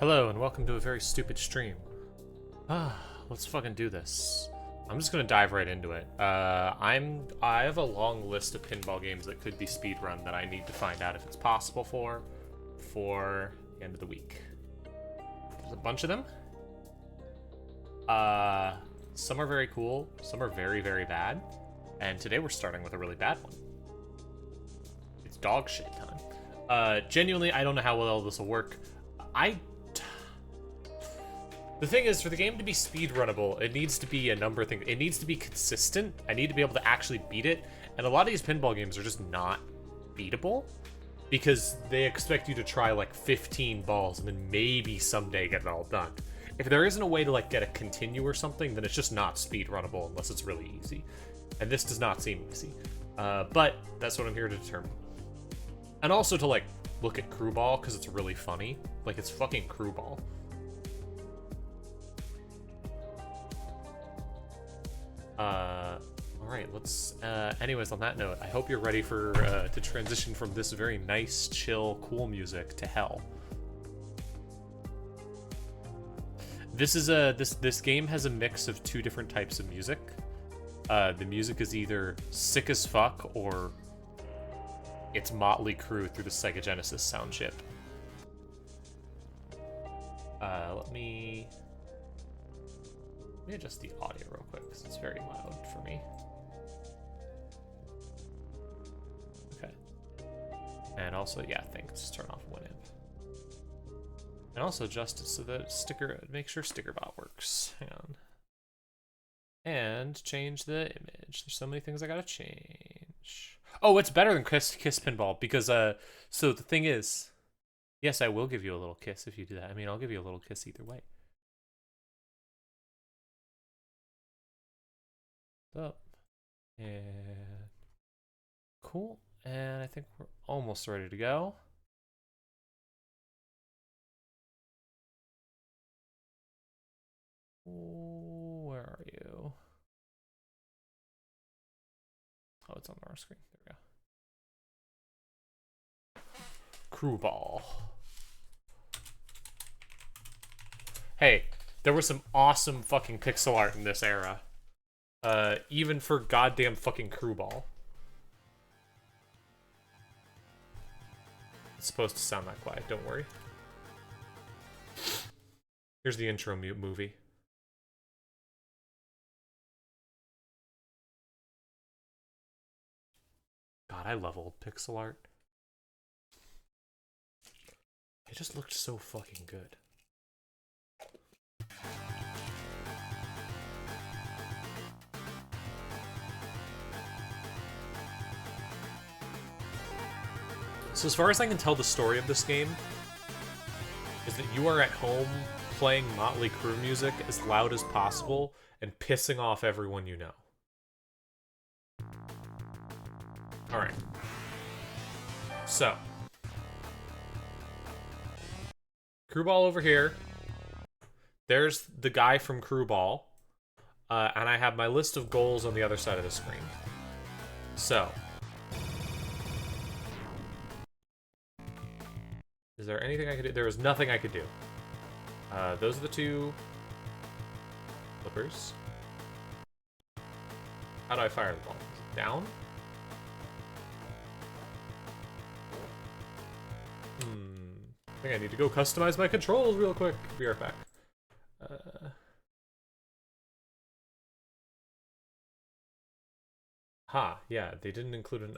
Hello and welcome to a very stupid stream. Let's fucking do this. I'm just gonna dive right into it. I have a long list of pinball games that could be speedrun that I need to find out if it's possible for the end of the week. There's a bunch of them. Some are very cool, some are very, very bad. And today we're starting with a really bad one. It's dog shit time. Genuinely, I don't know how well this will work. The thing is, for the game to be speedrunnable, it needs to be a number of things. It needs to be consistent. I need to be able to actually beat it. And a lot of these pinball games are just not beatable because they expect you to try like 15 balls and then maybe someday get it all done. If there isn't a way to like get a continue or something, then it's just not speedrunnable unless it's really easy. And this does not seem easy. But that's what I'm here to determine. And also to like look at Crüe Ball because it's really funny. Like it's fucking Crüe Ball. Alright, let's, anyways, on that note, I hope you're ready for, to transition from this very nice, chill, cool music to hell. This is this game has a mix of two different types of music. The music is either sick as fuck, or it's Motley Crue through the Sega Genesis sound chip. Let me adjust the audio real quick, because it's very loud for me. Okay. And also, yeah, I think just turn off Winamp. And also adjust it so that make sure sticker bot works. Hang on. And change the image. There's so many things I gotta change. Oh, it's better than Kiss Pinball, because, so the thing is, yes, I will give you a little kiss if you do that. I mean, I'll give you a little kiss either way. Up and cool, and I think we're almost ready to go. Where are you? Oh, it's on our screen. There we go. Crüe Ball. Hey, there was some awesome fucking pixel art in this era. Even for goddamn fucking Crüe Ball. It's supposed to sound that quiet, don't worry. Here's the intro movie. God, I love old pixel art. It just looked so fucking good. So as far as I can tell, the story of this game is that you are at home playing Motley Crue music as loud as possible and pissing off everyone you know. Alright. So. Crüe Ball over here. There's the guy from Crüe Ball. And I have my list of goals on the other side of the screen. So. Is there anything I could do? There was nothing I could do. Those are the two flippers. How do I fire the ball? Is it down? I think I need to go customize my controls real quick. Be right back. Yeah, they didn't include an,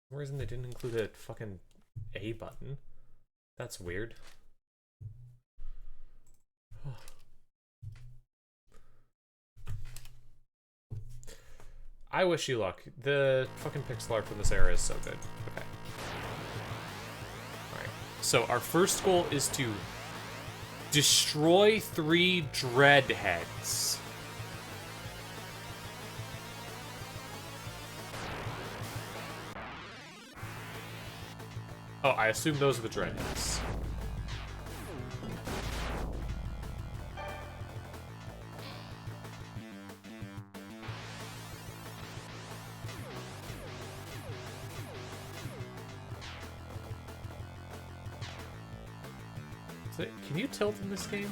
For some reason they didn't include a fucking A button. That's weird. I wish you luck. The fucking pixel art from this era is so good. Okay. Alright. So our first goal is to destroy 3 Dreadheads. Oh, I assume those are the Dreadheads. Can you tilt in this game?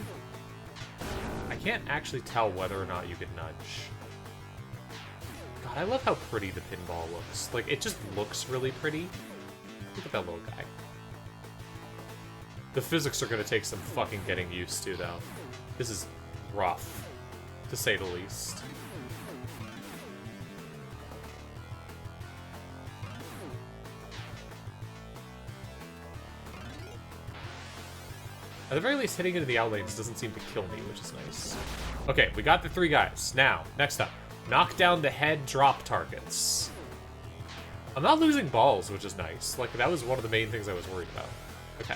I can't actually tell whether or not you can nudge. God, I love how pretty the pinball looks. Like, it just looks really pretty. Look at that little guy. The physics are gonna take some fucking getting used to, though. This is rough, to say the least. At the very least, hitting into the outlanes doesn't seem to kill me, which is nice. Okay, we got the 3 guys. Now, next up, knock down the head drop targets. I'm not losing balls, which is nice. Like, that was one of the main things I was worried about. Okay.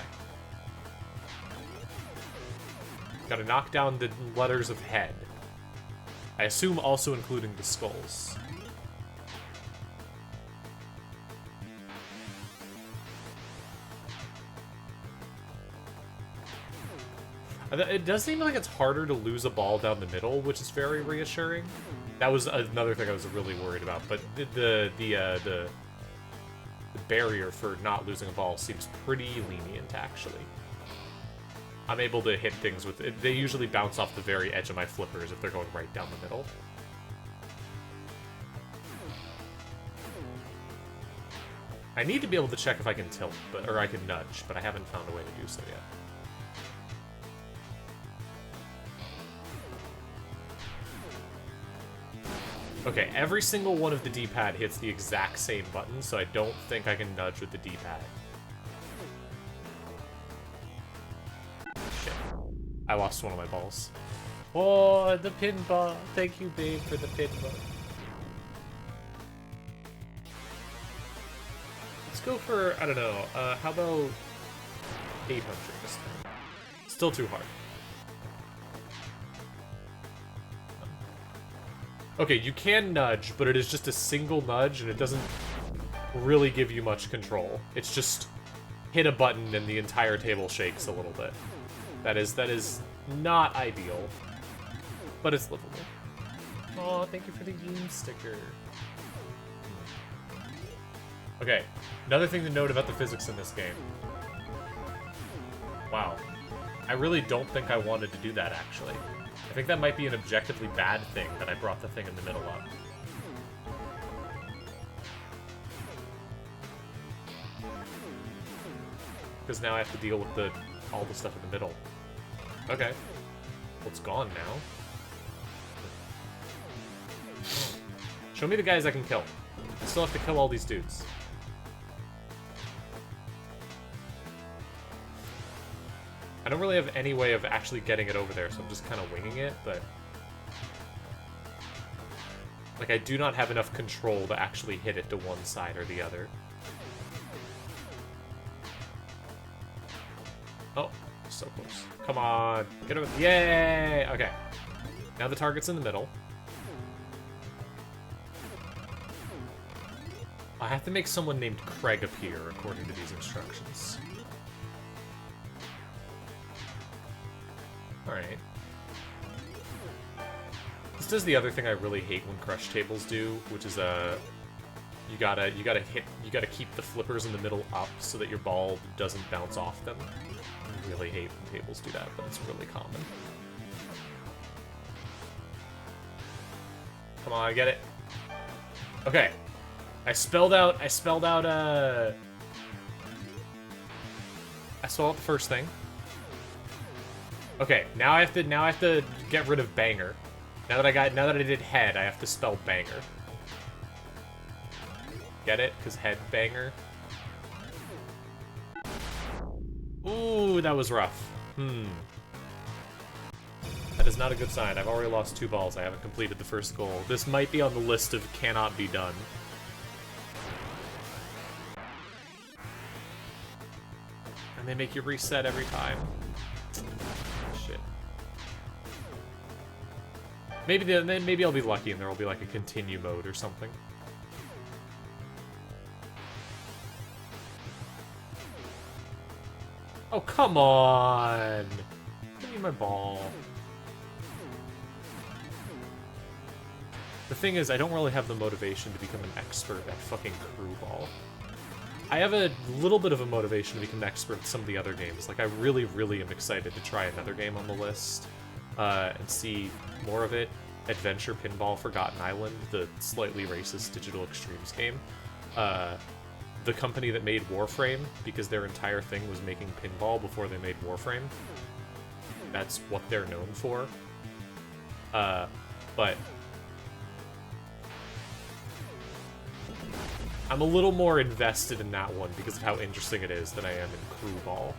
Gotta knock down the letters of head. I assume also including the skulls. It does seem like it's harder to lose a ball down the middle, which is very reassuring. That was another thing I was really worried about, but the barrier for not losing a ball seems pretty lenient, actually. I'm able to hit things with it. They usually bounce off the very edge of my flippers if they're going right down the middle. I need to be able to check if I can tilt, or I can nudge, but I haven't found a way to do so yet. Okay, every single one of the D-pad hits the exact same button, so I don't think I can nudge with the D-pad. Shit. I lost one of my balls. Oh, the pinball. Thank you, babe, for the pinball. Let's go for, I don't know, how about 800 this time? Still too hard. Okay, you can nudge, but it is just a single nudge, and it doesn't really give you much control. It's just hit a button and the entire table shakes a little bit. That is not ideal, but it's livable. Oh, thank you for the Yoon sticker. Okay, another thing to note about the physics in this game. Wow. I really don't think I wanted to do that, actually. I think that might be an objectively bad thing that I brought the thing in the middle up. Because now I have to deal with all the stuff in the middle. Okay. Well, it's gone now. Show me the guys I can kill. I still have to kill all these dudes. I don't really have any way of actually getting it over there, so I'm just kind of winging it, but... Like, I do not have enough control to actually hit it to one side or the other. Oh, so close. Come on, get over. Yay! Okay. Now the target's in the middle. I have to make someone named Craig appear, according to these instructions. Alright. This does the other thing I really hate when crush tables do, which is you gotta keep the flippers in the middle up so that your ball doesn't bounce off them. I really hate when tables do that, but it's really common. Come on, get it. Okay. I spelled out the first thing. Okay, now I have to get rid of banger. Now that I did head, I have to spell banger. Get it? Because head banger. Ooh, that was rough. That is not a good sign. I've already lost 2 balls. I haven't completed the first goal. This might be on the list of cannot be done. And they make you reset every time. Shit. Maybe I'll be lucky and there will be like a continue mode or something. Oh, come on! Give me my ball. The thing is, I don't really have the motivation to become an expert at fucking Crüe Ball. I have a little bit of a motivation to become an expert at some of the other games. Like, I really, really am excited to try another game on the list and see more of it. Adventure Pinball Forgotten Island, the slightly racist Digital Extremes game. The company that made Warframe, because their entire thing was making pinball before they made Warframe. That's what they're known for. But I'm a little more invested in that one because of how interesting it is than I am in Crüe Ball.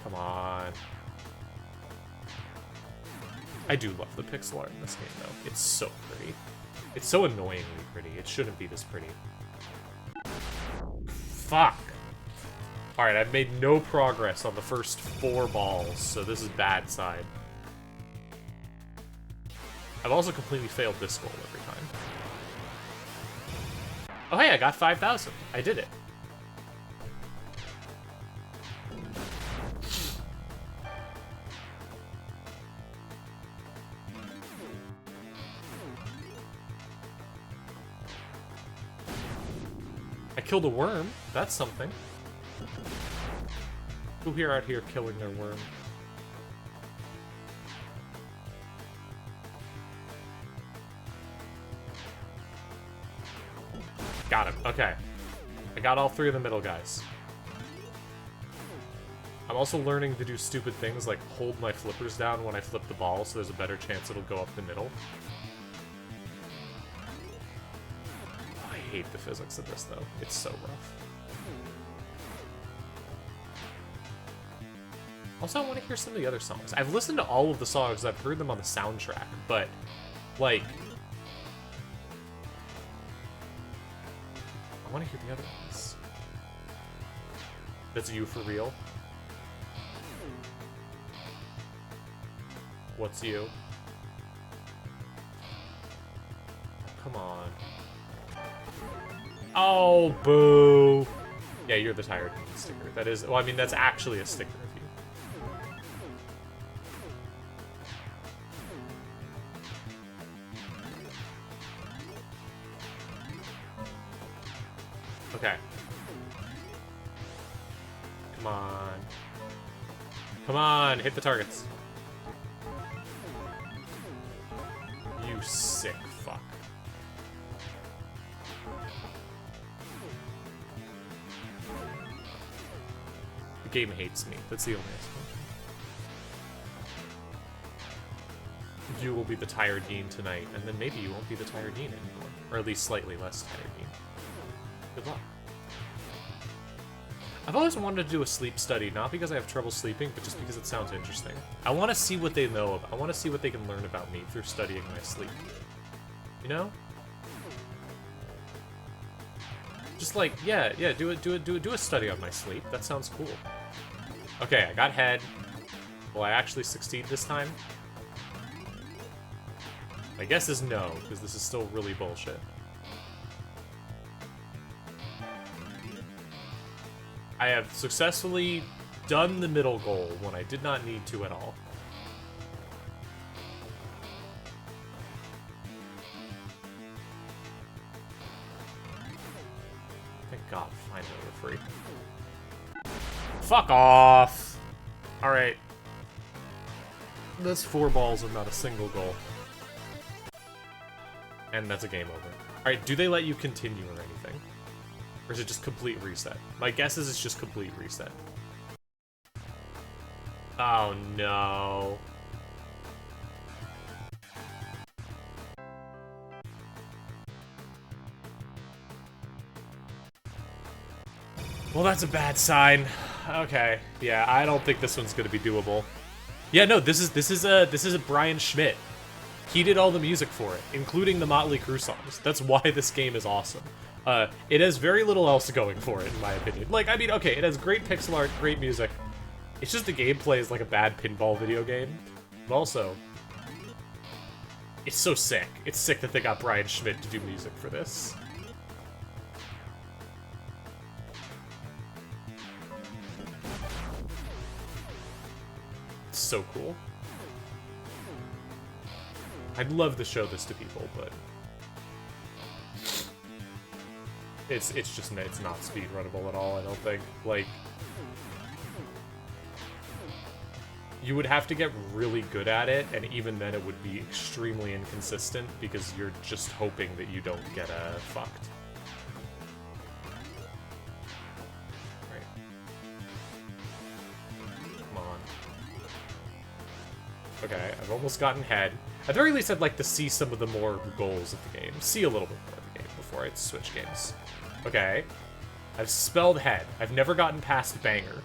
Come on. I do love the pixel art in this game, though. It's so pretty. It's so annoyingly pretty. It shouldn't be this pretty. Fuck. Alright, I've made no progress on the first 4 balls, so this is bad side. I've also completely failed this goal every time. Oh hey, I got 5,000. I did it. I killed a worm. That's something. Who here out here killing their worm? Got him. Okay. I got all 3 of the middle guys. I'm also learning to do stupid things like hold my flippers down when I flip the ball so there's a better chance it'll go up the middle. I hate the physics of this, though. It's so rough. Also, I want to hear some of the other songs. I've listened to all of the songs. I've heard them on the soundtrack, but, like... I want to hear the other ones. That's you for real? What's you? Come on. Oh, boo! Yeah, you're the tired sticker. That is... Well, I mean, that's actually a sticker of you. Okay. Come on. Come on, hit the targets. You sick fuck. The game hates me. That's the only explanation. You will be the tired Dean tonight, and then maybe you won't be the tired Dean anymore. Or at least slightly less tired Dean. Good luck. I've always wanted to do a sleep study, not because I have trouble sleeping, but just because it sounds interesting. I want to see what they know about. I want to see what they can learn about me through studying my sleep. You know? Just like, yeah, do a study on my sleep. That sounds cool. Okay, I got head. Will I actually succeed this time? My guess is no, because this is still really bullshit. I have successfully done the middle goal when I did not need to at all. Thank God, finally we're free. Fuck off! Alright. That's 4 balls and not a single goal. And that's a game over. Alright, do they let you continue or anything? Or is it just complete reset? My guess is it's just complete reset. Oh no. Well, that's a bad sign. Okay, yeah, I don't think this one's gonna be doable. Yeah, no, this is a Brian Schmidt. He did all the music for it, including the Motley Crue songs. That's why this game is awesome. It has very little else going for it, in my opinion. Like, I mean, okay, it has great pixel art, great music. It's just the gameplay is like a bad pinball video game. But also, it's so sick. It's sick that they got Brian Schmidt to do music for this. It's so cool. I'd love to show this to people, but it's just it's not speedrunnable at all. I don't think. Like, you would have to get really good at it, and even then it would be extremely inconsistent because you're just hoping that you don't get fucked. Right. Come on. Okay, I've almost gotten head. At the very least, I'd like to see some of the more goals of the game. See a little bit more of the game before I switch games. Okay. I've spelled head. I've never gotten past banger.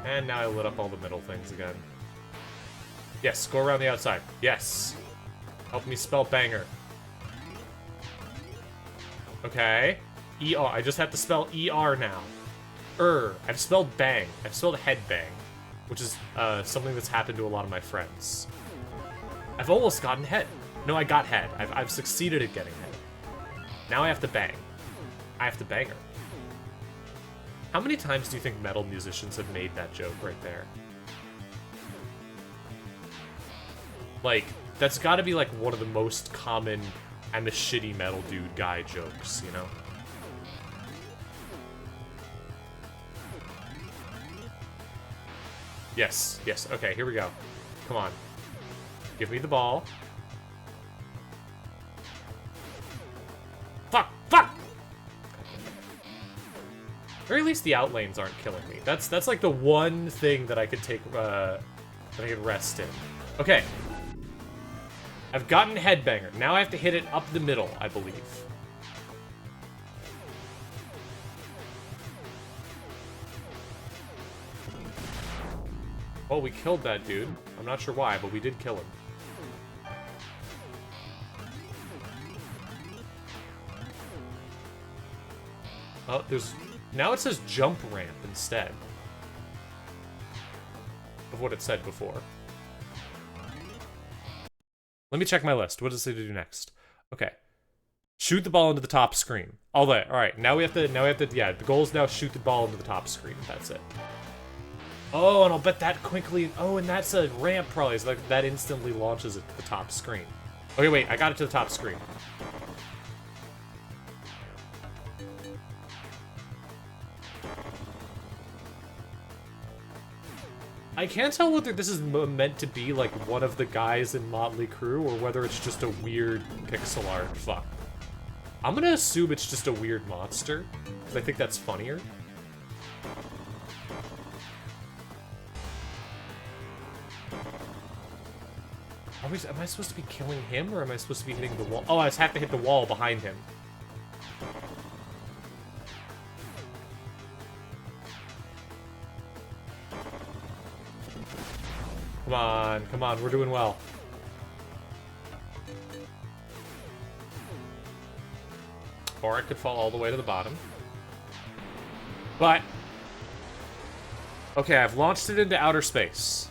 And now I lit up all the middle things again. Yes, go around the outside. Yes. Help me spell banger. Okay. E-R. I just have to spell E-R now. I've spelled bang. I've spelled headbang, which is something that's happened to a lot of my friends. I've almost gotten head. No, I got head. I've succeeded at getting head. Now I have to bang. I have to banger. How many times do you think metal musicians have made that joke right there? Like, that's gotta be like one of the most common I'm a shitty metal dude guy jokes, you know? Yes, yes, okay, here we go. Come on. Give me the ball. Fuck! Fuck! Or at least the outlanes aren't killing me. That's like the one thing that I could take, that I could rest in. Okay. I've gotten headbanger. Now I have to hit it up the middle, I believe. Oh, we killed that dude. I'm not sure why, but we did kill him. Oh, there's... Now it says jump ramp instead of what it said before. Let me check my list. What does it do next? Okay. Shoot the ball into the top screen. All right. Now we have to, yeah, the goal is now shoot the ball into the top screen. That's it. Oh, and I'll bet that quickly, oh, and that's a ramp probably, so that instantly launches it to the top screen. Okay, wait, I got it to the top screen. I can't tell whether this is meant to be like one of the guys in Motley Crue or whether it's just a weird pixel art. Fuck. I'm gonna assume it's just a weird monster, because I think that's funnier. Am I supposed to be killing him, or am I supposed to be hitting the wall? Oh, I just have to hit the wall behind him. Come on, we're doing well. Or it could fall all the way to the bottom. But... okay, I've launched it into outer space.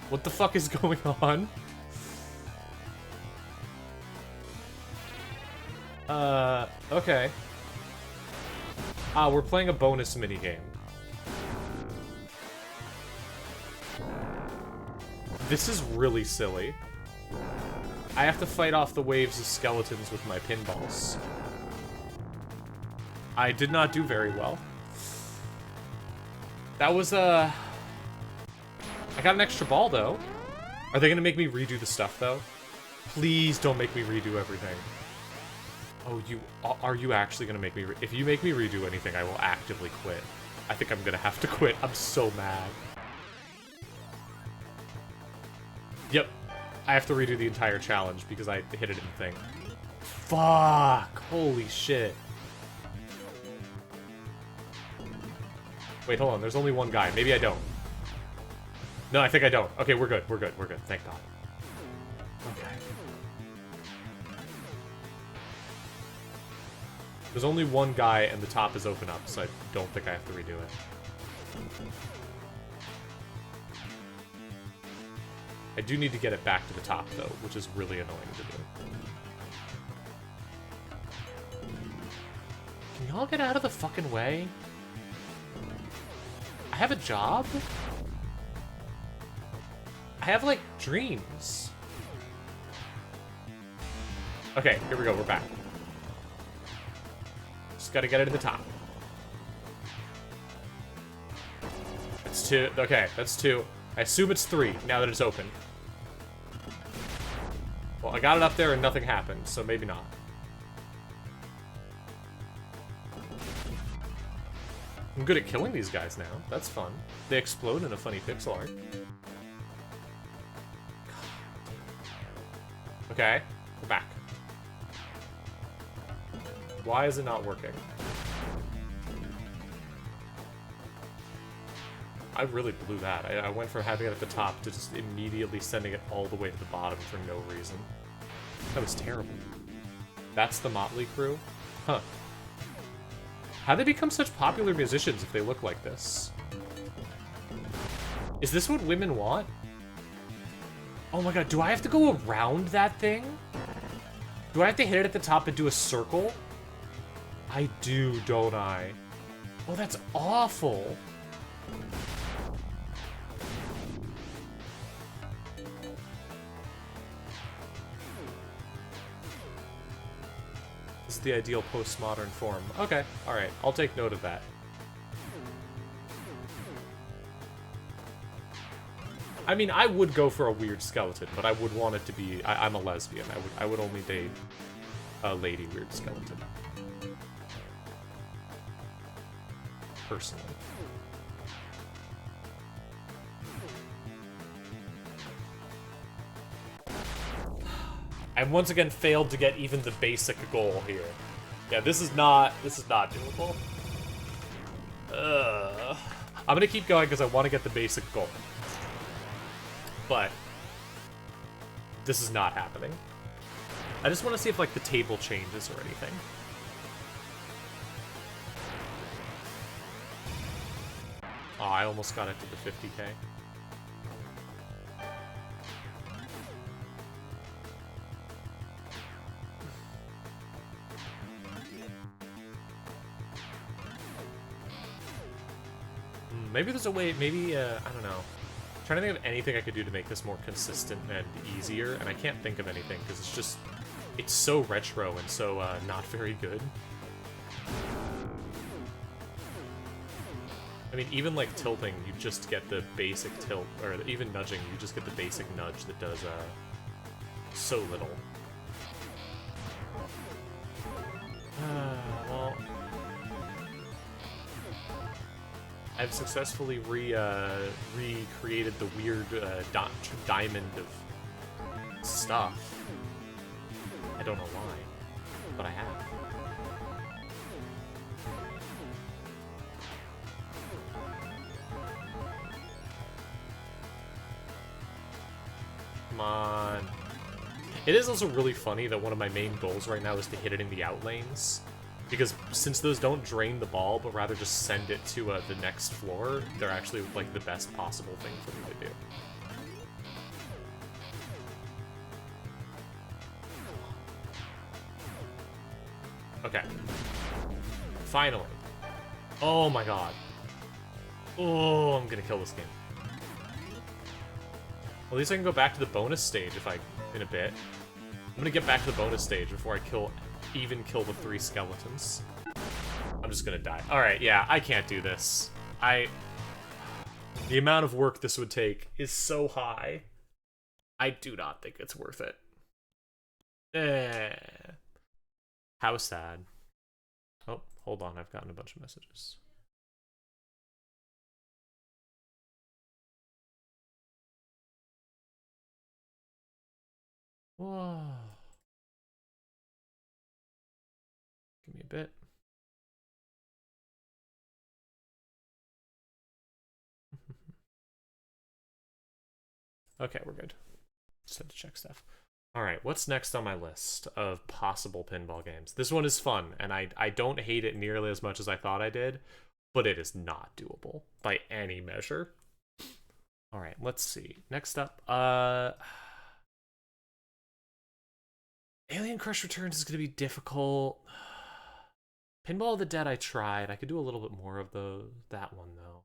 What the fuck is going on? Okay. We're playing a bonus minigame. This is really silly. I have to fight off the waves of skeletons with my pinballs. I did not do very well. That was, I got an extra ball, though. Are they gonna make me redo the stuff, though? Please don't make me redo everything. Oh, are you actually gonna make me if you make me redo anything, I will actively quit. I think I'm gonna have to quit. I'm so mad. Yep. I have to redo the entire challenge because I hit it in the thing. Fuck! Holy shit. Wait, hold on. There's only one guy. Maybe I don't. No, I think I don't. Okay, we're good. We're good. We're good. Thank God. Okay. There's only one guy and the top is open up, so I don't think I have to redo it. I do need to get it back to the top, though, which is really annoying to do. Can y'all get out of the fucking way? I have a job? I have, like, dreams. Okay, here we go, we're back. Just gotta get it to the top. That's 2. Okay, that's 2. I assume it's 3, now that it's open. Well, I got it up there and nothing happened, so maybe not. I'm good at killing these guys now. That's fun. They explode in a funny pixel art. Okay, we're back. Why is it not working? I really blew that. I went from having it at the top to just immediately sending it all the way to the bottom for no reason. That was terrible. That's the Motley Crue? Huh. How'd they become such popular musicians if they look like this? Is this what women want? Oh my god, do I have to go around that thing? Do I have to hit it at the top and do a circle? I do, don't I? Oh, that's awful. This is the ideal postmodern form. Okay, alright, I'll take note of that. I mean, I would go for a weird skeleton, but I would want it to be... I'm a lesbian. I would only date a lady weird skeleton. Personally. I once again failed to get even the basic goal here. Yeah, this is not doable. I'm gonna keep going because I want to get the basic goal. But this is not happening. I just want to see if like the table changes or anything. Oh, I almost got it to the 50k. Maybe there's a way, maybe, I don't know. I'm trying to think of anything I could do to make this more consistent and easier, and I can't think of anything, because it's just, it's so retro and so, not very good. I mean, even, like, tilting, you just get the basic tilt, or even nudging, you just get the basic nudge that does, so little. Well... I've successfully recreated the weird diamond of stuff. I don't know why, but I have. Come on. It is also really funny that one of my main goals right now is to hit it in the out lanes. Because since those don't drain the ball, but rather just send it to the next floor, they're actually, like, the best possible thing for me to do. Okay. Finally. Oh my god. Oh, I'm gonna kill this game. Well, at least I can go back to the bonus stage in a bit. I'm gonna get back to the bonus stage before I even kill the 3 skeletons. I'm just gonna die. Alright, yeah, I can't do this. The amount of work this would take is so high. I do not think it's worth it. How sad. Oh, hold on, I've gotten a bunch of messages. Whoa. Give me a bit. Okay, we're good. Just had to check stuff. All right, what's next on my list of possible pinball games? This one is fun, and I don't hate it nearly as much as I thought I did, but it is not doable by any measure. All right, let's see. Next up, Alien Crush Returns is going to be difficult. Pinball of the Dead I tried. I could do a little bit more of that one though.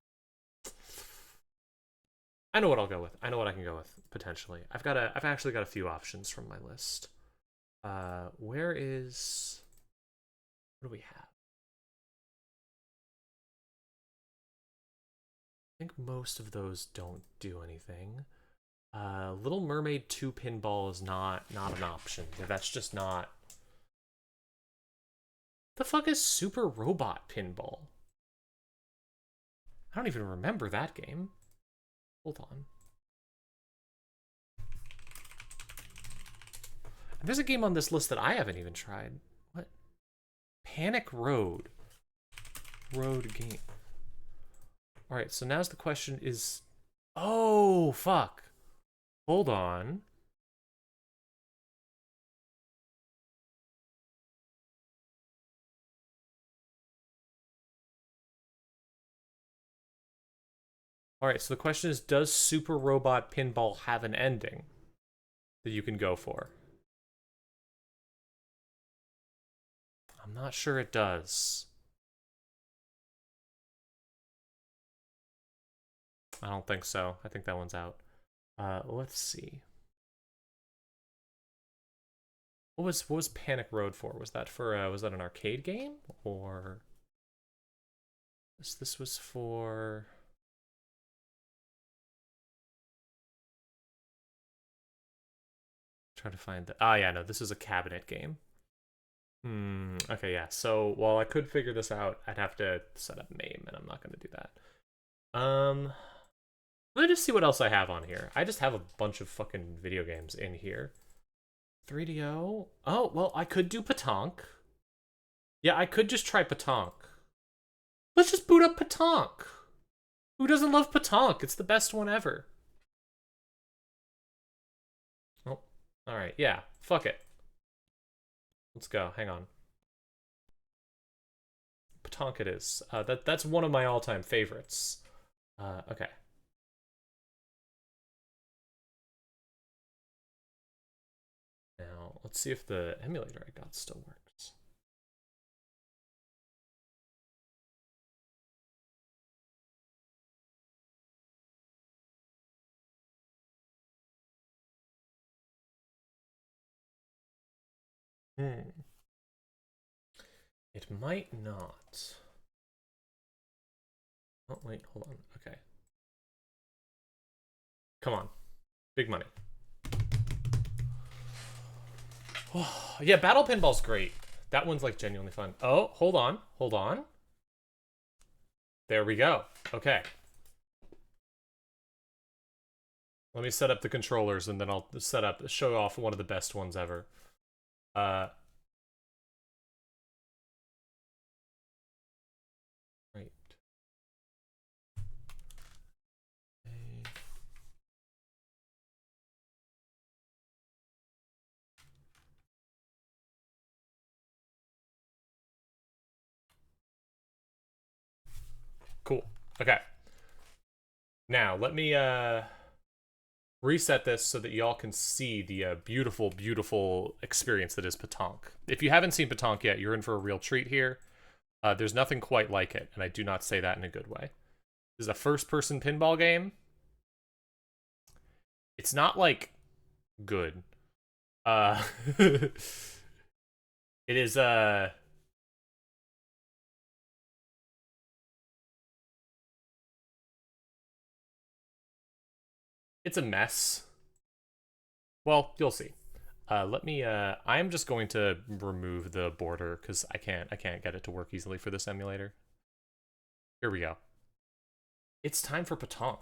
I know what I'll go with. I know what I can go with potentially. I've actually got a few options from my list. Where is what do we have? I think most of those don't do anything. Little Mermaid 2 Pinball is not an option. That's just not. The fuck is Super Robot Pinball? I don't even remember that game. Hold on. And there's a game on this list that I haven't even tried. What? Panic Road. Road game. Alright, so now's the question is... Oh, fuck. Hold on. Alright, so the question is, does Super Robot Pinball have an ending that you can go for? I'm not sure it does. I don't think so. I think that one's out. Let's see. What was Panic Road for? Was that an arcade game? Or this was for... Trying to find the... Ah, yeah, no, this is a cabinet game. Okay, yeah. So, while I could figure this out, I'd have to set up MAME, and I'm not going to do that. Let me just see what else I have on here. I just have a bunch of fucking video games in here. 3DO? Oh, well, I could do PaTaank. Yeah, I could just try PaTaank. Let's just boot up PaTaank. Who doesn't love PaTaank? It's the best one ever. Oh, alright, yeah. Fuck it. Let's go. Hang on. PaTaank it is. That's one of my all-time favorites. Okay. Now, let's see if the emulator I got still works. It might not. Oh, wait, hold on. Okay. Come on. Big money. Oh, yeah, Battle Pinball's great. That one's like genuinely fun. Oh, hold on. Hold on. There we go. Okay. Let me set up the controllers and then I'll show off one of the best ones ever. Right. Cool. Okay. Now, let me reset this so that y'all can see the beautiful, beautiful experience that is PaTaank. If you haven't seen PaTaank yet, you're in for a real treat here. There's nothing quite like it, and I do not say that in a good way. This is a first-person pinball game. It's not, like, good. It is, it's a mess. Well, you'll see. Let me, I'm just going to remove the border because I can't get it to work easily for this emulator. Here we go. It's time for PaTaank.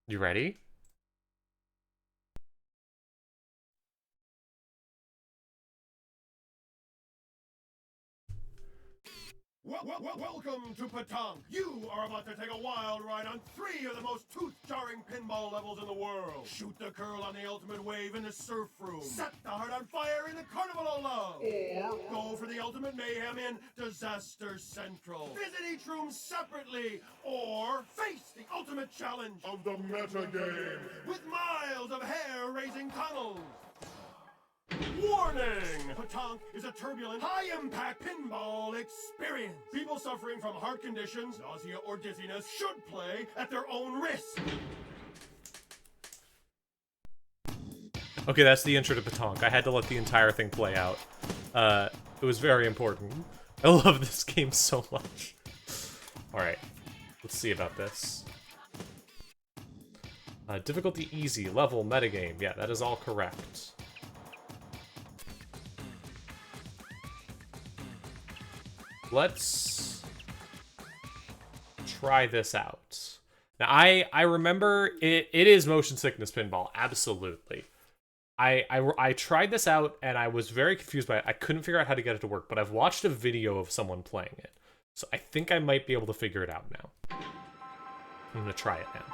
You ready? Welcome to PaTaank. You are about to take a wild ride on 3 of the most tooth-jarring pinball levels in the world. Shoot the curl on the ultimate wave in the surf room. Set the heart on fire in the Carnival of Love. Or go for the ultimate mayhem in Disaster Central. Visit each room separately. Or face the ultimate challenge of the meta game with miles of hair-raising tunnels. Warning! PaTaank is a turbulent, high-impact pinball experience. People suffering from heart conditions, nausea, or dizziness should play at their own risk. Okay, that's the intro to PaTaank. I had to let the entire thing play out. It was very important. I love this game so much. Alright, let's see about this. Difficulty easy, level, metagame. Yeah, that is all correct. Let's try this out. Now, I remember it is motion sickness pinball, absolutely. I tried this out and I was very confused by it. I couldn't figure out how to get it to work, but I've watched a video of someone playing it. So I think I might be able to figure it out now. I'm gonna try it now.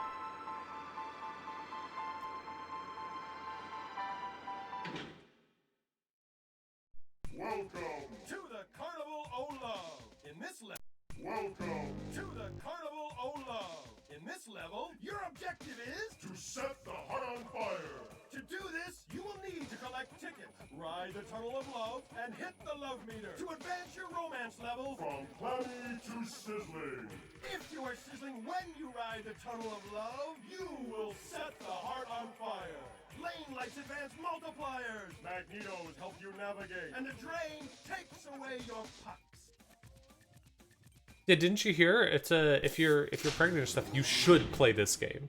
Welcome to the Carnival of Love. In this level, welcome to the Carnival of Love. In this level, your objective is to set the heart on fire. To do this, you will need to collect tickets, ride the Tunnel of Love, and hit the love meter to advance your romance level from clammy to sizzling. If you are sizzling when you ride the Tunnel of Love, you will set the heart on fire. Lane lights advance multipliers. Magnetos help you navigate. And the drain takes away your pucks. Yeah, didn't you hear? It's if you're pregnant or stuff, you should play this game.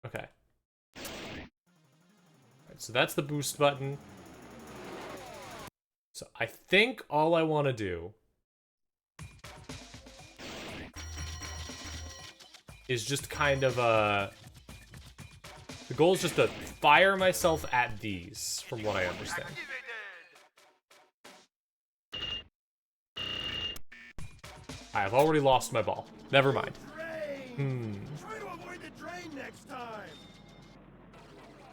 Okay. Alright, so that's the boost button. So I think all I want to do is just kind of the goal is just to fire myself at these, from what I understand. I've already lost my ball. Never mind. Try to avoid the drain next time.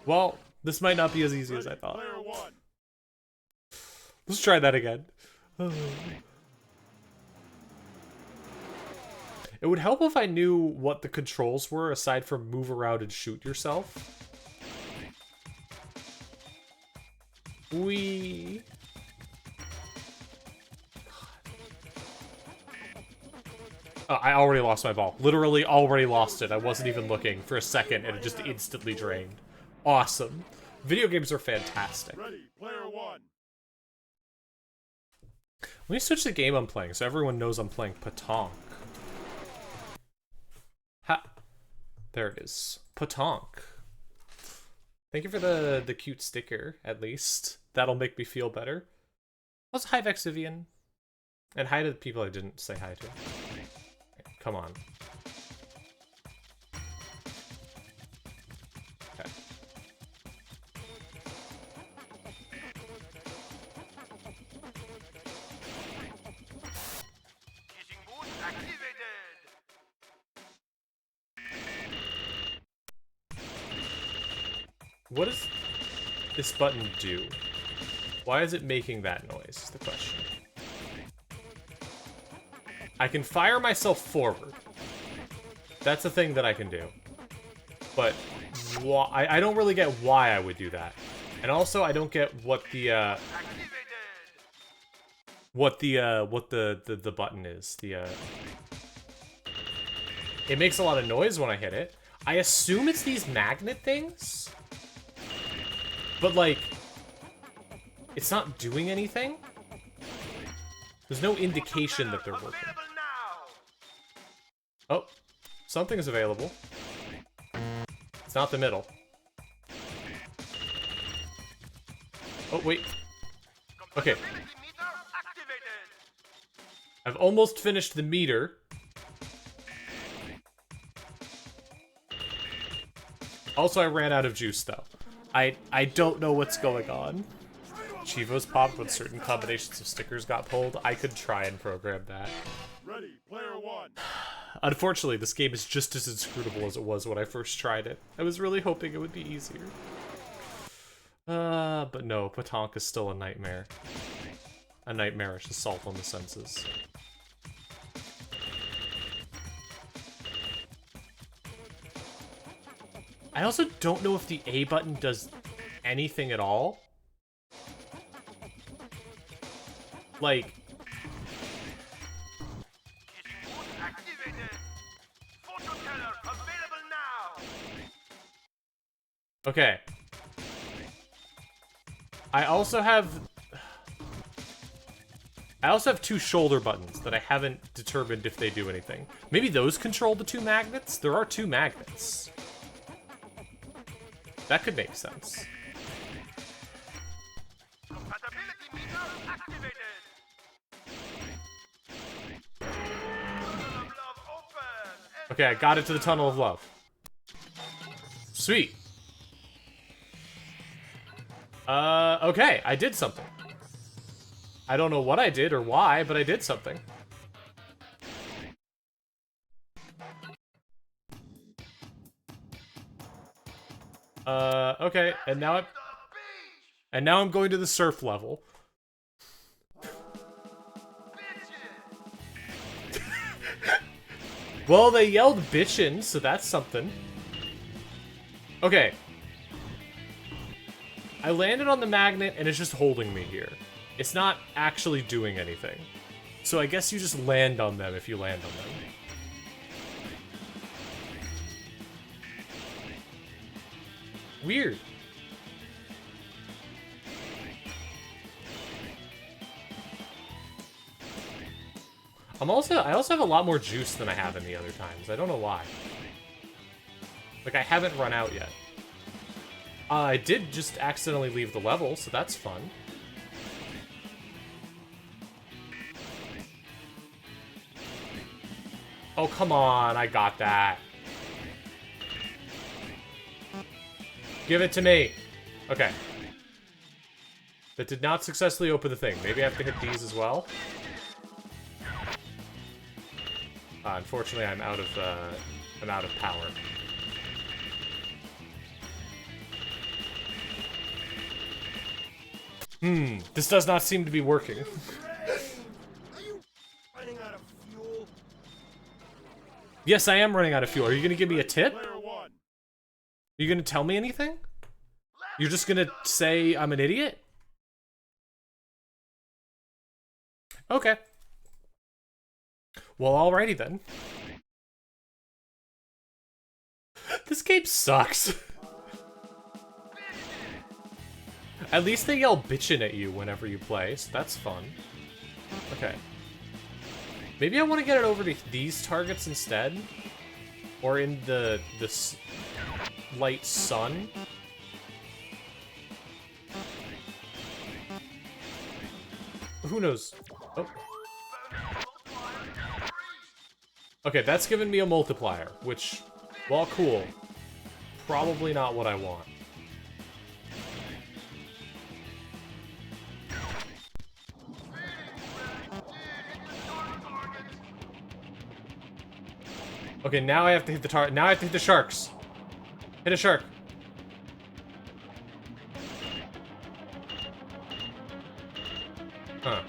Well, this might not be as easy as I thought. Player 1. Let's try that again. It would help if I knew what the controls were, aside from move around and shoot yourself. Oh, I already lost my ball. Literally already lost it. I wasn't even looking for a second, and it just instantly drained. Awesome. Video games are fantastic. Ready, player 1. Let me switch the game I'm playing so everyone knows I'm playing PaTaank. Ha! There it is. PaTaank. Thank you for the cute sticker, at least. That'll make me feel better. Also, hi Vexivian. And hi to the people I didn't say hi to. Come on. Okay. What does this button do? Why is it making that noise, is the question. I can fire myself forward. That's a thing that I can do. But why, I don't really get why I would do that. And also I don't get what the button is. It makes a lot of noise when I hit it. I assume it's these magnet things. But like, it's not doing anything. There's no indication that they're working. Oh, something is available. It's not the middle. Oh, wait. Okay. I've almost finished the meter. Also, I ran out of juice, though. I don't know what's going on. Try to Chivos popped when certain combinations of stickers got pulled. I could try and program that. Ready, player one. Unfortunately, this game is just as inscrutable as it was when I first tried it. I was really hoping it would be easier. But no, PaTaank is still a nightmare. A nightmarish assault on the senses. I also don't know if the A button does anything at all. Like... Okay. I also have two shoulder buttons that I haven't determined if they do anything. Maybe those control the two magnets? There are two magnets. That could make sense. Okay, I got it to the Tunnel of Love. Sweet. Okay, I did something. I don't know what I did or why, but I did something. Okay, and now I'm going to the surf level. Well, they yelled bitchin', so that's something. Okay. I landed on the magnet, and it's just holding me here. It's not actually doing anything. So I guess you just land on them if you land on them. Weird. I also have a lot more juice than I have in the other times. I don't know why. Like, I haven't run out yet. I did just accidentally leave the level, so that's fun. Oh, come on, I got that. Give it to me. Okay. That did not successfully open the thing. Maybe I have to hit these as well. Unfortunately, I'm out of power. This does not seem to be working. Are you running out of fuel? Yes, I am running out of fuel. Are you gonna give me a tip? Player one. Are you gonna tell me anything? You're just gonna say I'm an idiot? Okay. Well, alrighty then. This game sucks. At least they yell bitchin' at you whenever you play, so that's fun. Okay. Maybe I want to get it over to these targets instead? Or in the light sun? Who knows? Oh. Okay, that's given me a multiplier, which, while cool, probably not what I want. Okay, now I have to hit the target. Now I have to hit the sharks. Hit a shark. Huh.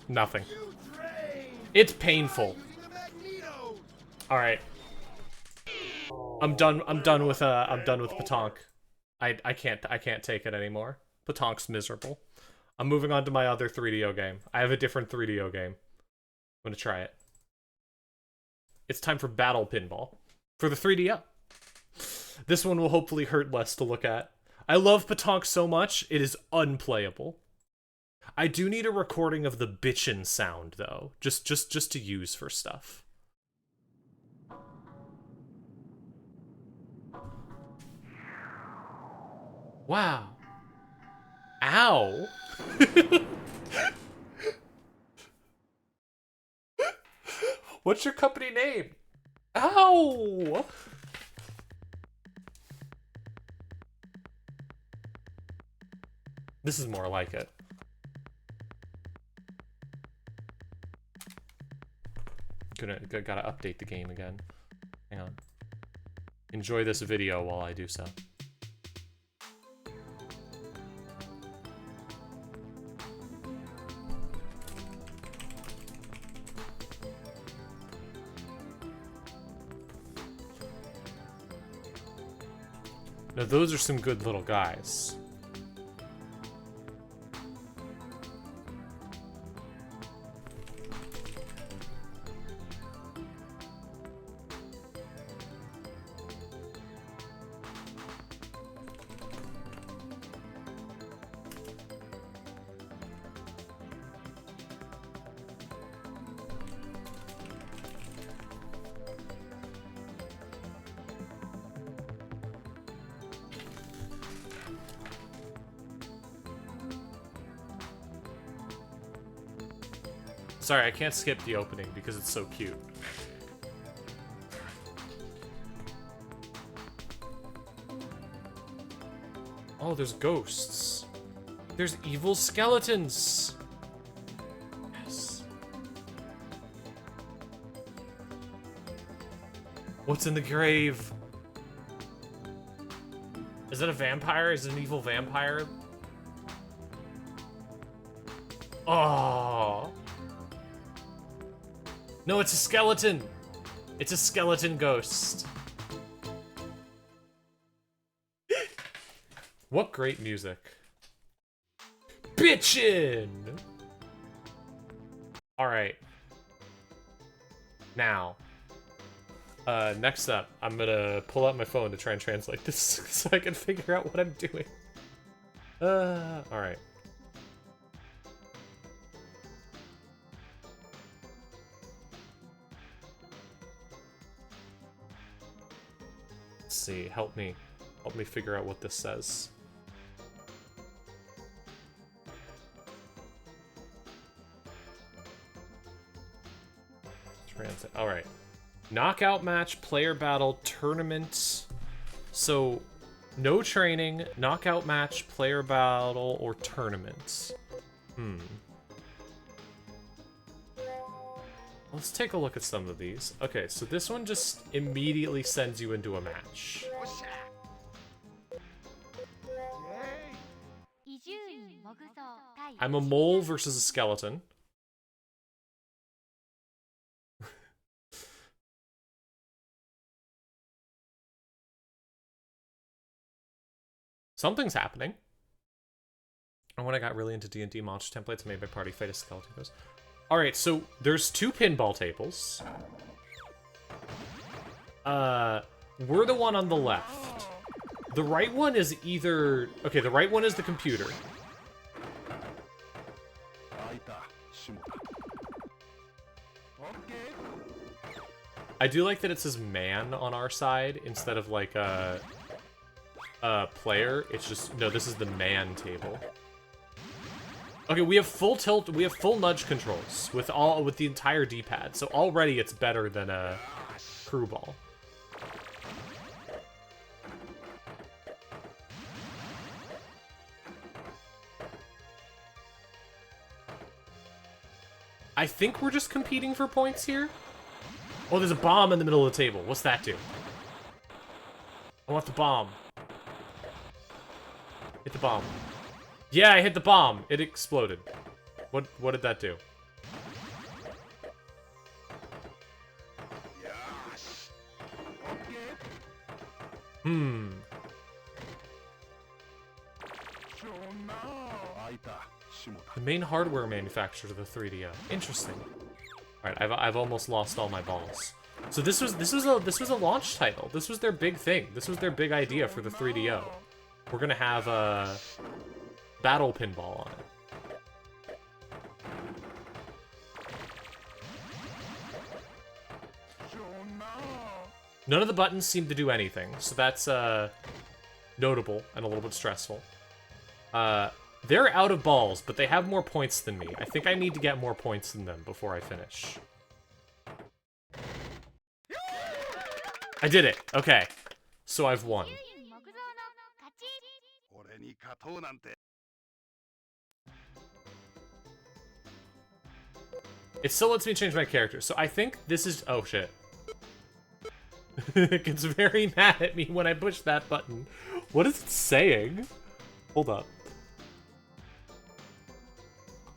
Nothing. It's painful. All right. I'm done with PaTaank. I can't take it anymore. PaTaank's miserable. I'm moving on to my other 3DO game. I have a different 3DO game. I'm gonna try it. It's time for Battle Pinball. For the 3DO. This one will hopefully hurt less to look at. I love PaTaank so much, it is unplayable. I do need a recording of the bitchin' sound, though. Just to use for stuff. Wow. Ow. What's your company name? Ow! This is more like it. Gotta update the game again. Hang on. Enjoy this video while I do so. Now those are some good little guys. Sorry, I can't skip the opening because it's so cute. Oh, there's ghosts. There's evil skeletons. Yes. What's in the grave? Is that a vampire? Is it an evil vampire? Oh. No, it's a skeleton. It's a skeleton ghost. What great music. Bitchin'! Alright. Now. Next up, I'm gonna pull out my phone to try and translate this so I can figure out what I'm doing. Alright. Let's see, help me figure out what this says. Transit. All right. Knockout match, player battle, tournament. So, no training, knockout match, player battle, or tournament. Let's take a look at some of these. Okay, so this one just immediately sends you into a match. I'm a mole versus a skeleton. Something's happening. And when I got really into D&D monster templates made by party fight a skeleton goes. Alright, so there's 2 pinball tables. We're the one on the left. The right one is either... Okay, the right one is the computer. I do like that it says man on our side instead of like a player. It's just, no, this is the man table. Okay, we have full tilt, we have full nudge controls with the entire D-pad. So already it's better than a Crüe Ball. I think we're just competing for points here. Oh, there's a bomb in the middle of the table. What's that do? I want the bomb. Hit the bomb. Yeah, I hit the bomb. It exploded. What did that do? The main hardware manufacturer of the 3DO. Interesting. All right, I've almost lost all my balls. So this was a launch title. This was their big thing. This was their big idea for the 3DO. We're gonna have a battle pinball on it. None of the buttons seem to do anything, so that's notable and a little bit stressful. They're out of balls, but they have more points than me. I think I need to get more points than them before I finish. I did it. Okay. So I've won. It still lets me change my character. So I think this is... Oh, shit. It gets very mad at me when I push that button. What is it saying? Hold up.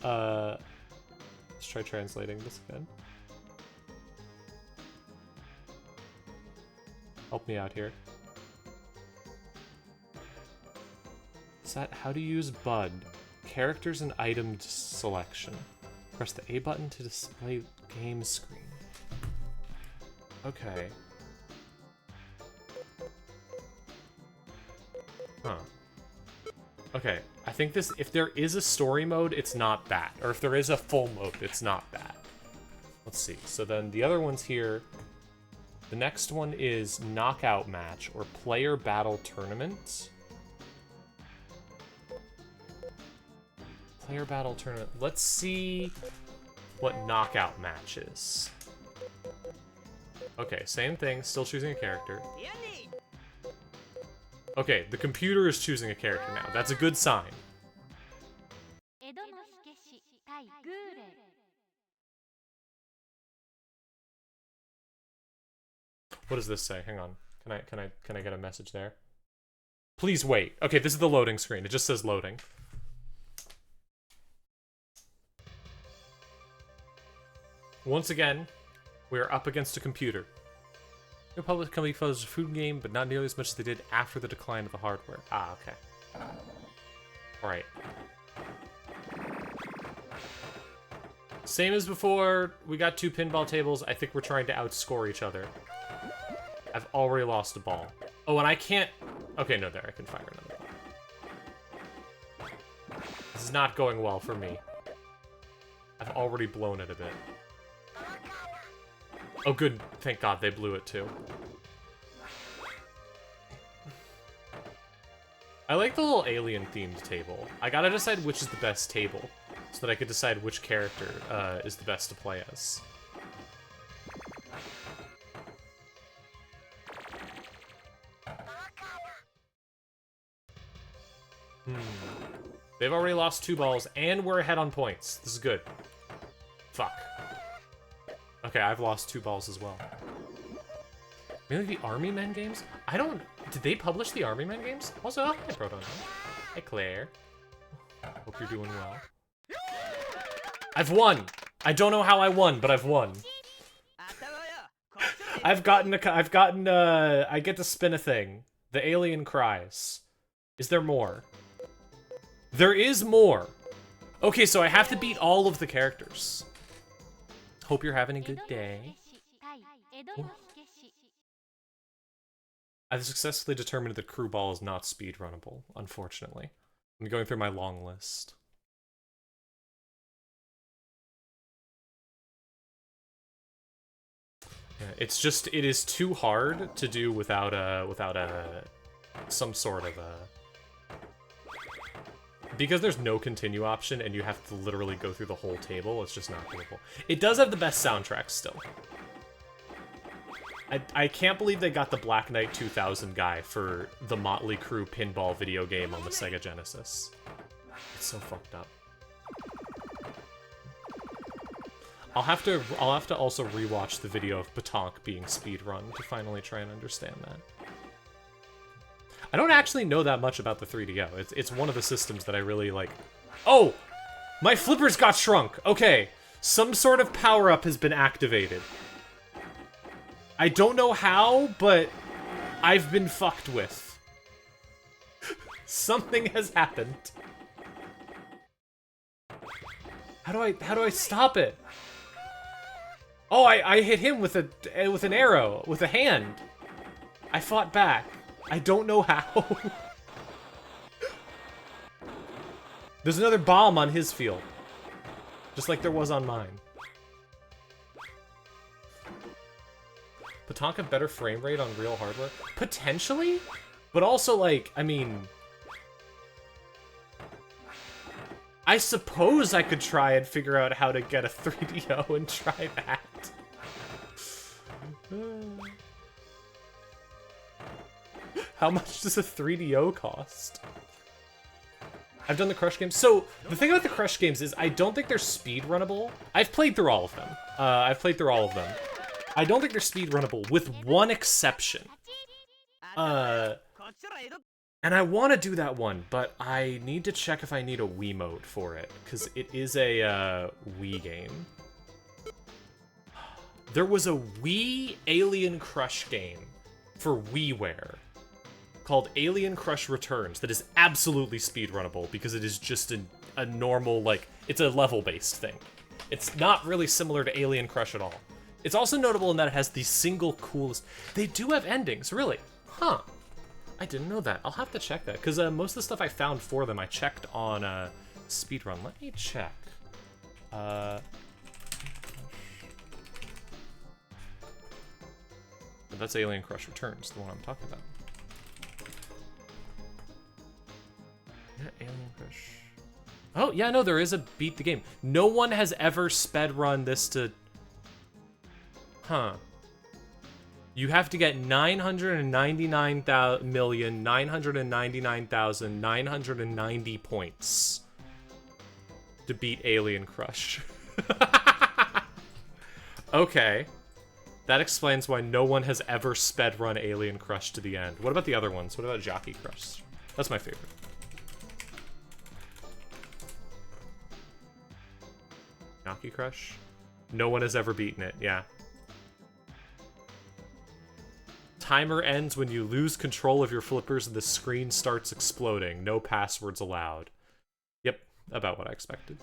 Let's try translating this again. Help me out here. Is that how to use Bud? Characters and item selection. Press the A button to display game screen. Okay. Huh. Okay, I think this, if there is a story mode, it's not that. Or if there is a full mode, it's not that. Let's see. So then the other one's here. The next one is Knockout Match or Player Battle Tournament. Player Battle Tournament. Let's see what Knockout Match is. Okay, same thing, still choosing a character. Okay, the computer is choosing a character now. That's a good sign. What does this say? Hang on. Can I get a message there? Please wait. Okay, this is the loading screen. It just says loading. Once again, we are up against a computer. The public company follows a food game, but not nearly as much as they did after the decline of the hardware. Ah, okay. Alright. Same as before, we got 2 pinball tables. I think we're trying to outscore each other. I've already lost a ball. Oh, and I can't... Okay, no, there, I can fire another ball. This is not going well for me. I've already blown it a bit. Oh, good. Thank God they blew it, too. I like the little alien-themed table. I gotta decide which is the best table, so that I could decide which character is the best to play as. They've already lost 2 balls, and we're ahead on points. This is good. Fuck. Okay, I've lost 2 balls as well. Maybe the Army Men games? I don't... Did they publish the Army Men games? Also, hi, Proton. Hey, Claire. Hope you're doing well. I've won! I don't know how I won, but I've won. I get to spin a thing. The alien cries. Is there more? There is more! Okay, so I have to beat all of the characters. Hope you're having a good day. Ooh. I've successfully determined that Crüe Ball is not speedrunnable, unfortunately. I'm going through my long list. Yeah, it's just, it is too hard to do without some sort of a... Because there's no continue option and you have to literally go through the whole table, it's just not doable. It does have the best soundtrack still. I can't believe they got the Black Knight 2000 guy for the Motley Crue pinball video game on the Sega Genesis. It's so fucked up. I'll have to also rewatch the video of PaTaank being speedrun to finally try and understand that. I don't actually know that much about the 3DO. It's one of the systems that I really like. Oh! My flippers got shrunk! Okay. Some sort of power-up has been activated. I don't know how, but I've been fucked with. Something has happened. How do I stop it? Oh, I hit him with an arrow, with a hand. I fought back. I don't know how. There's another bomb on his field. Just like there was on mine. PaTaank have better frame rate on real hardware? Potentially? But also, like, I mean... I suppose I could try and figure out how to get a 3DO and try that. How much does a 3DO cost? I've done the Crush games. So, the thing about the Crush games is I don't think they're speedrunnable. I've played through all of them. I don't think they're speedrunnable, with one exception. And I want to do that one, but I need to check if I need a Wii mode for it, because it is a Wii game. There was a Wii Alien Crush game for WiiWare called Alien Crush Returns that is absolutely speedrunnable because it is just a normal, like, it's a level-based thing. It's not really similar to Alien Crush at all. It's also notable in that it has the single coolest... They do have endings, really. Huh. I didn't know that. I'll have to check that, because most of the stuff I found for them I checked on speedrun. Let me check. That's Alien Crush Returns, the one I'm talking about. Yeah, Alien Crush. Oh, yeah, no, there is a beat the game. No one has ever sped run this to... Huh. You have to get 999,999,990 points to beat Alien Crush. Okay. That explains why no one has ever sped run Alien Crush to the end. What about the other ones? What about Jockey Crush? That's my favorite. Jockey Crush? No one has ever beaten it, yeah. Timer ends when you lose control of your flippers and the screen starts exploding. No passwords allowed. Yep, about what I expected.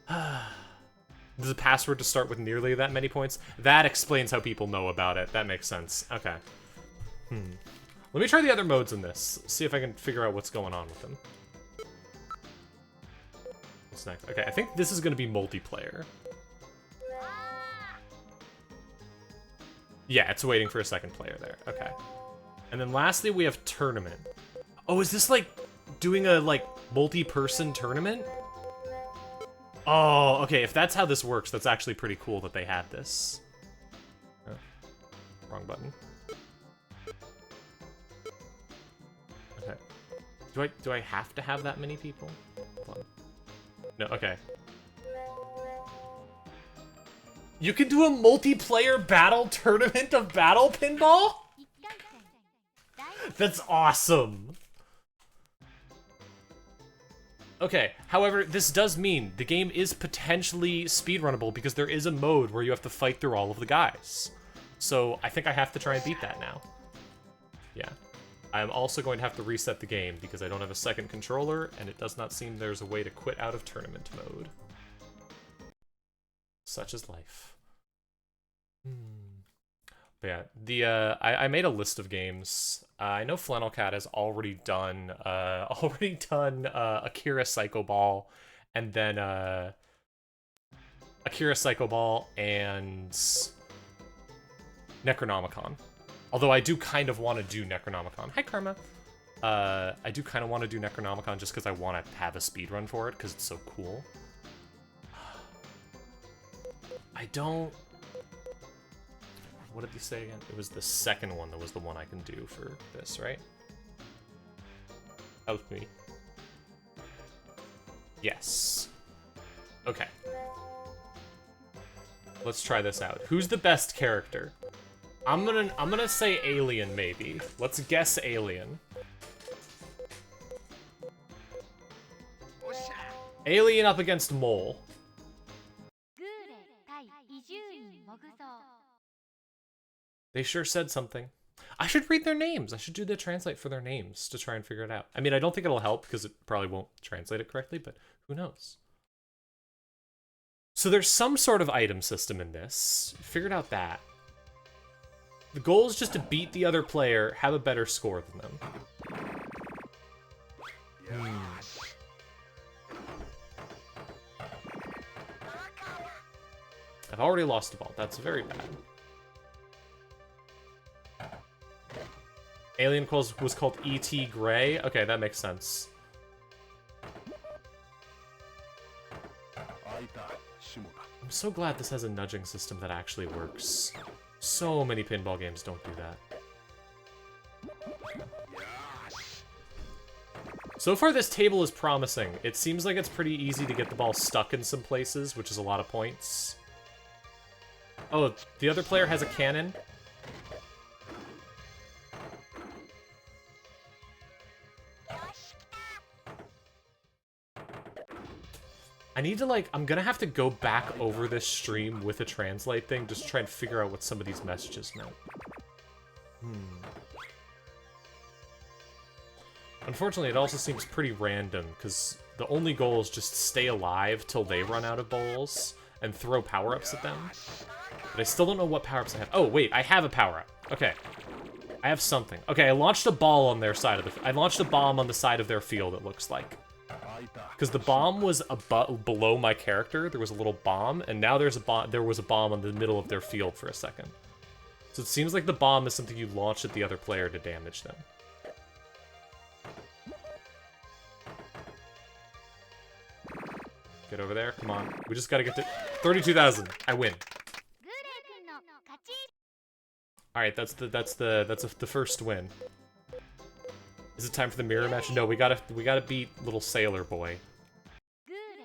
There's a password to start with nearly that many points. That explains how people know about it. That makes sense. Okay. Let me try the other modes in this. See if I can figure out what's going on with them. What's next? Okay, I think this is going to be multiplayer. Yeah, it's waiting for a second player there. Okay. And then lastly, we have tournament. Oh, is this like doing a like multi-person tournament? Oh, okay. If that's how this works, that's actually pretty cool that they had this. Oh, wrong button. Okay. Do I have to have that many people? Hold on. No, okay. You can do a multiplayer battle tournament of battle pinball? That's awesome. Okay, however, this does mean the game is potentially speedrunnable because there is a mode where you have to fight through all of the guys. So I think I have to try and beat that now. Yeah. I'm also going to have to reset the game because I don't have a second controller and it does not seem there's a way to quit out of tournament mode. Such is life. But yeah, I made a list of games. I know Flannel Cat has already done Akira Psycho Ball, and then Akira Psycho Ball and Necronomicon. Although I do kind of want to do Necronomicon. Hi, Karma. I do kind of want to do Necronomicon just because I want to have a speedrun for it because it's so cool. I don't... What did he say again? It was the second one that was the one I can do for this, right? Help me. Yes. Okay. Let's try this out. Who's the best character? I'm gonna say Alien, maybe. Let's guess Alien. Alien up against Mole. They sure said something. I should read their names. I should do the translate for their names to try and figure it out. I mean, I don't think it'll help because it probably won't translate it correctly, but who knows? So there's some sort of item system in this. Figured out that. The goal is just to beat the other player, have a better score than them. I've already lost a ball. That's very bad. Alien was called E.T. Gray? Okay, that makes sense. I'm so glad this has a nudging system that actually works. So many pinball games don't do that. So far, this table is promising. It seems like it's pretty easy to get the ball stuck in some places, which is a lot of points. Oh, the other player has a cannon. I need to, like, I'm gonna have to go back over this stream with a translate thing, just try and figure out what some of these messages meant. Unfortunately, it also seems pretty random, because the only goal is just stay alive till they run out of balls, and throw power-ups at them. But I still don't know what power-ups I have. Oh, wait, I have a power-up. Okay. I have something. Okay, I launched a ball on their side of the... I launched a bomb on the side of their field, it looks like. Because the bomb was below my character, there was a little bomb, and now there was a bomb on the middle of their field for a second. So it seems like the bomb is something you launch at the other player to damage them. Get over there, come on. We just gotta get to 32,000. I win. Alright, that's the first win. Is it time for the mirror match? No, we gotta beat little sailor boy.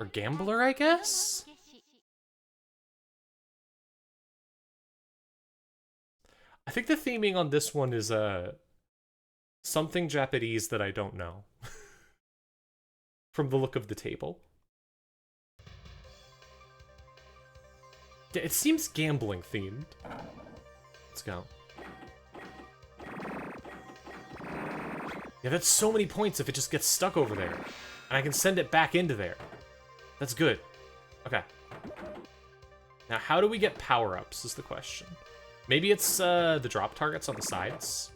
Or gambler, I guess? I think the theming on this one is something Japanese that I don't know. From the look of the table. It seems gambling themed. Let's go. Yeah, that's so many points if it just gets stuck over there. And I can send it back into there. That's good. Okay. Now, how do we get power-ups is the question. Maybe it's the drop targets on the sides?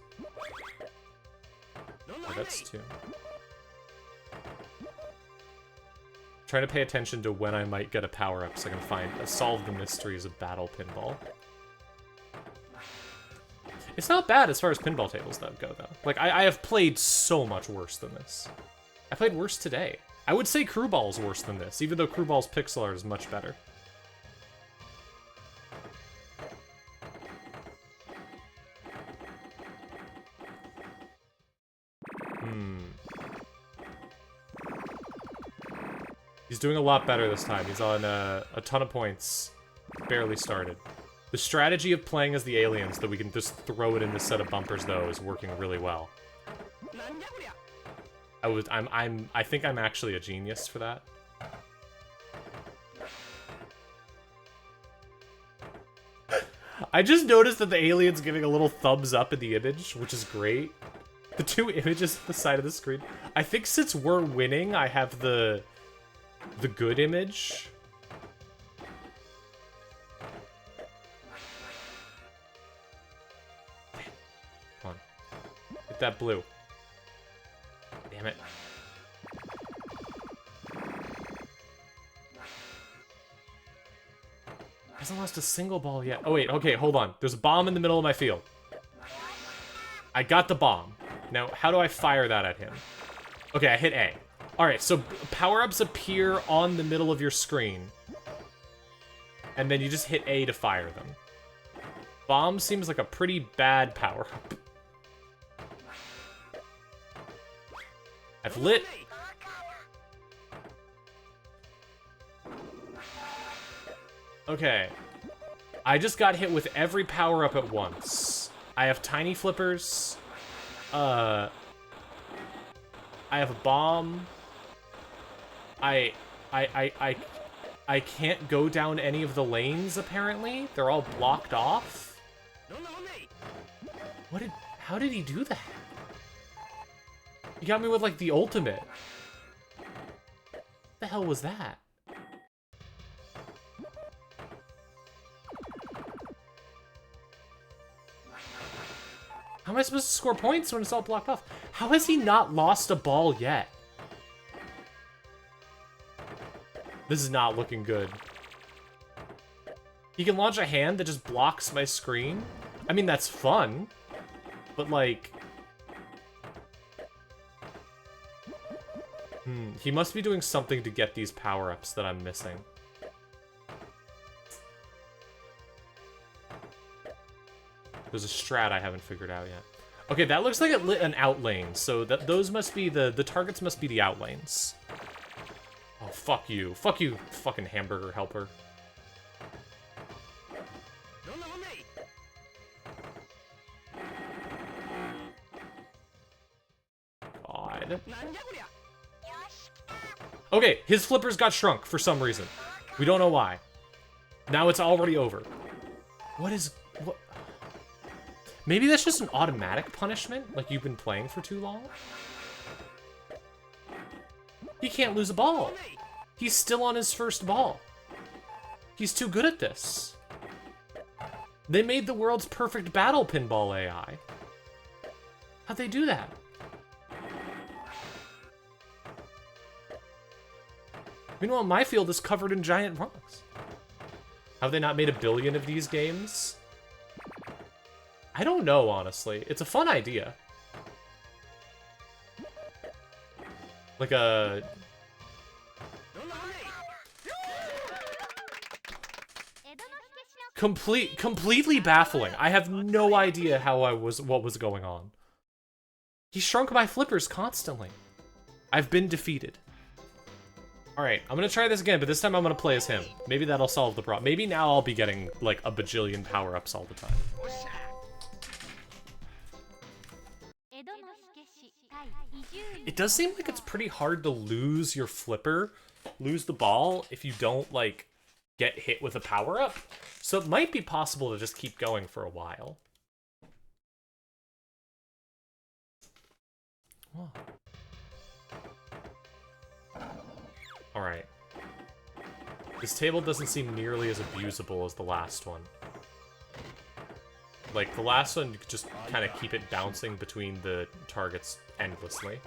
Oh, that's two. Trying to pay attention to when I might get a power-up so I can solve the mysteries of battle pinball. It's not bad as far as pinball tables go, though. Like, I have played so much worse than this. I played worse today. I would say Crüe Ball is worse than this, even though Crüe Ball's pixel art is much better. He's doing a lot better this time. He's on a ton of points. Barely started. The strategy of playing as the aliens, that we can just throw it in this set of bumpers, though, is working really well. I think I'm actually a genius for that. I just noticed that the alien's giving a little thumbs up in the image, which is great. The two images at the side of the screen. I think since we're winning, I have the good image. Come on. Hit that blue. Damn it. Hasn't lost a single ball yet. Oh wait, okay, hold on. There's a bomb in the middle of my field. I got the bomb. Now, how do I fire that at him? Okay, I hit A. Alright, so power-ups appear on the middle of your screen. And then you just hit A to fire them. Bomb seems like a pretty bad power-up. I've lit. Okay. I just got hit with every power-up at once. I have tiny flippers. I have a bomb. I can't go down any of the lanes, apparently. They're all blocked off. How did he do that? He got me with, like, the ultimate. What the hell was that? How am I supposed to score points when it's all blocked off? How has he not lost a ball yet? This is not looking good. He can launch a hand that just blocks my screen. I mean, that's fun. But, like... He must be doing something to get these power-ups that I'm missing. There's a strat I haven't figured out yet. Okay, that looks like it lit an out lane, so those must be the targets must be the out lanes. Oh, fuck you, fucking hamburger helper. God. Okay, his flippers got shrunk for some reason. We don't know why. Now it's already over. What? Maybe that's just an automatic punishment? Like you've been playing for too long? He can't lose a ball. He's still on his first ball. He's too good at this. They made the world's perfect battle pinball AI. How'd they do that? Meanwhile, my field is covered in giant rocks. Have they not made a billion of these games? I don't know, honestly. It's a fun idea. Like a... completely baffling. I have no idea what was going on. He shrunk my flippers constantly. I've been defeated. Alright, I'm gonna try this again, but this time I'm gonna play as him. Maybe that'll solve the problem. Maybe now I'll be getting, like, a bajillion power-ups all the time. It does seem like it's pretty hard to lose your flipper, lose the ball, if you don't, like, get hit with a power-up. So it might be possible to just keep going for a while. Whoa. Alright. This table doesn't seem nearly as abusable as the last one. Like, the last one, you could just kind of keep it bouncing between the targets endlessly.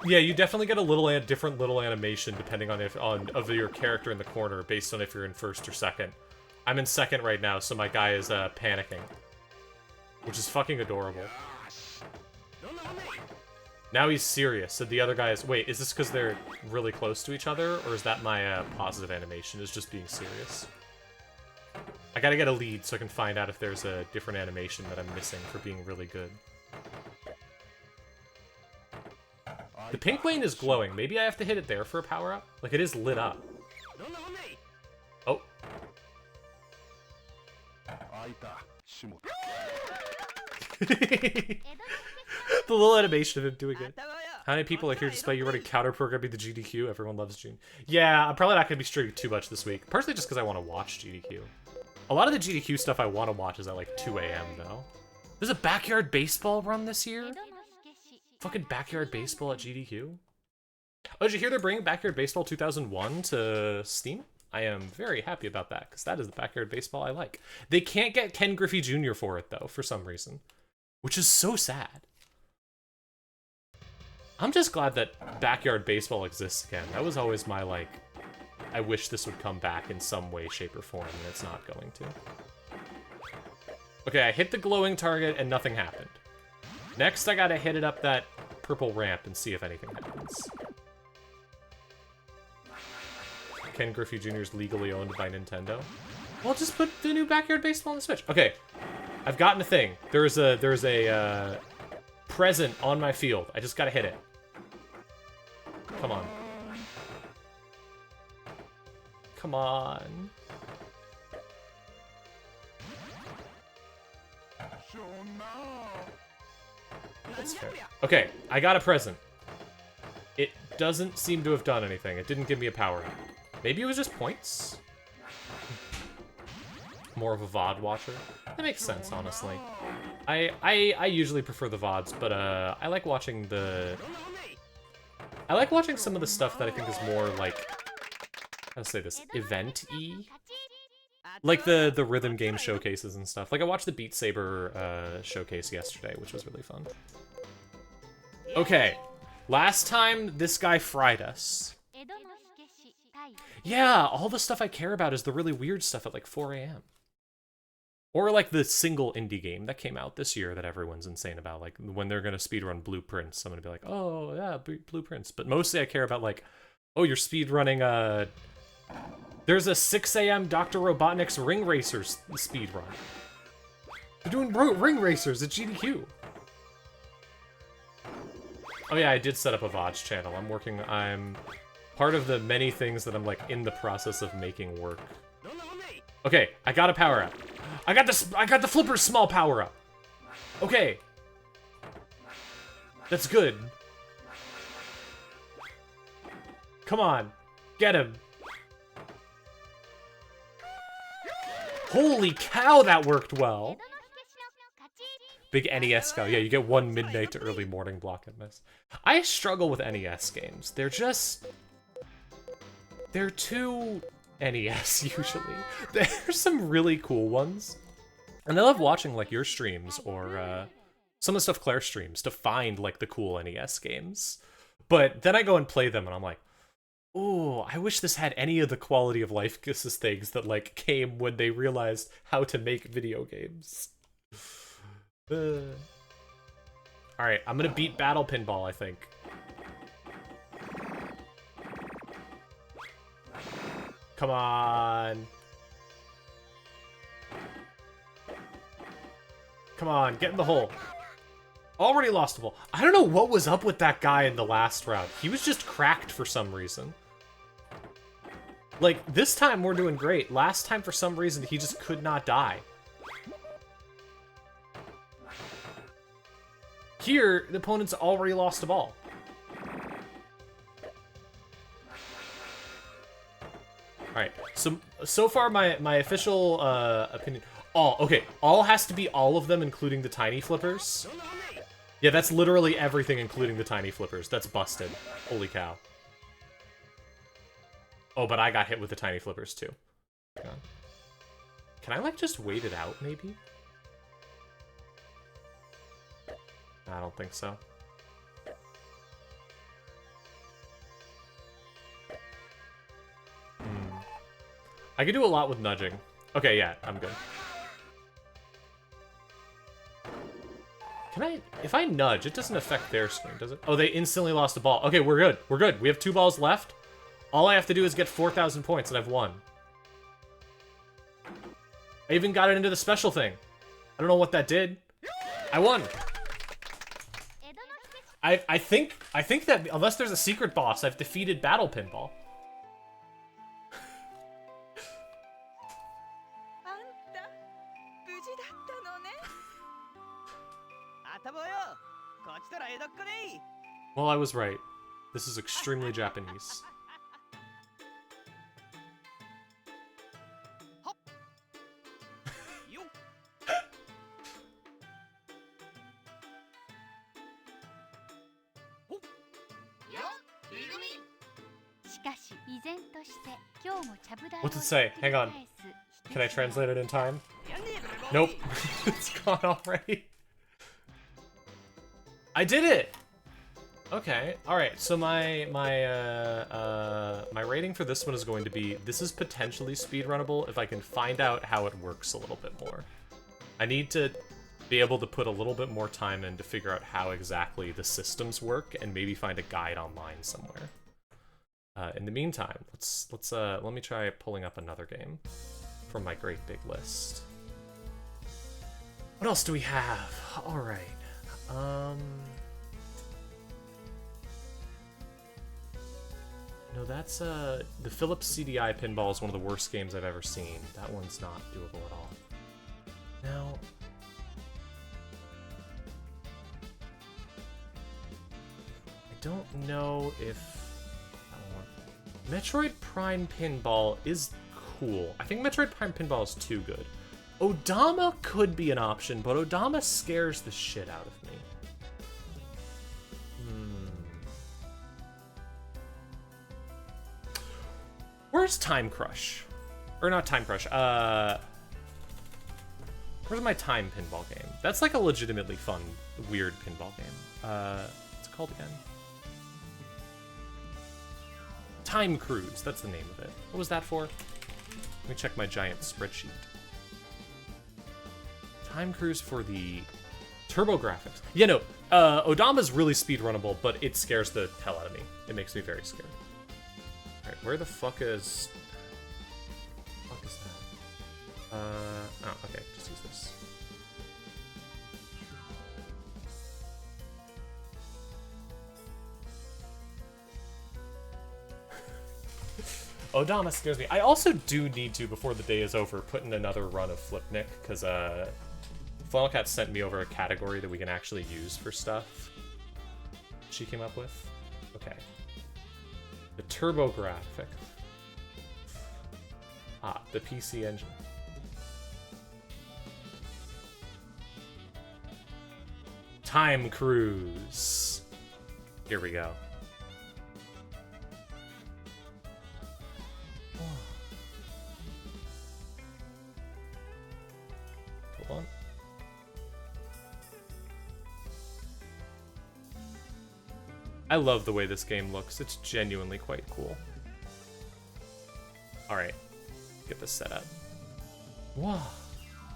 Yeah, you definitely get a different little animation depending on of your character in the corner, based on if you're in first or second. I'm in second right now, so my guy is panicking. Which is fucking adorable. Now he's serious, so the other guy is... Wait, is this because they're really close to each other? Or is that my positive animation, is just being serious? I gotta get a lead so I can find out if there's a different animation that I'm missing for being really good. The pink lane is glowing. Maybe I have to hit it there for a power-up? Like, it is lit up. Oh. The little animation of him doing it. How many people are here despite you running counter-programming the GDQ? Everyone loves Gene. Yeah, I'm probably not going to be streaming too much this week. Personally, just because I want to watch GDQ. A lot of the GDQ stuff I want to watch is at like 2 AM, though. There's a backyard baseball run this year? Fucking backyard baseball at GDQ? Oh, did you hear they're bringing Backyard Baseball 2001 to Steam? I am very happy about that, because that is the backyard baseball I like. They can't get Ken Griffey Jr. for it, though, for some reason. Which is so sad. I'm just glad that backyard baseball exists again. That was always my, like, I wish this would come back in some way, shape, or form, and it's not going to. Okay, I hit the glowing target, and nothing happened. Next, I gotta hit it up that purple ramp and see if anything happens. Ken Griffey Jr. is legally owned by Nintendo. Well, just put the new backyard baseball on the Switch. Okay, I've gotten a thing. There's a present on my field. I just gotta hit it. Come on. Come on. That's fair. Okay, I got a present. It doesn't seem to have done anything. It didn't give me a power-up. Maybe it was just points? More of a VOD watcher? That makes sense, honestly. I usually prefer the VODs, but I like watching the... I like watching some of the stuff that I think is more, like... How to say this? Event-y? Like the rhythm game showcases and stuff. Like, I watched the Beat Saber showcase yesterday, which was really fun. Okay. Last time, this guy fried us. Yeah, all the stuff I care about is the really weird stuff at, like, 4 AM. Or, like, the single indie game that came out this year that everyone's insane about. Like, when they're gonna speedrun Blueprints, I'm gonna be like, oh, yeah, Blueprints. But mostly I care about, like, oh, you're speedrunning, There's a 6 a.m. Dr. Robotnik's Ring Racers speedrun. They're doing ring racers at GDQ. Oh yeah, I did set up a VODs channel. I'm part of the many things that I'm like in the process of making work. Okay, I got a power up. I got the flipper's small power up. Okay. That's good. Come on. Get him. Holy cow, that worked well. Big NES guy. Yeah, you get one midnight to early morning block and miss. I struggle with NES games. They're too NES, usually. There's some really cool ones. And I love watching, like, your streams or some of the stuff Claire streams to find, like, the cool NES games. But then I go and play them, and I'm like, oh, I wish this had any of the quality of life things that, like, came when they realized how to make video games. Alright, I'm gonna beat Battle Pinball, I think. Come on. Come on, get in the hole. Already lost the ball. I don't know what was up with that guy in the last round. He was just cracked for some reason. Like, this time we're doing great. Last time, for some reason, he just could not die. Here, the opponent's already lost a ball. Alright, so far my official opinion... All, okay, all has to be all of them, including the tiny flippers. Yeah, that's literally everything, including the tiny flippers. That's busted. Holy cow. Oh, but I got hit with the tiny flippers, too. Hang on. Can I, like, just wait it out, maybe? I don't think so. I could do a lot with nudging. Okay, yeah, I'm good. Can I... If I nudge, it doesn't affect their screen, does it? Oh, they instantly lost a ball. Okay, we're good. We're good. We have 2 balls left. All I have to do is get 4,000 points, and I've won. I even got it into the special thing. I don't know what that did. I won. I think that unless there's a secret boss, I've defeated Battle Pinball. Well, I was right. This is extremely Japanese. What's it say? Hang on. Can I translate it in time? Nope. It's gone already. I did it! Okay, alright, so my rating for this one is going to be, this is potentially speedrunnable if I can find out how it works a little bit more. I need to be able to put a little bit more time in to figure out how exactly the systems work and maybe find a guide online somewhere. In the meantime, let me try pulling up another game from my great big list. What else do we have? Alright. No, that's, the Philips CDI Pinball is one of the worst games I've ever seen. That one's not doable at all. Now... I don't know if... Metroid Prime Pinball is cool. I think Metroid Prime Pinball is too good. Odama could be an option, but Odama scares the shit out of me. Where's Time Crush? Or not Time Crush, where's my Time Pinball game? That's like a legitimately fun, weird pinball game. What's it called again? Time Cruise, that's the name of it. What was that for? Let me check my giant spreadsheet. Time Cruise for the TurboGrafx. Yeah, no, Odama's really speedrunnable, but it scares the hell out of me. It makes me very scared. Alright, where the fuck is... Oh, okay, just use this. Odama scares me. I also do need to, before the day is over, put in another run of Flipnic, because Flannel Cat sent me over a category that we can actually use for stuff she came up with. Okay. The TurboGrafx. Ah, the PC engine. Time Cruise. Here we go. Hold on. I love the way this game looks. It's genuinely quite cool. Alright. Get this set up. Whoa.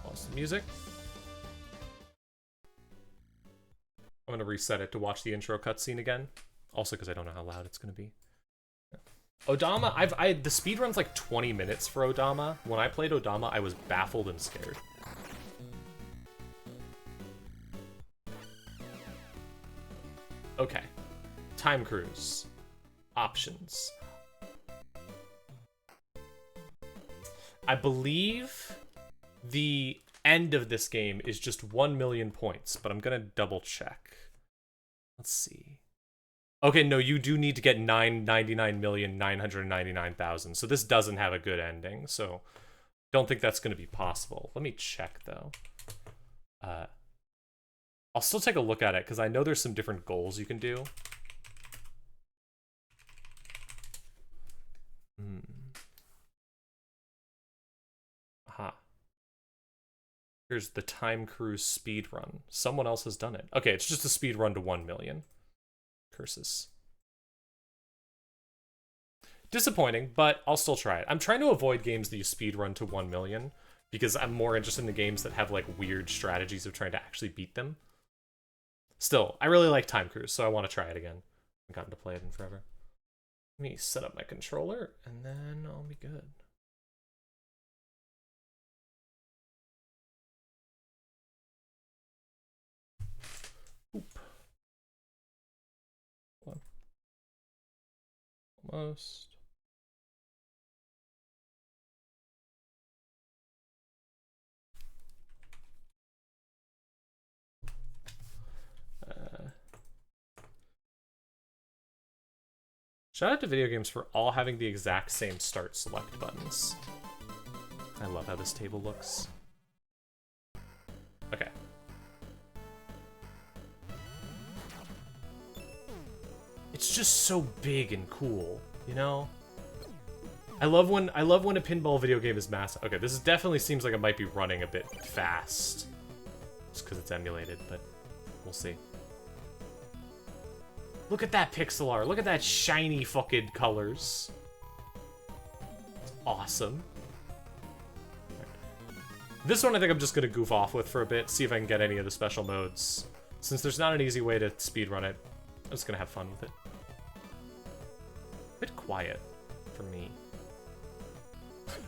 Awesome music. I'm gonna reset it to watch the intro cutscene again. Also because I don't know how loud it's gonna be. Odama, the speedrun's like 20 minutes for Odama. When I played Odama, I was baffled and scared. Okay. Time Cruise. Options. I believe the end of this game is just 1 million points, but I'm gonna double check. Let's see. Okay, no, you do need to get 999,999,000, so this doesn't have a good ending, so don't think that's gonna be possible. Let me check, though. I'll still take a look at it, because I know there's some different goals you can do. Aha. Here's the Time Cruise speedrun. Someone else has done it. Okay, it's just a speedrun to 1 million. Curses. Disappointing, but I'll still try it. I'm trying to avoid games that you speedrun to 1 million, because I'm more interested in the games that have, like, weird strategies of trying to actually beat them. Still, I really like Time Cruise, so I want to try it again. I haven't gotten to play it in forever. Let me set up my controller, and then I'll be good. Oop. Hold on. Almost. Shout out to video games for all having the exact same start select buttons. I love how this table looks. Okay. It's just so big and cool, you know? I love when a pinball video game is massive. Okay, this definitely seems like it might be running a bit fast. Just because it's emulated, but we'll see. Look at that pixel art. Look at that shiny fucking colors. It's awesome. This one I think I'm just going to goof off with for a bit, see if I can get any of the special modes. Since there's not an easy way to speedrun it, I'm just going to have fun with it. A bit quiet for me.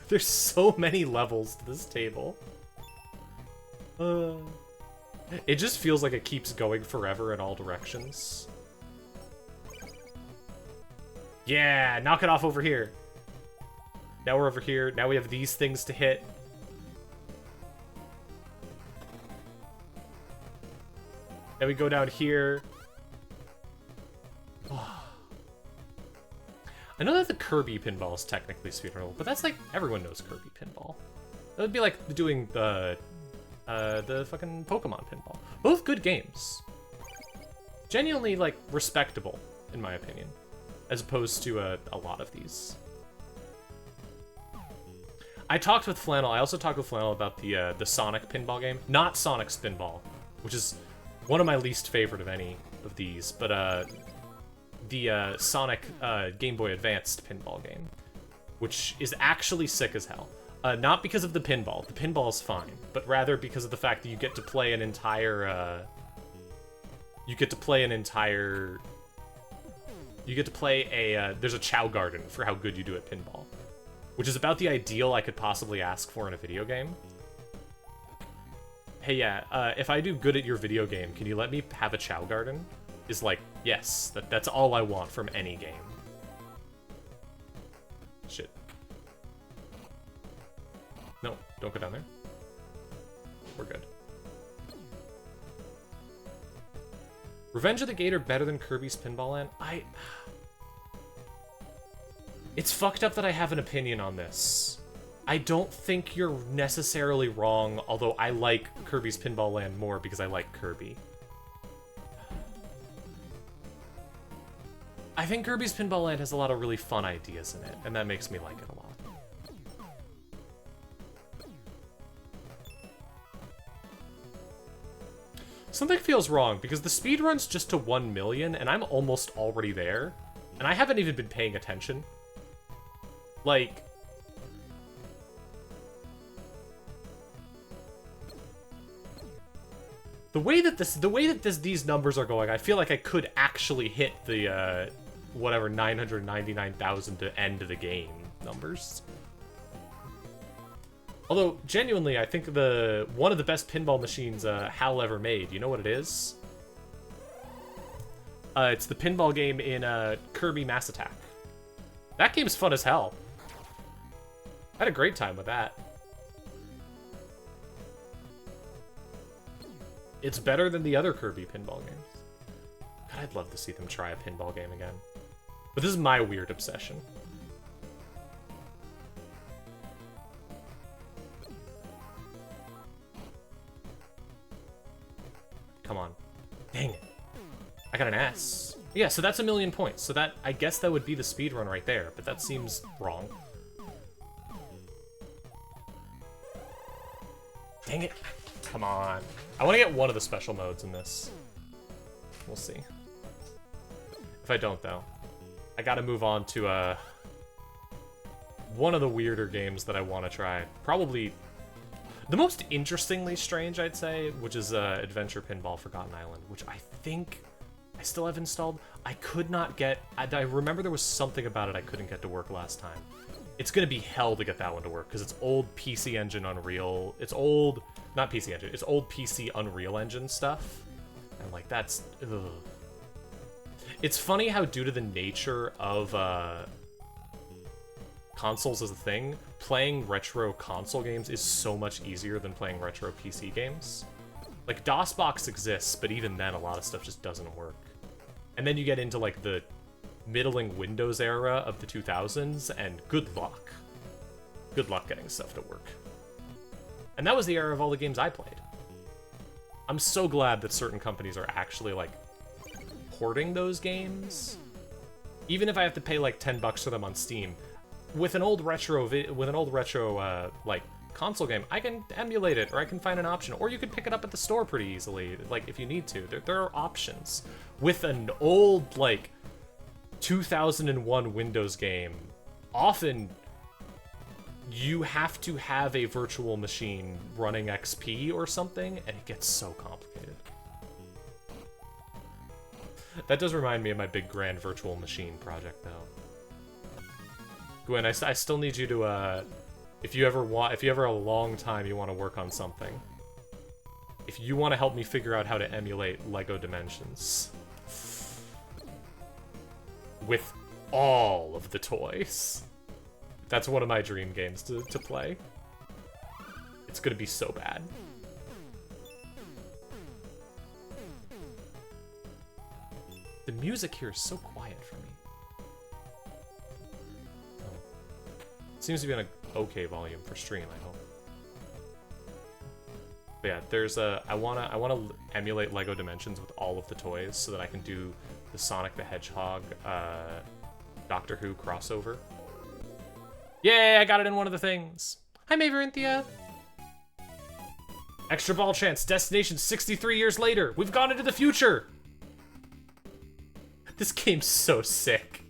There's so many levels to this table. It just feels like it keeps going forever in all directions. Yeah, knock it off over here. Now we're over here. Now we have these things to hit. Then we go down here. I know that the Kirby pinball is technically speedrunnable, but that's like, everyone knows Kirby pinball. That would be like doing the fucking Pokemon pinball. Both good games. Genuinely, like, respectable, in my opinion. As opposed to a lot of these. I talked with Flannel. I also talked with Flannel about the Sonic pinball game. Not Sonic Spinball, which is one of my least favorite of any of these, but the Sonic Game Boy Advanced pinball game, which is actually sick as hell. Not because of the pinball. The pinball is fine, but rather because of the fact that you get to play an entire. There's a Chow Garden for how good you do at pinball. which is about the ideal I could possibly ask for in a video game. Hey, yeah, if I do good at your video game, can you let me have a Chow Garden? Is like, yes, that's all I want from any game. Shit. No, don't go down there. We're good. Revenge of the Gator better than Kirby's Pinball Land? It's fucked up that I have an opinion on this. I don't think you're necessarily wrong, although I like Kirby's Pinball Land more because I like Kirby. I think Kirby's Pinball Land has a lot of really fun ideas in it, and that makes me like it a lot. Something feels wrong, because the speed run's just to 1 million, and I'm almost already there, and I haven't even been paying attention. Like... The way that these numbers are going, I feel like I could actually hit the, whatever, 999,000 to end the game numbers. Although, genuinely, I think one of the best pinball machines Hal ever made. You know what it is? It's the pinball game in Kirby Mass Attack. That game's fun as hell. I had a great time with that. It's better than the other Kirby pinball games. God, I'd love to see them try a pinball game again. But this is my weird obsession. Come on. Dang it. I got an S. Yeah, so that's 1,000,000 points. So that, I guess that would be the speedrun right there, but that seems wrong. Dang it. Come on. I want to get one of the special modes in this. We'll see. If I don't, though, I gotta move on to one of the weirder games that I want to try. Probably the most interestingly strange, I'd say, which is Adventure Pinball Forgotten Island, which I think I still have installed. I could not get... I remember there was something about it I couldn't get to work last time. It's gonna be hell to get that one to work, because it's old PC Engine Unreal. It's old... Not PC Engine. It's old PC Unreal Engine stuff. And, like, that's... Ugh. It's funny how, due to the nature of consoles as a thing, playing retro console games is so much easier than playing retro PC games. Like, DOSBox exists, but even then, a lot of stuff just doesn't work. And then you get into, like, the middling Windows era of the 2000s, and good luck. Good luck getting stuff to work. And that was the era of all the games I played. I'm so glad that certain companies are actually, like, porting those games. Even if I have to pay, like, $10 for them on Steam. With an old retro, like, console game, I can emulate it, or I can find an option. Or you can pick it up at the store pretty easily, like, if you need to. There are options. With an old, like, 2001 Windows game, often you have to have a virtual machine running XP or something, and it gets so complicated. That does remind me of my big grand virtual machine project, though. Gwen, I still need you to, if you ever a long time you want to work on something, if you want to help me figure out how to emulate Lego Dimensions with all of the toys, that's one of my dream games to play. It's gonna be so bad. The music here is so quiet for me. Oh. It seems to be on an okay volume for stream, I hope. But yeah, there's a... I wanna emulate Lego Dimensions with all of the toys so that I can do the Sonic the Hedgehog Doctor Who crossover. Yay, I got it in one of the things. Hi, Maverinthia. Extra ball chance. Destination 63 years later. We've gone into the future. This game's so sick.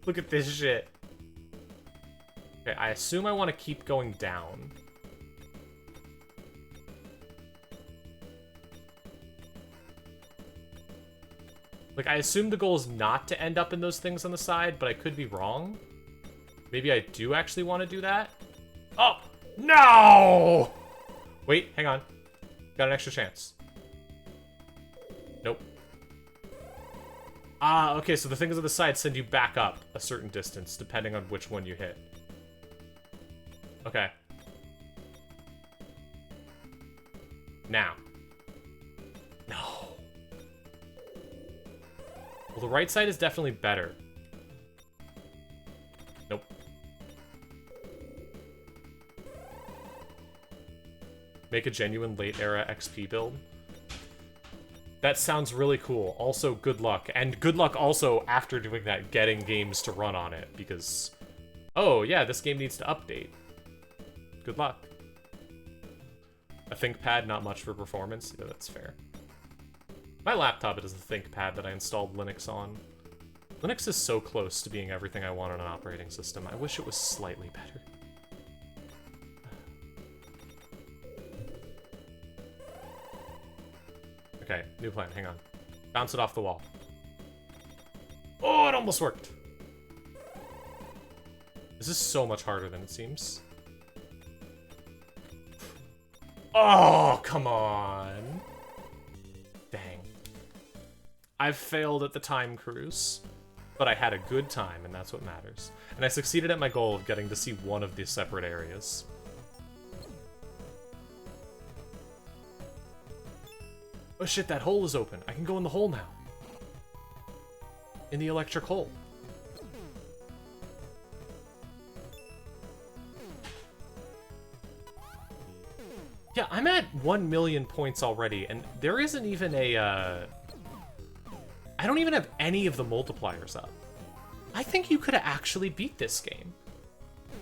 Look at this shit. Okay, I assume I want to keep going down. Like, I assume the goal is not to end up in those things on the side, but I could be wrong. Maybe I do actually want to do that. Oh, no! Wait, hang on. Got an extra chance. Nope. Ah, okay, so the things on the side send you back up a certain distance, depending on which one you hit. Okay. Now. No. Well, the right side is definitely better. Nope. Make a genuine late-era XP build. That sounds really cool. Also, good luck. And good luck also after doing that, getting games to run on it, because... Oh, yeah, this game needs to update. Good luck. A ThinkPad, not much for performance? Yeah, that's fair. My laptop is a ThinkPad that I installed Linux on. Linux is so close to being everything I want on an operating system. I wish it was slightly better. Okay, new plan, hang on. Bounce it off the wall. Oh, it almost worked. This is so much harder than it seems. Oh, come on. Dang. I've failed at the time cruise, but I had a good time, and that's what matters. And I succeeded at my goal of getting to see one of the separate areas. Oh shit, that hole is open. I can go in the hole now. In the electric hole. Yeah, I'm at 1 million points already, and there isn't even a, I don't even have any of the multipliers up. I think you could have actually beat this game.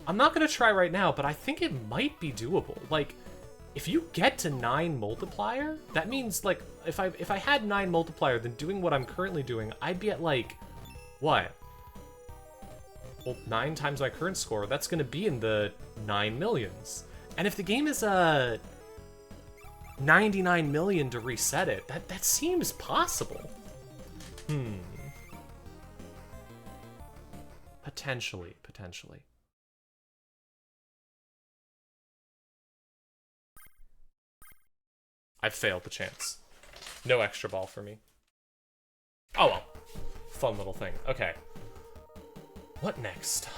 I'm not gonna try right now, but I think it might be doable. Like, if you get to 9 multiplier, that means, like, if I had 9 multiplier, then doing what I'm currently doing, I'd be at, like, what? Well, 9 times my current score, that's gonna be in the 9 millions. And if the game is, 99 million to reset it, that seems possible. Potentially. I've failed the chance. No extra ball for me. Oh well. Fun little thing. Okay. What next?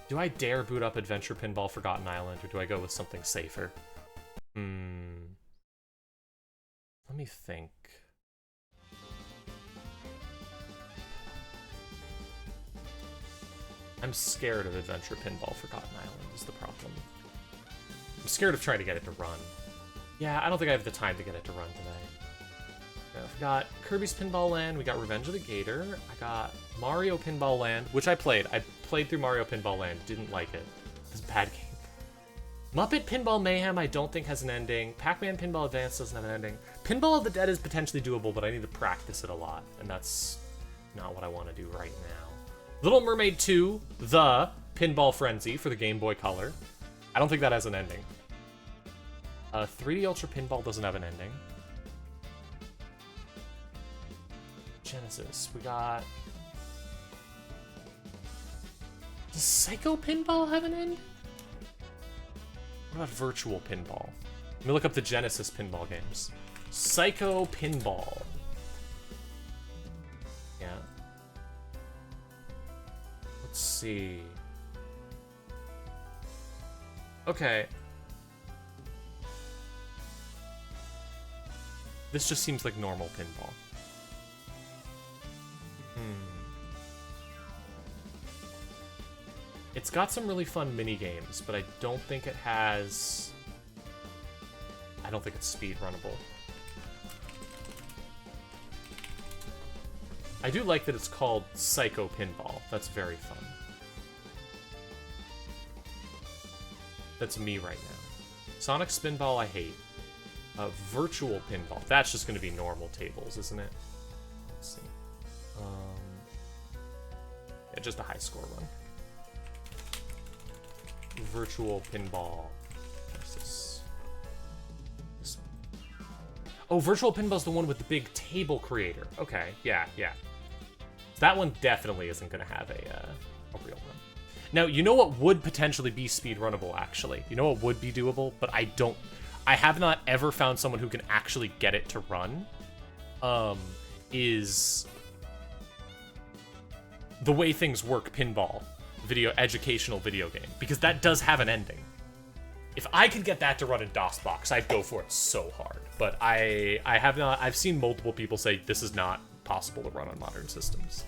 Do I dare boot up Adventure Pinball Forgotten Island, or do I go with something safer? Let me think. I'm scared of Adventure Pinball Forgotten Island is the problem. I'm scared of trying to get it to run. Yeah, I don't think I have the time to get it to run today. I've got Kirby's Pinball Land, we got Revenge of the Gator, I got Mario Pinball Land, which I played. I played through Mario Pinball Land, didn't like it. It's a bad game. Muppet Pinball Mayhem I don't think has an ending. Pac-Man Pinball Advance doesn't have an ending. Pinball of the Dead is potentially doable, but I need to practice it a lot, and that's not what I want to do right now. Little Mermaid 2, The Pinball Frenzy for the Game Boy Color. I don't think that has an ending. 3D Ultra Pinball doesn't have an ending. Genesis, we got... Does Psycho Pinball have an ending? What about Virtual Pinball? Let me look up the Genesis pinball games. Psycho Pinball. Yeah. Let's see. Okay. This just seems like normal pinball. It's got some really fun mini games, but I don't think it has... I don't think it's speedrunnable. I do like that it's called Psycho Pinball. That's very fun. That's me right now. Sonic Spinball I hate. Virtual Pinball. That's just going to be normal tables, isn't it? Let's see. Yeah, just a high score run. Virtual Pinball. What's this? This one. Oh, Virtual Pinball's the one with the big table creator. Okay, yeah. That one definitely isn't going to have a real run. Now, you know what would potentially be speedrunnable, actually? You know what would be doable, but I have not ever found someone who can actually get it to run, is The Way Things Work Pinball educational video game, because that does have an ending. If I could get that to run in DOSBox, I'd go for it so hard. But I've seen multiple people say this is not possible to run on modern systems.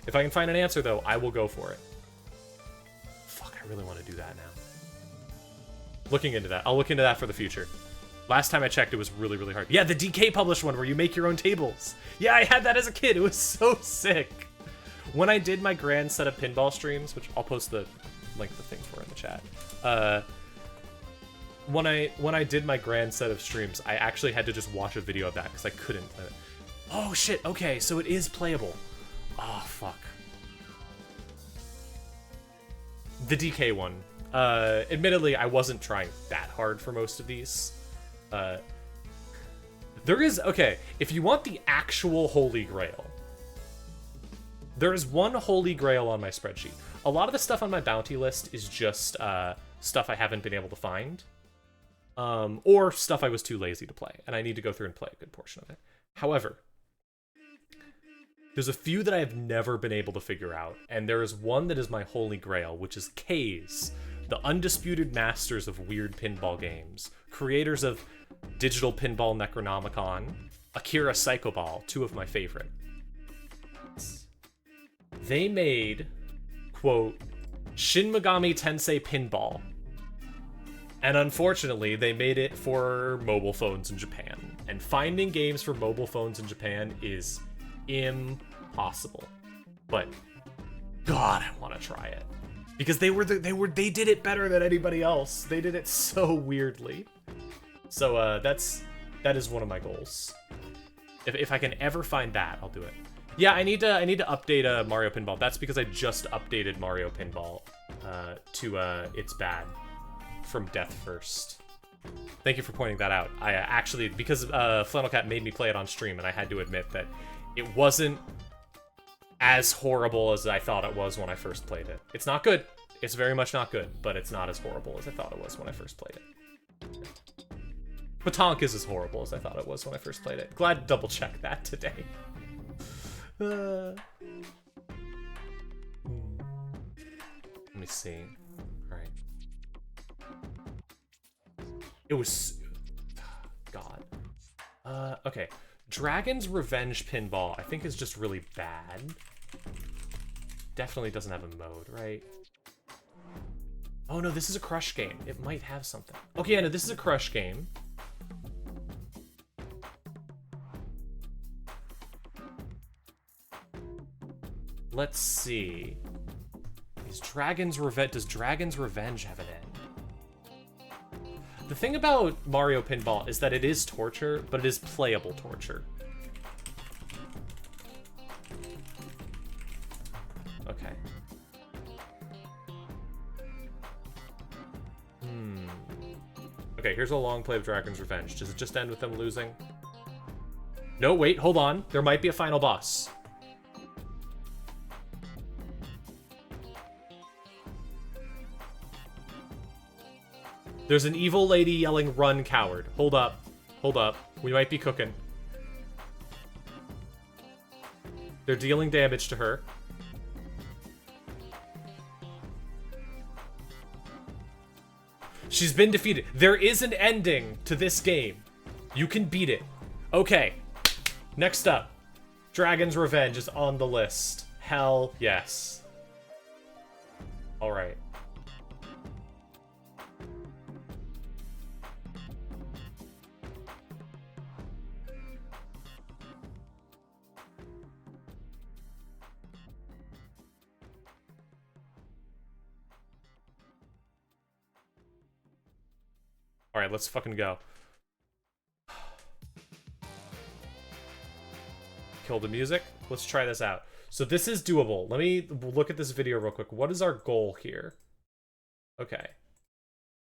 If I can find an answer, though, I will go for it. Fuck, I really want to do that now. Looking into that. I'll look into that for the future. Last time I checked, it was really, really hard. Yeah, the DK published one where you make your own tables. Yeah, I had that as a kid. It was so sick. When I did my grand set of pinball streams, which I'll post the link to the thing for in the chat. When I did my grand set of streams, I actually had to just watch a video of that because I couldn't. Oh shit! Okay, so it is playable. Oh fuck. The DK one. Admittedly, I wasn't trying that hard for most of these. There is, okay, if you want the actual Holy Grail, there is one Holy Grail on my spreadsheet. A lot of the stuff on my bounty list is just stuff I haven't been able to find. Or stuff I was too lazy to play, and I need to go through and play a good portion of it. However, there's a few that I have never been able to figure out, and there is one that is my Holy Grail, which is K's, the undisputed masters of weird pinball games, creators of Digital Pinball Necronomicon, Akira Psycho Ball, two of my favorite. They made, quote, Shin Megami Tensei Pinball. And unfortunately, they made it for mobile phones in Japan. And finding games for mobile phones in Japan is impossible. But God, I want to try it. Because they did it better than anybody else. They did it so weirdly. So that is one of my goals. If I can ever find that, I'll do it. Yeah, I need to update Mario Pinball. That's because I just updated Mario Pinball to It's Bad from Death First. Thank you for pointing that out. I actually, because Flannel Cat made me play it on stream, and I had to admit that it wasn't as horrible as I thought it was when I first played it. It's not good. It's very much not good, but it's not as horrible as I thought it was when I first played it. PaTaank is as horrible as I thought it was when I first played it. Glad to double check that today. Let me see. Alright. It was... God. Okay. Dragon's Revenge Pinball, I think, is just really bad. Definitely doesn't have a mode, right? Oh no, this is a Crush game. It might have something. Okay, yeah, no, this is a Crush game. Let's see. Does Dragon's Revenge have an end? The thing about Mario Pinball is that it is torture, but it is playable torture. Okay. Okay, here's a long play of Dragon's Revenge. Does it just end with them losing? No, wait, hold on. There might be a final boss. There's an evil lady yelling, "Run, coward." Hold up. Hold up. We might be cooking. They're dealing damage to her. She's been defeated. There is an ending to this game. You can beat it. Okay. Next up. Dragon's Revenge is on the list. Hell yes. Alright. Alright, let's fucking go. Kill the music. Let's try this out. So this is doable. Let me look at this video real quick. What is our goal here? Okay.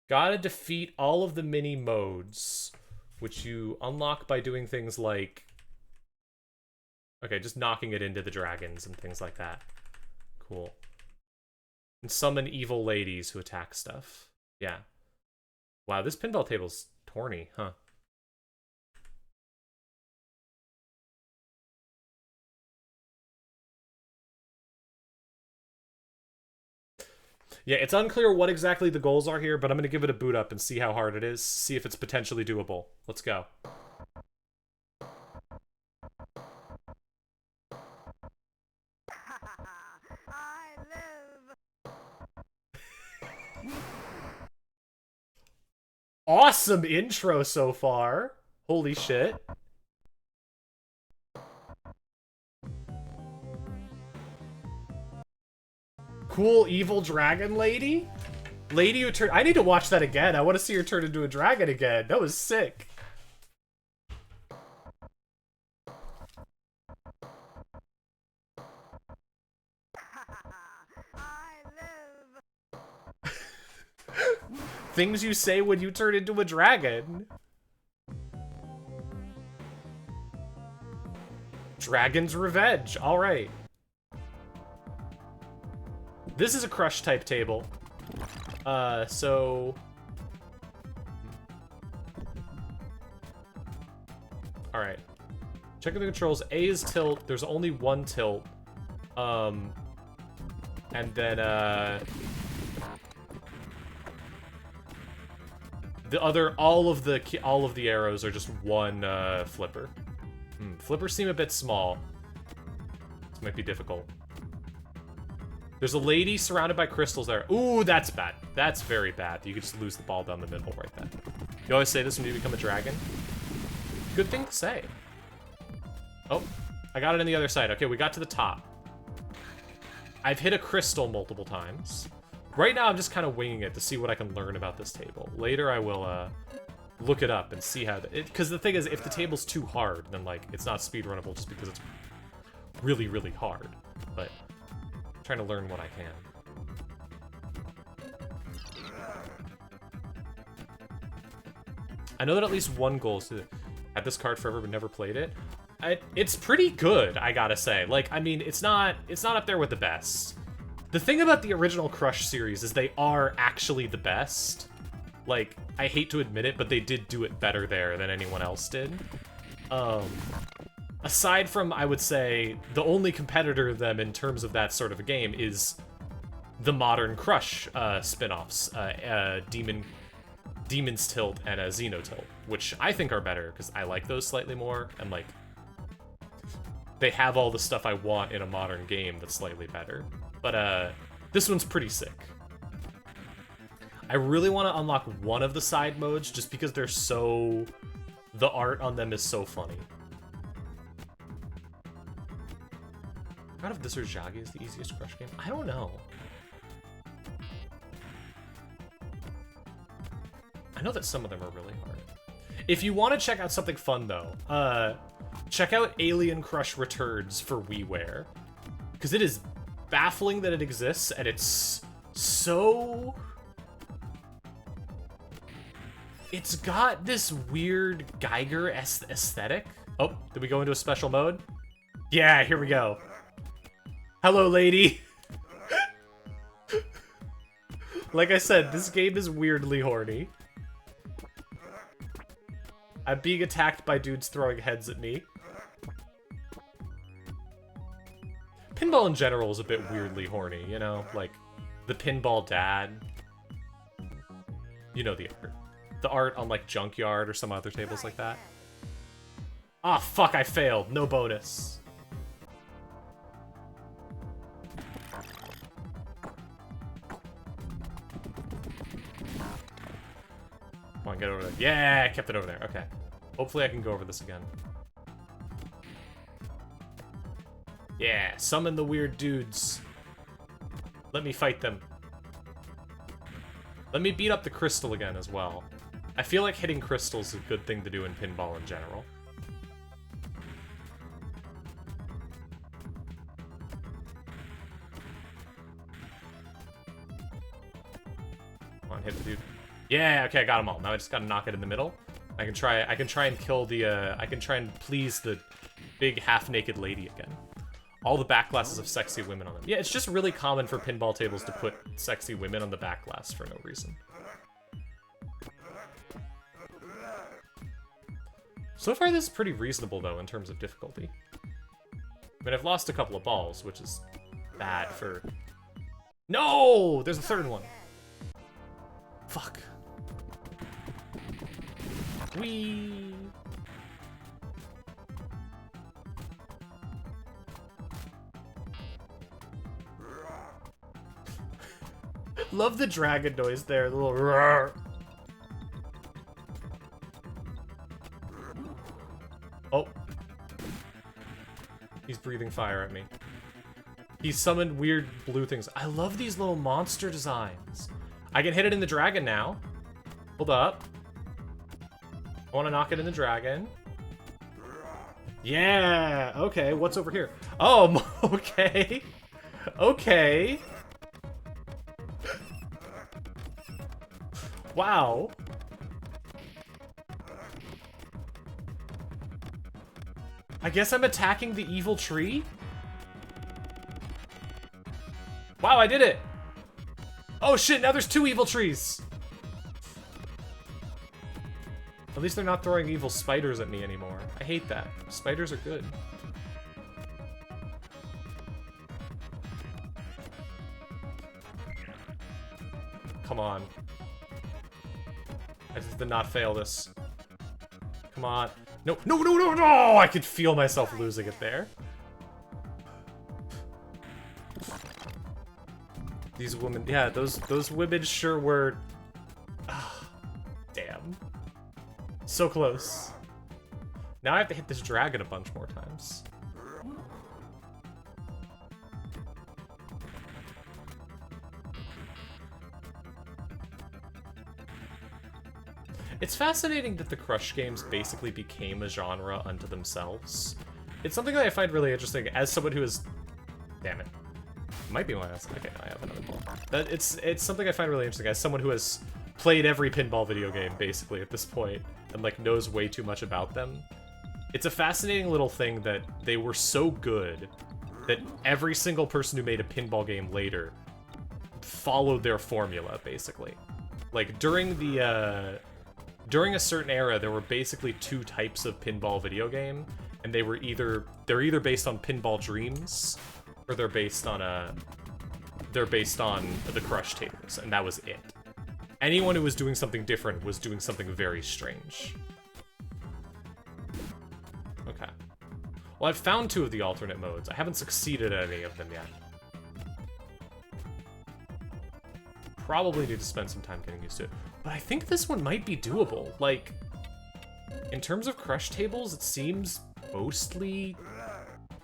Gotta defeat all of the mini modes which you unlock by doing things like... Okay, just knocking it into the dragons and things like that. Cool. And summon evil ladies who attack stuff. Yeah. Wow, this pinball table's torny, huh? Yeah, it's unclear what exactly the goals are here, but I'm going to give it a boot up and see how hard it is, see if it's potentially doable. Let's go. I live. Awesome intro so far. Holy shit. Cool evil dragon lady? Lady who turned... I need to watch that again. I want to see her turn into a dragon again. That was sick. I live. Things you say when you turn into a dragon. Dragon's Revenge. Alright. This is a crush type table. So... Alright. Checking the controls. A is tilt. There's only one tilt. And then, the other, all of the arrows are just one, flipper. Flippers seem a bit small. This might be difficult. There's a lady surrounded by crystals there. Ooh, that's bad. That's very bad. You could just lose the ball down the middle right then. You always say this when you become a dragon? Good thing to say. Oh, I got it on the other side. Okay, we got to the top. I've hit a crystal multiple times. Right now, I'm just kind of winging it to see what I can learn about this table. Later, I will look it up and see how... Because the thing is, if the table's too hard, then, like, it's not speedrunnable just because it's really, really hard. But I'm trying to learn what I can. I know that at least one goal is to have this card forever but never played it. It's pretty good, I gotta say. Like, I mean, it's not up there with the best. The thing about the original Crush series is they are actually the best. Like, I hate to admit it, but they did do it better there than anyone else did. Aside from, I would say, the only competitor to them in terms of that sort of a game is the modern Crush spin-offs, Demon's Tilt and Xeno Tilt, which I think are better because I like those slightly more, and like, they have all the stuff I want in a modern game that's slightly better. But this one's pretty sick. I really want to unlock one of the side modes just because they're so... The art on them is so funny. I don't know if this or Jagi is the easiest Crush game. I don't know. I know that some of them are really hard. If you want to check out something fun, though, check out Alien Crush Returns for WiiWare. Because it is baffling that it exists, and it's so... It's got this weird Geiger aesthetic. Oh, did we go into a special mode? Yeah, here we go. Hello, lady. Like I said, this game is weirdly horny. I'm being attacked by dudes throwing heads at me. Pinball in general is a bit weirdly horny, you know? Like, the pinball dad. You know the art. The art on, like, Junkyard or some other tables like that. Ah, fuck, I failed. No bonus. Come on, get over there. Yeah, I kept it over there. Okay. Hopefully I can go over this again. Yeah, summon the weird dudes. Let me fight them. Let me beat up the crystal again as well. I feel like hitting crystals is a good thing to do in pinball in general. Come on, hit the dude. Yeah, okay, I got them all. Now I just gotta knock it in the middle. I can try and kill the, I can try and please the big half-naked lady again. All the back glasses of sexy women on them. Yeah, it's just really common for pinball tables to put sexy women on the back glass for no reason. So far, this is pretty reasonable, though, in terms of difficulty. I mean, I've lost a couple of balls, which is bad for... No! There's a third one. Fuck. Whee! Love the dragon noise there, the little roar. Oh. He's breathing fire at me. He summoned weird blue things. I love these little monster designs. I can hit it in the dragon now. Hold up. I want to knock it in the dragon. Yeah, okay, what's over here? Oh, okay. Okay. Wow. I guess I'm attacking the evil tree? Wow, I did it! Oh shit, now there's 2 evil trees! At least they're not throwing evil spiders at me anymore. I hate that. Spiders are good. Come on. I just did not fail this. Come on. No, no, no, no, no! I could feel myself losing it there. These women, yeah, those women sure were... Damn. So close. Now I have to hit this dragon a bunch more times. It's fascinating that the Crush games basically became a genre unto themselves. It's something that I find really interesting as someone who is... Damn it. Might be one. Okay, I have another ball. It's something I find really interesting as someone who has played every pinball video game, basically, at this point, and, like, knows way too much about them. It's a fascinating little thing that they were so good that every single person who made a pinball game later followed their formula, basically. Like, during the, during a certain era, there were basically 2 types of pinball video game, and they're either based on Pinball Dreams, or they're based on the Crush tables, and that was it. Anyone who was doing something different was doing something very strange. Okay. Well, I've found 2 of the alternate modes. I haven't succeeded at any of them yet. Probably need to spend some time getting used to it. But I think this one might be doable. Like, in terms of Crush tables, it seems mostly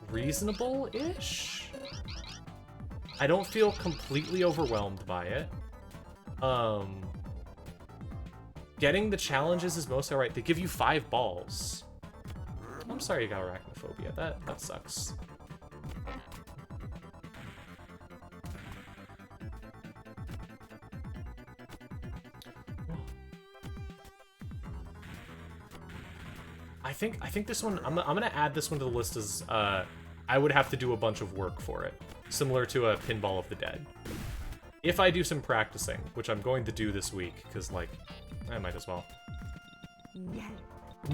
reasonable-ish? I don't feel completely overwhelmed by it. Getting the challenges is mostly alright. They give you 5 balls. I'm sorry you got arachnophobia. That sucks. I think this one, I'm gonna add this one to the list as, I would have to do a bunch of work for it. Similar to a Pinball of the Dead. If I do some practicing, which I'm going to do this week, because, like, I might as well.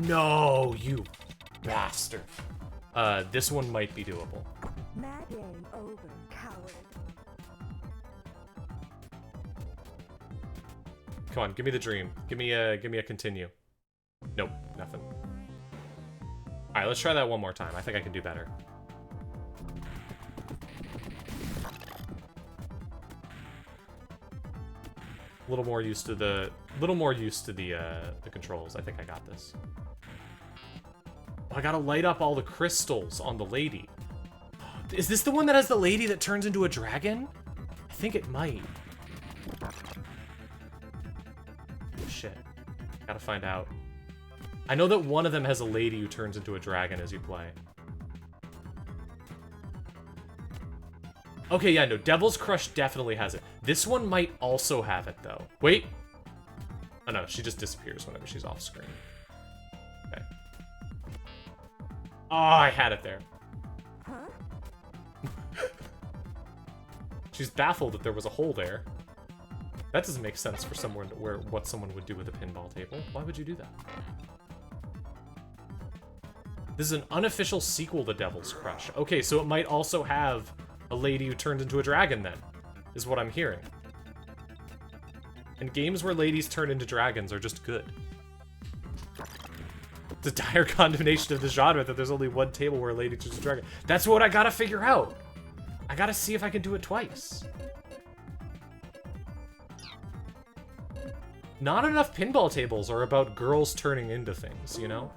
No, you bastard. This one might be doable. My game over, coward. Come on, give me the dream. Give me a continue. Nope, nothing. Alright, let's try that one more time. I think I can do better. A little more used to the controls. I think I got this. Oh, I gotta light up all the crystals on the lady. Is this the one that has the lady that turns into a dragon? I think it might. Oh, shit. Gotta find out. I know that one of them has a lady who turns into a dragon as you play. Okay, yeah, no, Devil's Crush definitely has it. This one might also have it, though. Wait. Oh, no, she just disappears whenever she's off screen. Oh, I had it there. Huh? She's baffled that there was a hole there. That doesn't make sense for someone where what someone would do with a pinball table. Why would you do that? This is an unofficial sequel to Devil's Crush. Okay, so it might also have a lady who turned into a dragon then, is what I'm hearing. And games where ladies turn into dragons are just good. It's a dire condemnation of the genre that there's only one table where a lady turns into a dragon. That's what I gotta figure out. I gotta see if I can do it twice. Not enough pinball tables are about girls turning into things, you know?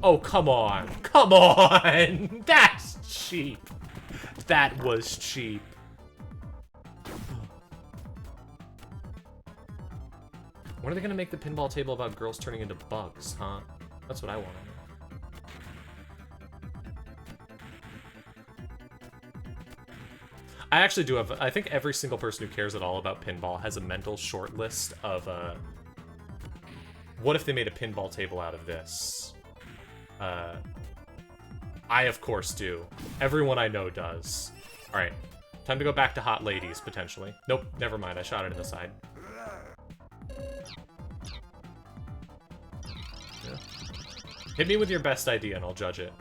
Oh, come on. Come on! That's cheap. That was cheap. When are they gonna make the pinball table about girls turning into bugs, huh? That's what I want to know. I actually do have, I think every single person who cares at all about pinball has a mental short list of, what if they made a pinball table out of this? I, of course, do. Everyone I know does. Alright. Time to go back to hot ladies, potentially. Nope, never mind. I shot it in the side. Yeah. Hit me with your best idea and I'll judge it.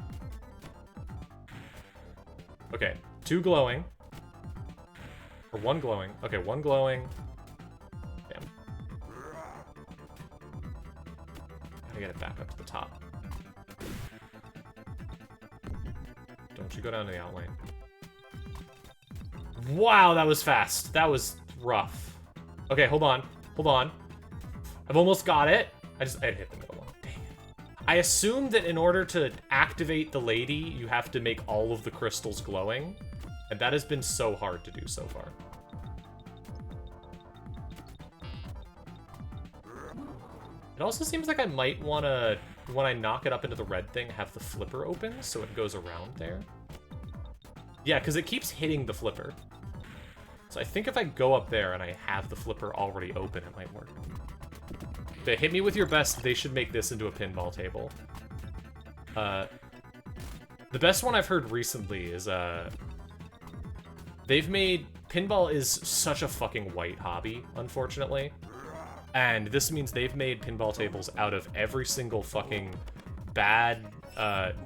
Okay, 2 glowing. Or 1 glowing. Okay, 1 glowing. Damn. Gotta get it back up to the top. Don't you go down to the outline. Wow, that was fast. That was rough. Okay, hold on. Hold on. I've almost got it. I hit the middle one. Dang it. I assumed that in order to activate the lady, you have to make all of the crystals glowing. And that has been so hard to do so far. It also seems like I might want to, when I knock it up into the red thing, have the flipper open so it goes around there. Yeah, because it keeps hitting the flipper. So I think if I go up there and I have the flipper already open, it might work. They hit me with your best. They should make this into a pinball table. The best one I've heard recently is, they've made... Pinball is such a fucking white hobby, unfortunately. And this means they've made pinball tables out of every single fucking bad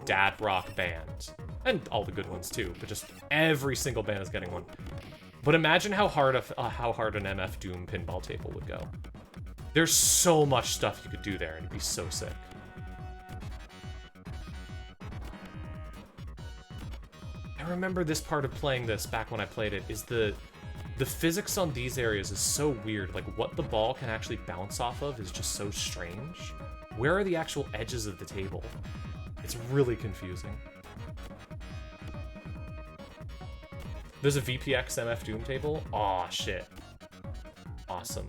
dad rock band. And all the good ones too, but just every single band is getting one. But imagine how hard an MF Doom pinball table would go. There's so much stuff you could do there, and it'd be so sick. I remember this part of playing this back when I played it, is the physics on these areas is so weird. Like, what the ball can actually bounce off of is just so strange. Where are the actual edges of the table? It's really confusing. There's a VPX MF Doom table? Aw, shit. Awesome.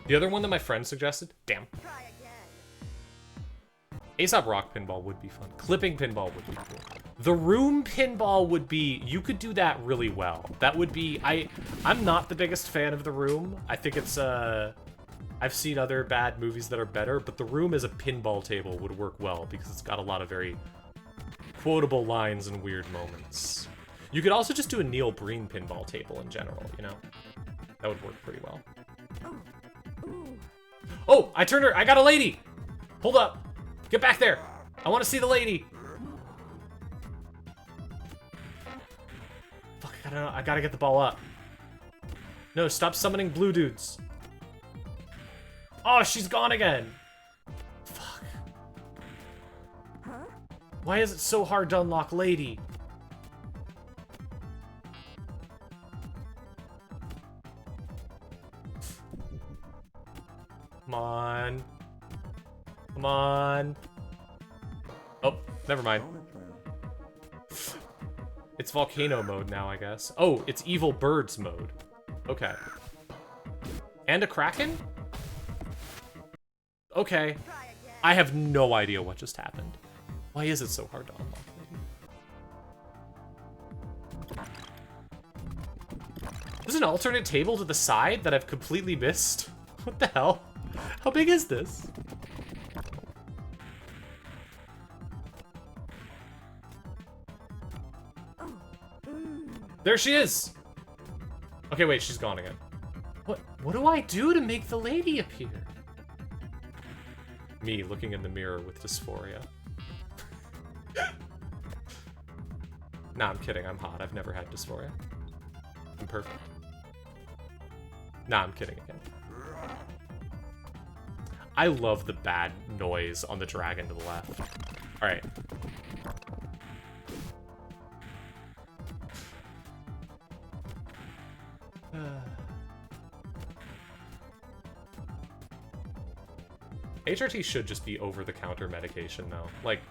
The other one that my friend suggested? Damn. Try again. Aesop Rock pinball would be fun. Clipping pinball would be cool. The room pinball would be... You could do that really well. That would be... I'm not the biggest fan of the room. I think it's... I've seen other bad movies that are better, but the room as a pinball table would work well because it's got a lot of very quotable lines and weird moments. You could also just do a Neil Breen pinball table in general, you know? That would work pretty well. Ooh. Oh, I turned her. I got a lady. Hold up. Get back there. I want to see the lady. Fuck, I gotta get the ball up. No, stop summoning blue dudes. Oh, she's gone again. Fuck. Huh? Why is it so hard to unlock lady? Come on. Come on. Oh, never mind. It's volcano mode now, I guess. Oh, it's evil birds mode. Okay. And a kraken? Okay. I have no idea what just happened. Why is it so hard to unlock lady? There's an alternate table to the side that I've completely missed. What the hell? How big is this? There she is! Okay, wait, she's gone again. What do I do to make the lady appear? Me looking in the mirror with dysphoria. Nah, I'm kidding, I'm hot. I've never had dysphoria. I'm perfect. Nah, I'm kidding again. I love the bad noise on the dragon to the left. Alright. HRT should just be over-the-counter medication, though. Like,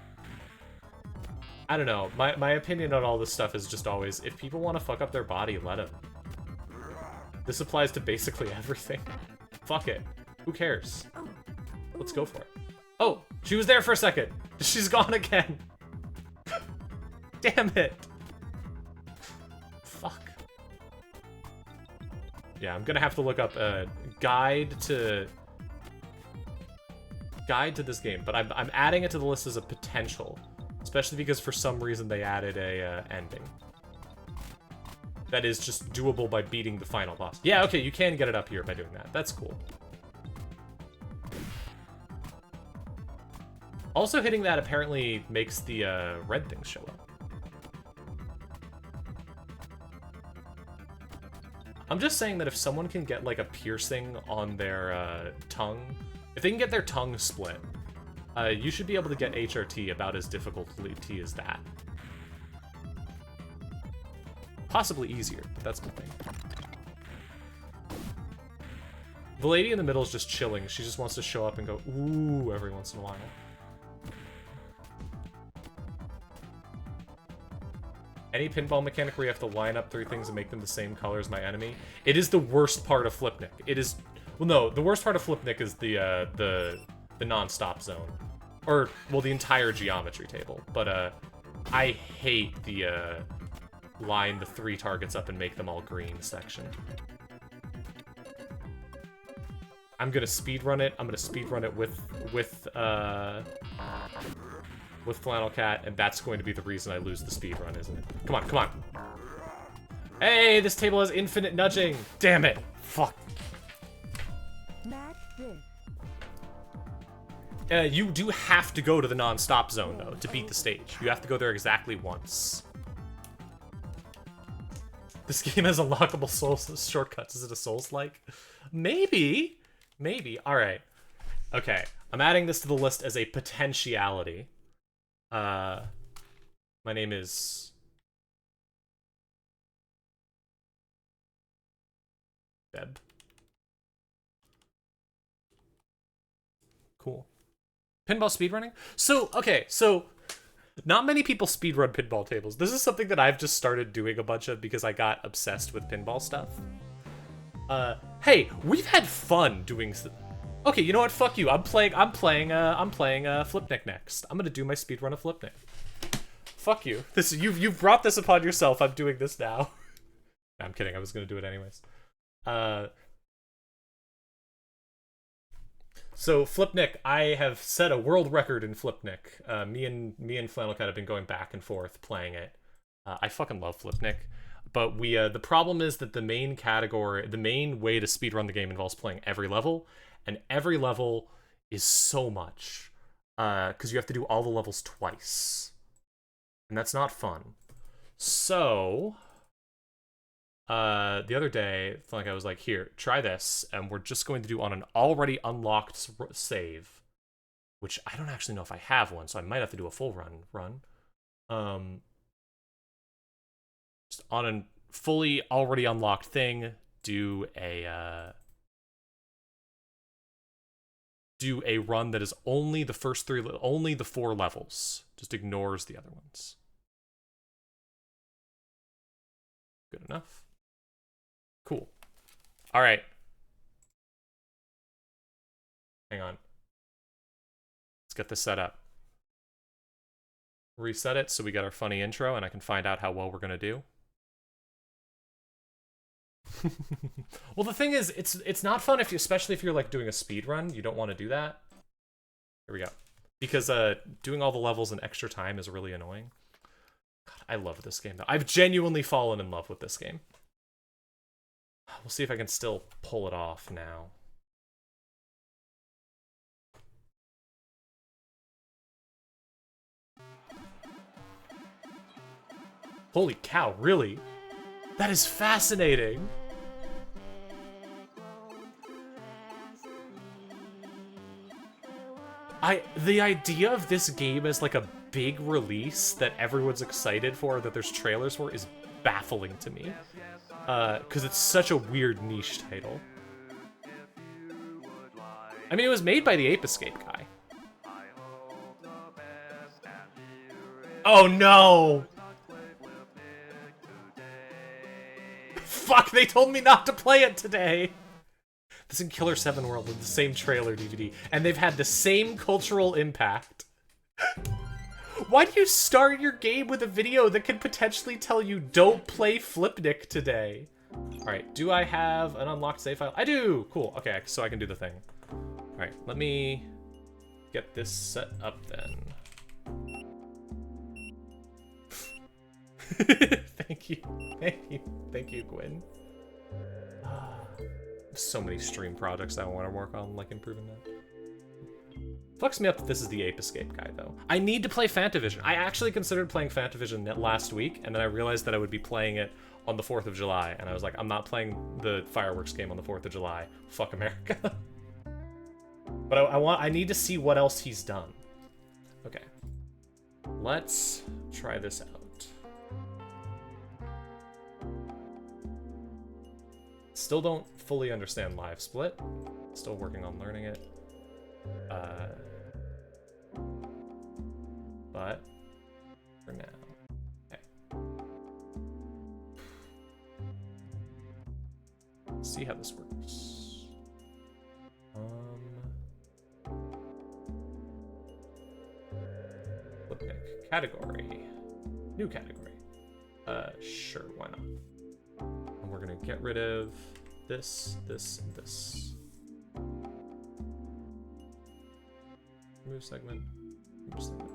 I don't know. My opinion on all this stuff is just always, if people want to fuck up their body, let them. This applies to basically everything. Fuck it. Who cares? Let's go for it. Oh, she was there for a second. She's gone again. Damn it. Fuck. Yeah, I'm gonna have to look up a guide to this game, but I'm adding it to the list as a potential, especially because for some reason they added a ending that is just doable by beating the final boss. Yeah, okay, you can get it up here by doing that. That's cool. Also, hitting that apparently makes the red things show up. I'm just saying that if someone can get like a piercing on their tongue, if they can get their tongue split, you should be able to get HRT about as difficult as that. Possibly easier, but that's the thing. The lady in the middle is just chilling. She just wants to show up and go, ooh, every once in a while. Any pinball mechanic where you have to line up 3 things and make them the same color as my enemy. It is the worst part of Flipnic. It is... Well, no, the worst part of Flipnic is the non-stop zone. Or, well, the entire geometry table. But, I hate the, line the 3 targets up and make them all green section. I'm gonna speedrun it. I'm gonna speedrun it with Flannel Cat, and that's going to be the reason I lose the speedrun, isn't it? Come on, come on. Hey, this table has infinite nudging. Damn it. Fuck. Match this. You do have to go to the non-stop zone, though, to beat the stage. You have to go there exactly once. This game has unlockable Souls shortcuts. Is it a Souls-like? Maybe. Maybe. Alright. Okay. I'm adding this to the list as a potentiality. My name is... Beb. Cool. Pinball speedrunning? So, okay, so... Not many people speedrun pinball tables. This is something that I've just started doing a bunch of because I got obsessed with pinball stuff. Hey, we've had fun doing... Okay, you know what? Fuck you. I'm playing Flipnic next. I'm gonna do my speedrun of Flipnic. Fuck you. This you've brought this upon yourself. I'm doing this now. No, I'm kidding. I was gonna do it anyways. So Flipnic, I have set a world record in Flipnic. Me and Flannel Cat have been going back and forth playing it. I fucking love Flipnic. But the problem is that the main way to speedrun the game involves playing every level, and every level is so much. Because you have to do all the levels twice. And that's not fun. So, the other day, like I was like, here, try this, and we're just going to do on an already unlocked save, which I don't actually know if I have one, so I might have to do a full run. Just on a fully already unlocked thing, do a run that is only the first 3, only the 4 levels, just ignores the other ones. Good enough. Cool. All right. Hang on. Let's get this set up. Reset it so we get our funny intro and I can find out how well we're going to do. Well, the thing is, it's not fun if you, especially if you're like doing a speed run. You don't want to do that. Here we go. Because doing all the levels in extra time is really annoying. God, I love this game though. I've genuinely fallen in love with this game. We'll see if I can still pull it off now. Holy cow, really? That is fascinating. The idea of this game as like a big release that everyone's excited for, that there's trailers for, is baffling to me. Because it's such a weird niche title. I mean, it was made by the Ape Escape guy. Oh no! Fuck, they told me not to play it today! This and Killer 7 World with the same trailer DVD, and they've had the same cultural impact. Why do you start your game with a video that could potentially tell you don't play Flipnic today? Alright, do I have an unlocked save file? I do! Cool, okay, so I can do the thing. Alright, let me get this set up then. Thank you, Gwen. So many stream projects I want to work on, like improving that. Fucks me up that this is the Ape Escape guy, though. I need to play Fantavision. I actually considered playing Fantavision last week, and then I realized that I would be playing it on the 4th of July, and I was like, I'm not playing the fireworks game on the 4th of July. Fuck America. But I need to see what else he's done. Okay. Let's try this out. Still don't fully understand Live Split. Still working on learning it. But for now, okay. Let's see how this works. Flipnic category, new category. Sure, why not? And we're gonna get rid of this, this, and this. Remove segment. Remove segment.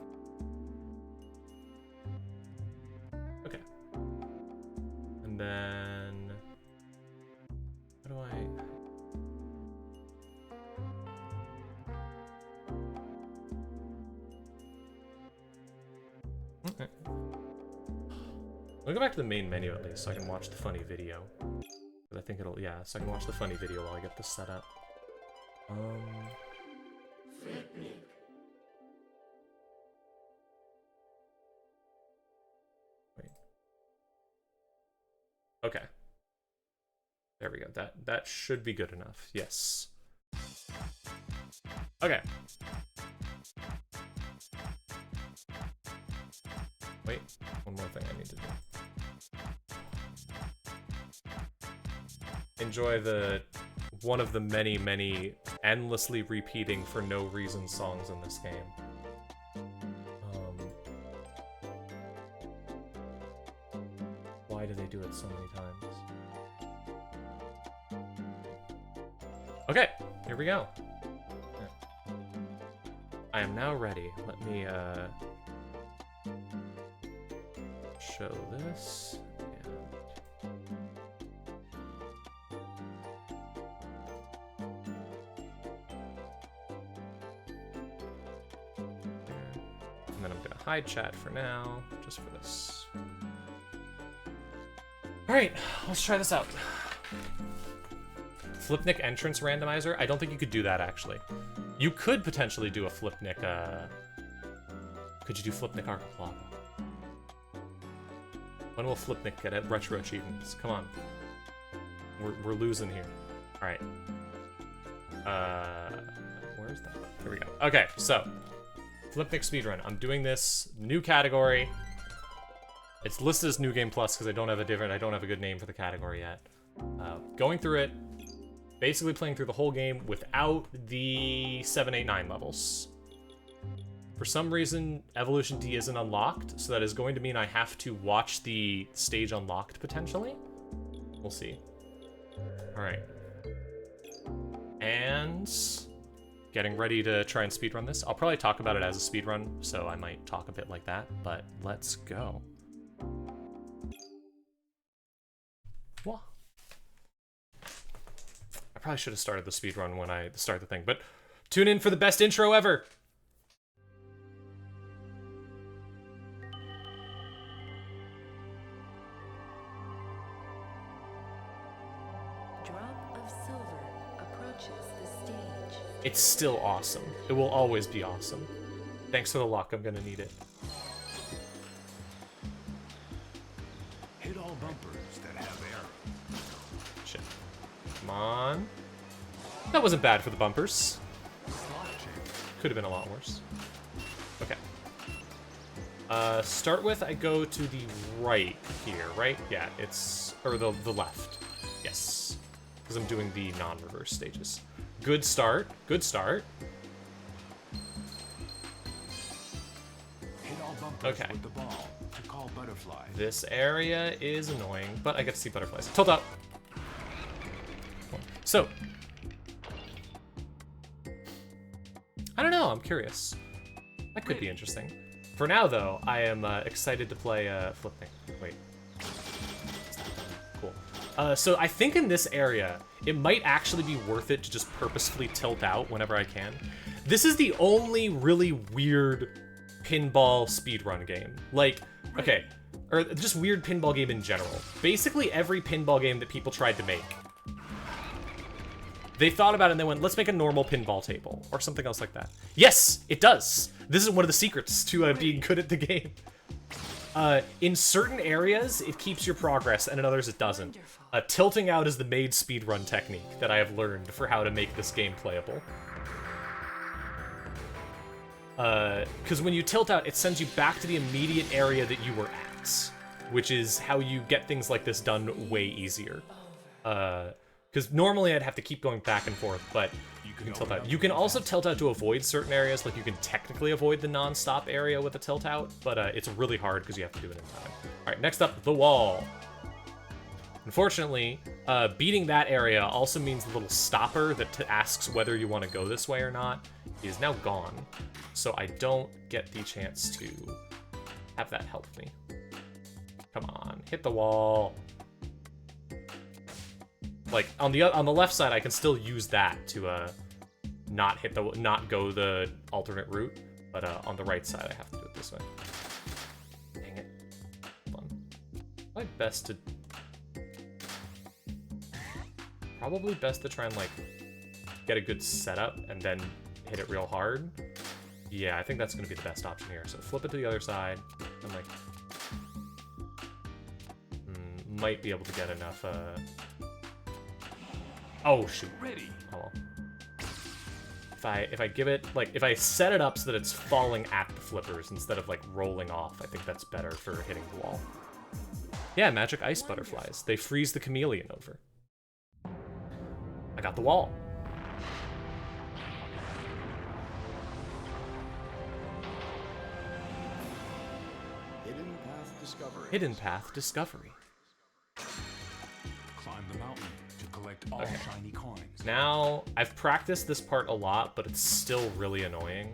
Okay. And then how do I? Okay. I'll go back to the main menu at least so I can watch the funny video. But I think it'll, yeah, so I can watch the funny video while I get this set up. Wait. Okay. There we go. That should be good enough. Yes. Okay. Wait, one more thing I need to do. Enjoy one of the many endlessly repeating for no reason songs in this game. Why do they do it so many times? Okay, here we go. I am now ready. Let me show this. And then I'm gonna hide chat for now, just for this. Alright, let's try this out. Flipnic entrance randomizer? I don't think you could do that, actually. You could potentially do a Flipnic, could you do Flipnic Archiplaga? When will Flipnic get at retro achievements? Come on. We're losing here. Alright. Where's that? Here we go. Okay, so. Flipnic speedrun. I'm doing this new category. It's listed as New Game Plus because I don't have a good name for the category yet. Going through it, basically playing through the whole game without the 7, 8, 9 levels. For some reason, Evolution D isn't unlocked, so that is going to mean I have to watch the stage unlocked, potentially. We'll see. All right. And getting ready to try and speedrun this. I'll probably talk about it as a speedrun, so I might talk a bit like that, but let's go. Whoa. I probably should have started the speedrun when I start the thing, but tune in for the best intro ever. Drop of silver approaches the stage. It's still awesome. It will always be awesome. Thanks for the luck, I'm gonna need it. Hit all bumpers that have air. Shit. Come on. That wasn't bad for the bumpers. Could have been a lot worse. Okay. Start with, I go to the right here, right? Yeah, it's, or the left. Yes. Because I'm doing the non-reverse stages. Good start, good start. Hit all bumpers Okay. with the ball to call butterflies. This area is annoying, but I get to see butterflies. Tilt up. So, I don't know, I'm curious. That could be interesting. For now, though, I am excited to play Flipnic. Wait. Cool. So I think in this area, it might actually be worth it to just purposefully tilt out whenever I can. This is the only really weird pinball speedrun game. Like, okay, or just weird pinball game in general. Basically every pinball game that people tried to make, they thought about it and they went, let's make a normal pinball table, or something else like that. Yes, it does! This is one of the secrets to being good at the game. In certain areas, it keeps your progress, and in others it doesn't. Tilting out is the made speedrun technique that I have learned for how to make this game playable. Because when you tilt out, it sends you back to the immediate area that you were at, which is how you get things like this done way easier. Because normally I'd have to keep going back and forth, but you can tilt out. You can also tilt out to avoid certain areas, like you can technically avoid the non-stop area with a tilt out, but it's really hard because you have to do it in time. All right, next up, the wall. Unfortunately, beating that area also means the little stopper that asks whether you want to go this way or not is now gone. So I don't get the chance to have that help me. Come on, hit the wall. Like on the left side, I can still use that to not go the alternate route, but on the right side, I have to do it this way. Dang it! Hold on. Probably best to try and like get a good setup and then hit it real hard. Yeah, I think that's gonna be the best option here. So flip it to the other side, and like might be able to get enough. Oh shoot! Ready. Oh well. If I give it like if I set it up so that it's falling at the flippers instead of like rolling off, I think that's better for hitting the wall. Yeah, magic ice butterflies. They freeze the chameleon over. I got the wall. Hidden path discovery. Hidden path discovery. Climb the mountain to collect all Okay. shiny coins. Now, I've practiced this part a lot, but it's still really annoying.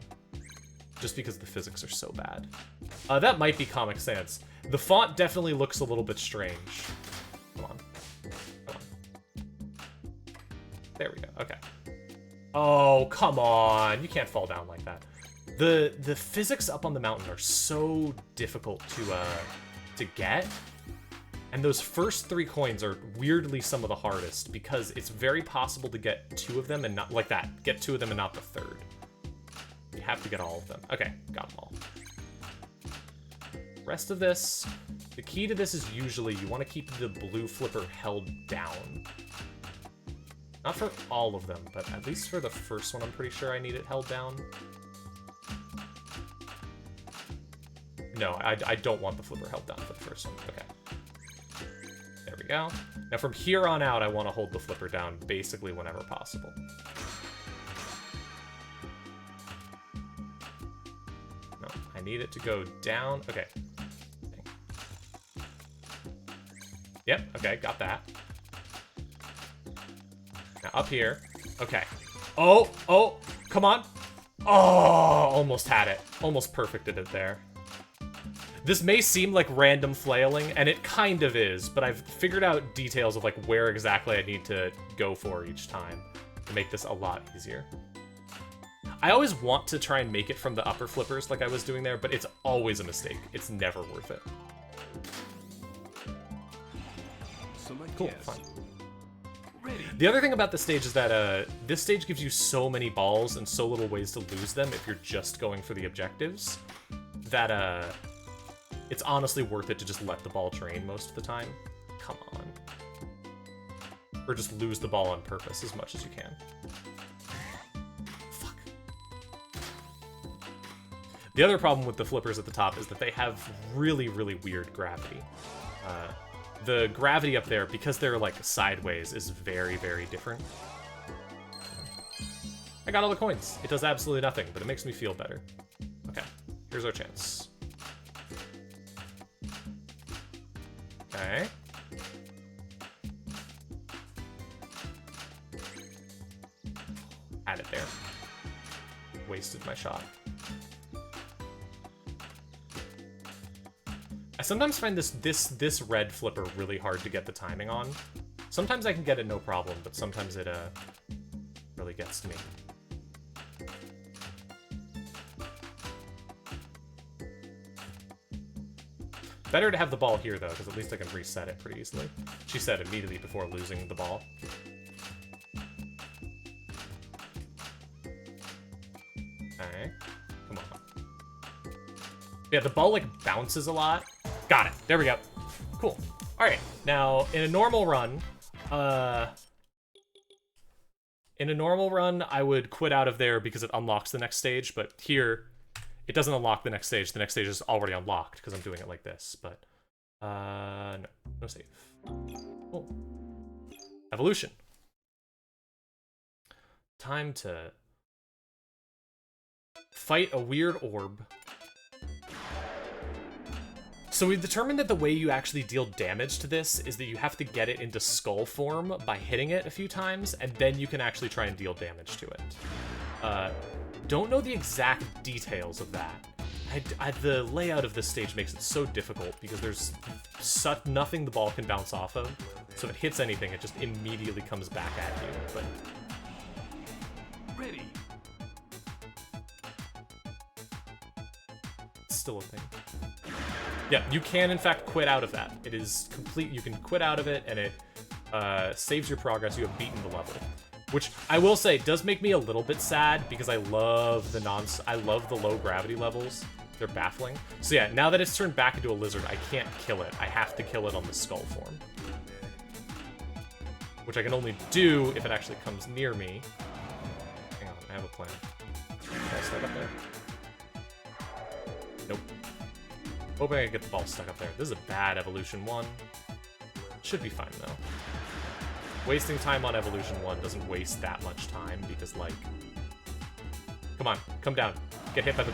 Just because the physics are so bad. That might be Comic Sans. The font definitely looks a little bit strange. Come on. Come on. There we go. Okay. Oh, come on. You can't fall down like that. The physics up on the mountain are so difficult to get. And those first 3 coins are weirdly some of the hardest because it's very possible to get 2 of them and not like that. Get 2 of them and not the 3rd. You have to get all of them. Okay, got them all. Rest of this, the key to this is usually you want to keep the blue flipper held down. Not for all of them, but at least for the first one, I'm pretty sure I need it held down. No, I don't want the flipper held down for the first one. Okay. There we go. Now from here on out, I want to hold the flipper down basically whenever possible. No, I need it to go down. Okay. Yep, okay, got that. Now up here. Okay. Oh, come on. Oh, almost had it. Almost perfected it there. This may seem like random flailing, and it kind of is, but I've figured out details of like where exactly I need to go for each time to make this a lot easier. I always want to try and make it from the upper flippers like I was doing there, but it's always a mistake. It's never worth it. Cool, fine. The other thing about this stage is that this stage gives you so many balls and so little ways to lose them if you're just going for the objectives that it's honestly worth it to just let the ball drain most of the time. Come on. Or just lose the ball on purpose as much as you can. Fuck. The other problem with the flippers at the top is that they have really, really weird gravity. The gravity up there, because they're like sideways, is very, very different. I got all the coins. It does absolutely nothing, but it makes me feel better. Okay, here's our chance. Okay. Had it there. Wasted my shot. I sometimes find this red flipper really hard to get the timing on. Sometimes I can get it no problem, but sometimes it really gets to me. Better to have the ball here though, because at least I can reset it pretty easily. She said immediately before losing the ball. Okay, come on. Yeah, the ball like bounces a lot. Got it. There we go. Cool. All right. Now, in a normal run, I would quit out of there because it unlocks the next stage. But here, it doesn't unlock the next stage. The next stage is already unlocked because I'm doing it like this. But no save. Cool. Evolution. Time to fight a weird orb. So we've determined that the way you actually deal damage to this is that you have to get it into skull form by hitting it a few times, and then you can actually try and deal damage to it. Don't know the exact details of that. The layout of this stage makes it so difficult because there's nothing the ball can bounce off of. So if it hits anything, it just immediately comes back at you. But Ready. It's still a thing. Yeah, you can in fact quit out of that. It is complete. You can quit out of it, and it saves your progress. You have beaten the level, which I will say does make me a little bit sad because I love the low gravity levels. They're baffling. So yeah, now that it's turned back into a lizard, I can't kill it. I have to kill it on the skull form, which I can only do if it actually comes near me. Hang on, I have a plan. Can I step up there? Nope. Hoping I can get the ball stuck up there. This is a bad Evolution 1. Should be fine, though. Wasting time on Evolution 1 doesn't waste that much time, because, like... Come on, come down. Get hit by the...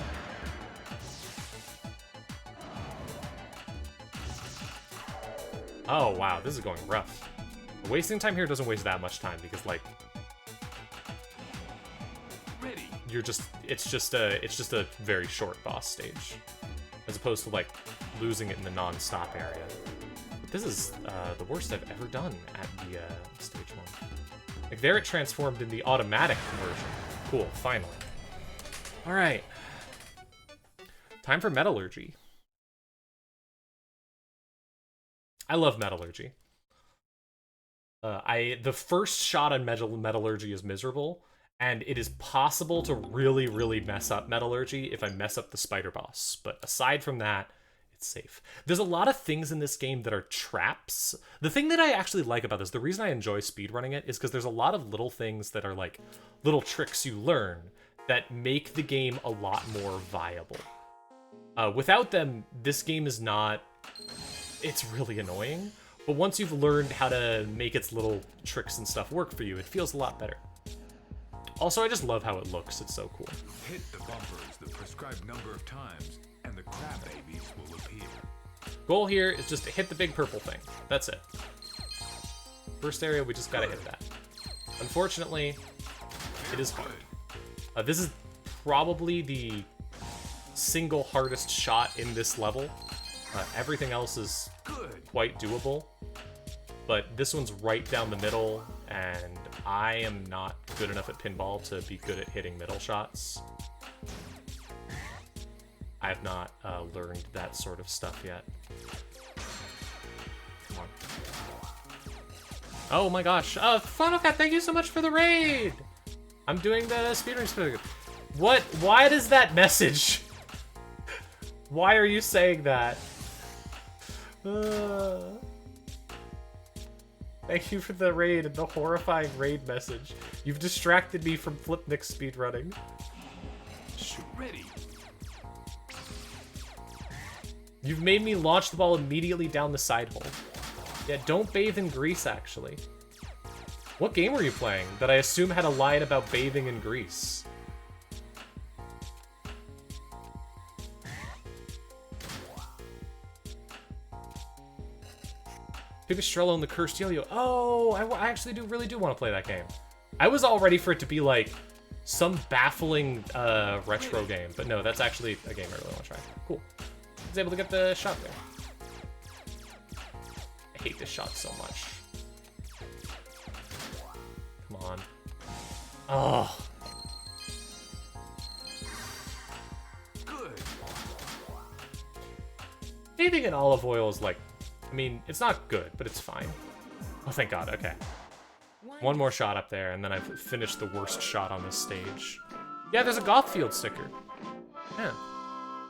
Oh, wow, this is going rough. Wasting time here doesn't waste that much time, because, like... You're just... It's just a very short boss stage. As opposed to, like, losing it in the non-stop area. But this is the worst I've ever done at the stage 1. Like, there it transformed in the automatic version. Cool, finally. Alright. Time for Metallurgy. I love Metallurgy. The first shot on Metallurgy is miserable, and it is possible to really, really mess up Metallurgy if I mess up the spider boss. But aside from that, it's safe. There's a lot of things in this game that are traps. The thing that I actually like about this, the reason I enjoy speedrunning it, is because there's a lot of little things that are like little tricks you learn that make the game a lot more viable. Without them, this game is not... It's really annoying. But once you've learned how to make its little tricks and stuff work for you, it feels a lot better. Also, I just love how it looks. It's so cool. Hit the bumpers the prescribed number of times, and the crab babies will appear. Goal here is just to hit the big purple thing. That's it. First area, we just gotta hit that. Unfortunately, it is hard. This is probably the single hardest shot in this level. Everything else is quite doable, but this one's right down the middle, and I am not good enough at pinball to be good at hitting middle shots. I have not learned that sort of stuff yet. Come on. Oh my gosh. Final Cat, thank you so much for the raid! I'm doing the speedrun. What? Why does that message? Why are you saying that? Thank you for the raid and the horrifying raid message. You've distracted me from Flipnic speedrunning. Ready. You've made me launch the ball immediately down the side hole. Yeah, don't bathe in grease, actually. What game were you playing that I assume had a line about bathing in grease? Pipistrello and the Cursed Yo-Yo. Oh, I actually really do want to play that game. I was all ready for it to be like some baffling retro game, but no, that's actually a game I really want to try. Cool. I was able to get the shot there. I hate this shot so much. Come on. Oh. Good. Bathing in olive oil is like, I mean, it's not good, but it's fine. Oh, thank God. Okay. One more shot up there, and then I've finished the worst shot on this stage. Yeah, there's a Gothfield sticker. Yeah.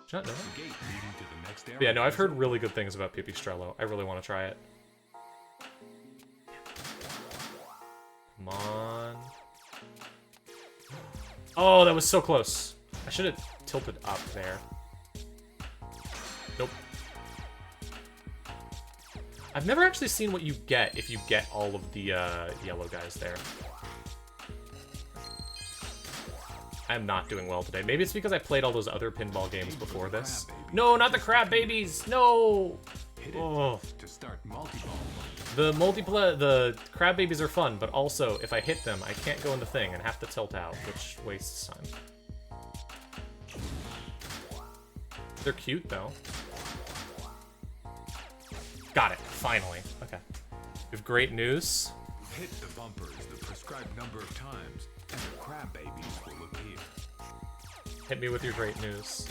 Did you not know that? The gate leading to the next area. Yeah, no, I've heard really good things about Pipistrello. I really want to try it. Come on. Oh, that was so close. I should have tilted up there. Nope. I've never actually seen what you get if you get all of the yellow guys there. I'm not doing well today. Maybe it's because I played all those other pinball games before this. No, not the crab babies! No! Oh. To start multi-ball. The crab babies are fun, but also, if I hit them, I can't go in the thing and have to tilt out, which wastes time. They're cute, though. Got it, finally. Okay. We have great news. Hit the bumpers the prescribed number of times, and the crab babies will appear. Hit me with your great news.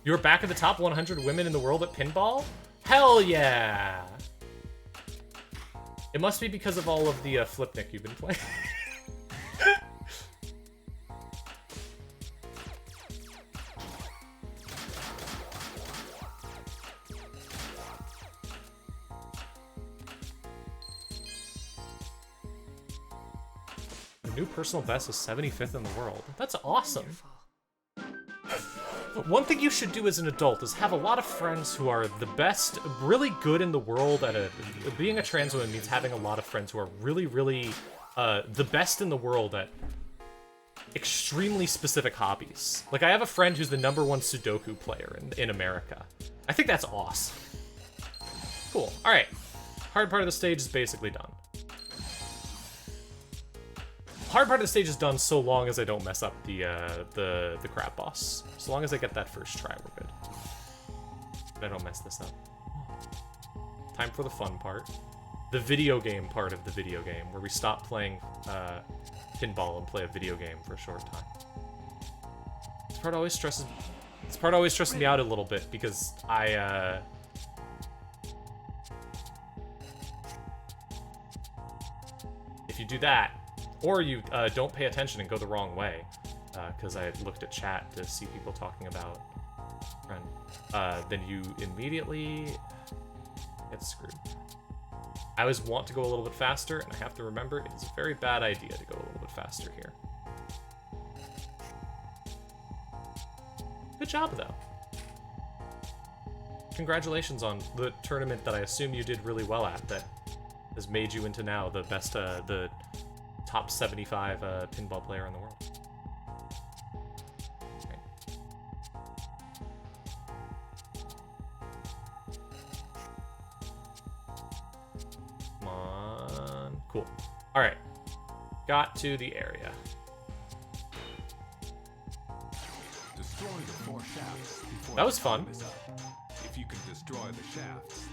You're back at the top 100 women in the world at pinball? Hell yeah! It must be because of all of the Flipnic you've been playing. The new personal best is 75th in the world. That's awesome. One thing you should do as an adult is have a lot of friends who are the best, really good in the world at being a trans woman means having a lot of friends who are really, really the best in the world at extremely specific hobbies. Like, I have a friend who's the #1 Sudoku player in America. I think that's awesome. Cool. All right. Hard part of the stage is basically done. Hard part of the stage is done so long as I don't mess up the crab boss. So long as I get that first try, we're good. But I don't mess this up. Time for the fun part. The video game part of the video game, where we stop playing pinball and play a video game for a short time. This part always stresses me out a little bit because if you do that, or you don't pay attention and go the wrong way, because I looked at chat to see people talking about friend, then you immediately get screwed. I always want to go a little bit faster, and I have to remember it's a very bad idea to go a little bit faster here. Good job, though. Congratulations on the tournament that I assume you did really well at that has made you into now the best, the top 75 pinball player in the world. Cool. All right. Got to the area. Destroy the 4 shafts before That was the time fun. is up. If you can destroy the shafts,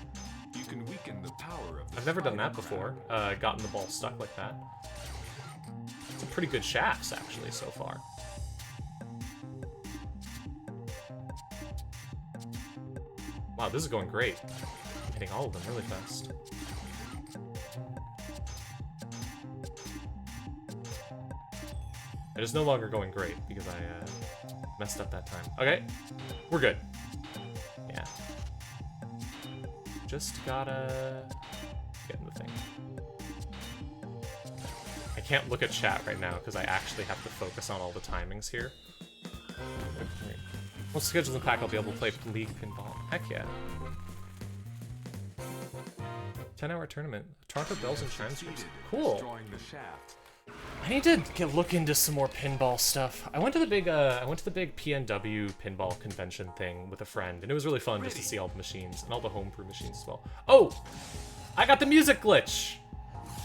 you can weaken the power of the I've never done spider that before. trap. Gotten the ball stuck like that. It's a pretty good shafts, actually, so far. Wow, this is going great. I'm hitting all of them really fast. It is no longer going great because I messed up that time. Okay, we're good. Yeah. Just gotta get in the thing. I can't look at chat right now because I actually have to focus on all the timings here. Once the schedule's in pack, I'll be able to play League Pinball. Heck yeah. 10-hour tournament. Toronto Bells and Chimes groups. Cool. Destroying the shaft. I need to look into some more pinball stuff. I went to the big PNW pinball convention thing with a friend, and it was really fun just to see all the machines and all the homebrew machines as well. Oh, I got the music glitch.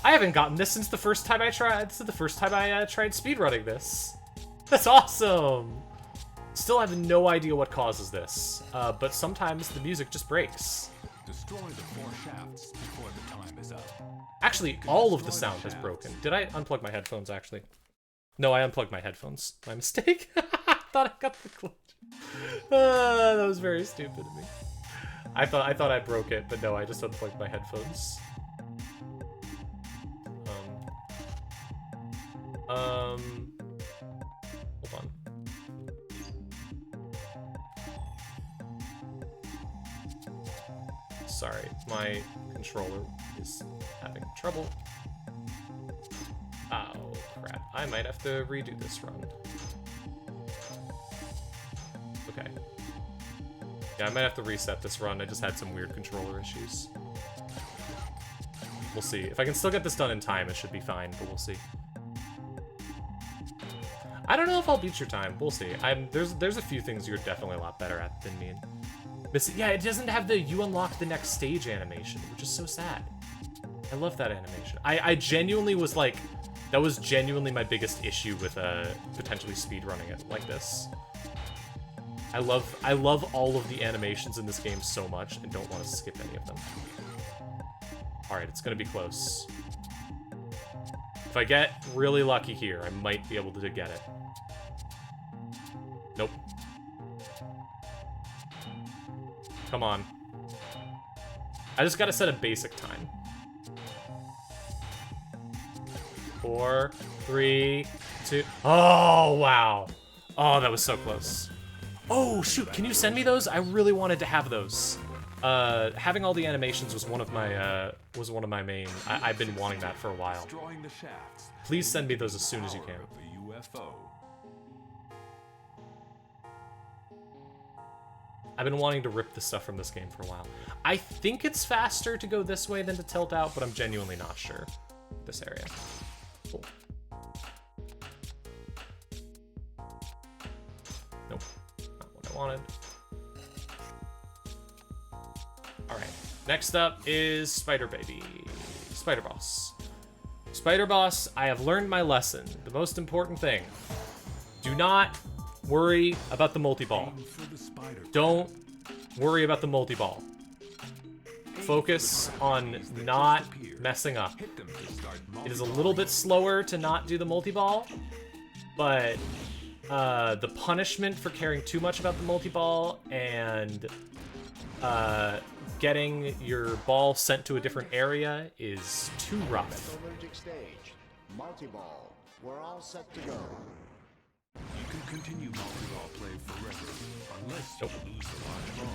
I haven't gotten this since the first time I tried. This is the first time I tried speedrunning this. That's awesome. Still have no idea what causes this, but sometimes the music just breaks. Destroy the 4 shafts before the time is up. Actually, all of the sound has broken. Did I unplug my headphones, actually? No, I unplugged my headphones. My mistake. I thought I got the glitch. That was very stupid of me. I thought I broke it, but no, I just unplugged my headphones. Hold on. Sorry, my controller is having trouble. Oh, crap. I might have to redo this run. Okay. Yeah, I might have to reset this run. I just had some weird controller issues. We'll see. If I can still get this done in time, it should be fine, but we'll see. I don't know if I'll beat your time. We'll see. There's a few things you're definitely a lot better at than me. Yeah, it doesn't have the you unlock the next stage animation, which is so sad. I love that animation. I genuinely was like, that was genuinely my biggest issue with potentially speedrunning it like this. I love all of the animations in this game so much and don't want to skip any of them. Alright, it's gonna be close. If I get really lucky here, I might be able to get it. Nope. Come on. I just gotta set a basic time. 4, 3, 2. Oh, wow. Oh, that was so close. Oh, shoot. Can you send me those? I really wanted to have those. Having all the animations was one of my main. I've been wanting that for a while. Destroying the shafts. Please send me those as soon as you can. Power of the UFO. I've been wanting to rip the stuff from this game for a while. I think it's faster to go this way than to tilt out, but I'm genuinely not sure. This area. Cool. Nope. Not what I wanted. Alright. Next up is Spider Baby. Spider Boss. Spider Boss, I have learned my lesson. The most important thing. Do not worry about the multi-ball. Aim for the spider. Don't worry about the multi-ball. Focus on not messing up. Hit them to start It is a little bit slower to not do the multi-ball, but the punishment for caring too much about the multi-ball and getting your ball sent to a different area is too rough. Allergic stage. Multi-ball. We're all set to go. You can continue multi-ball play forever, unless Nope. you lose the large ball.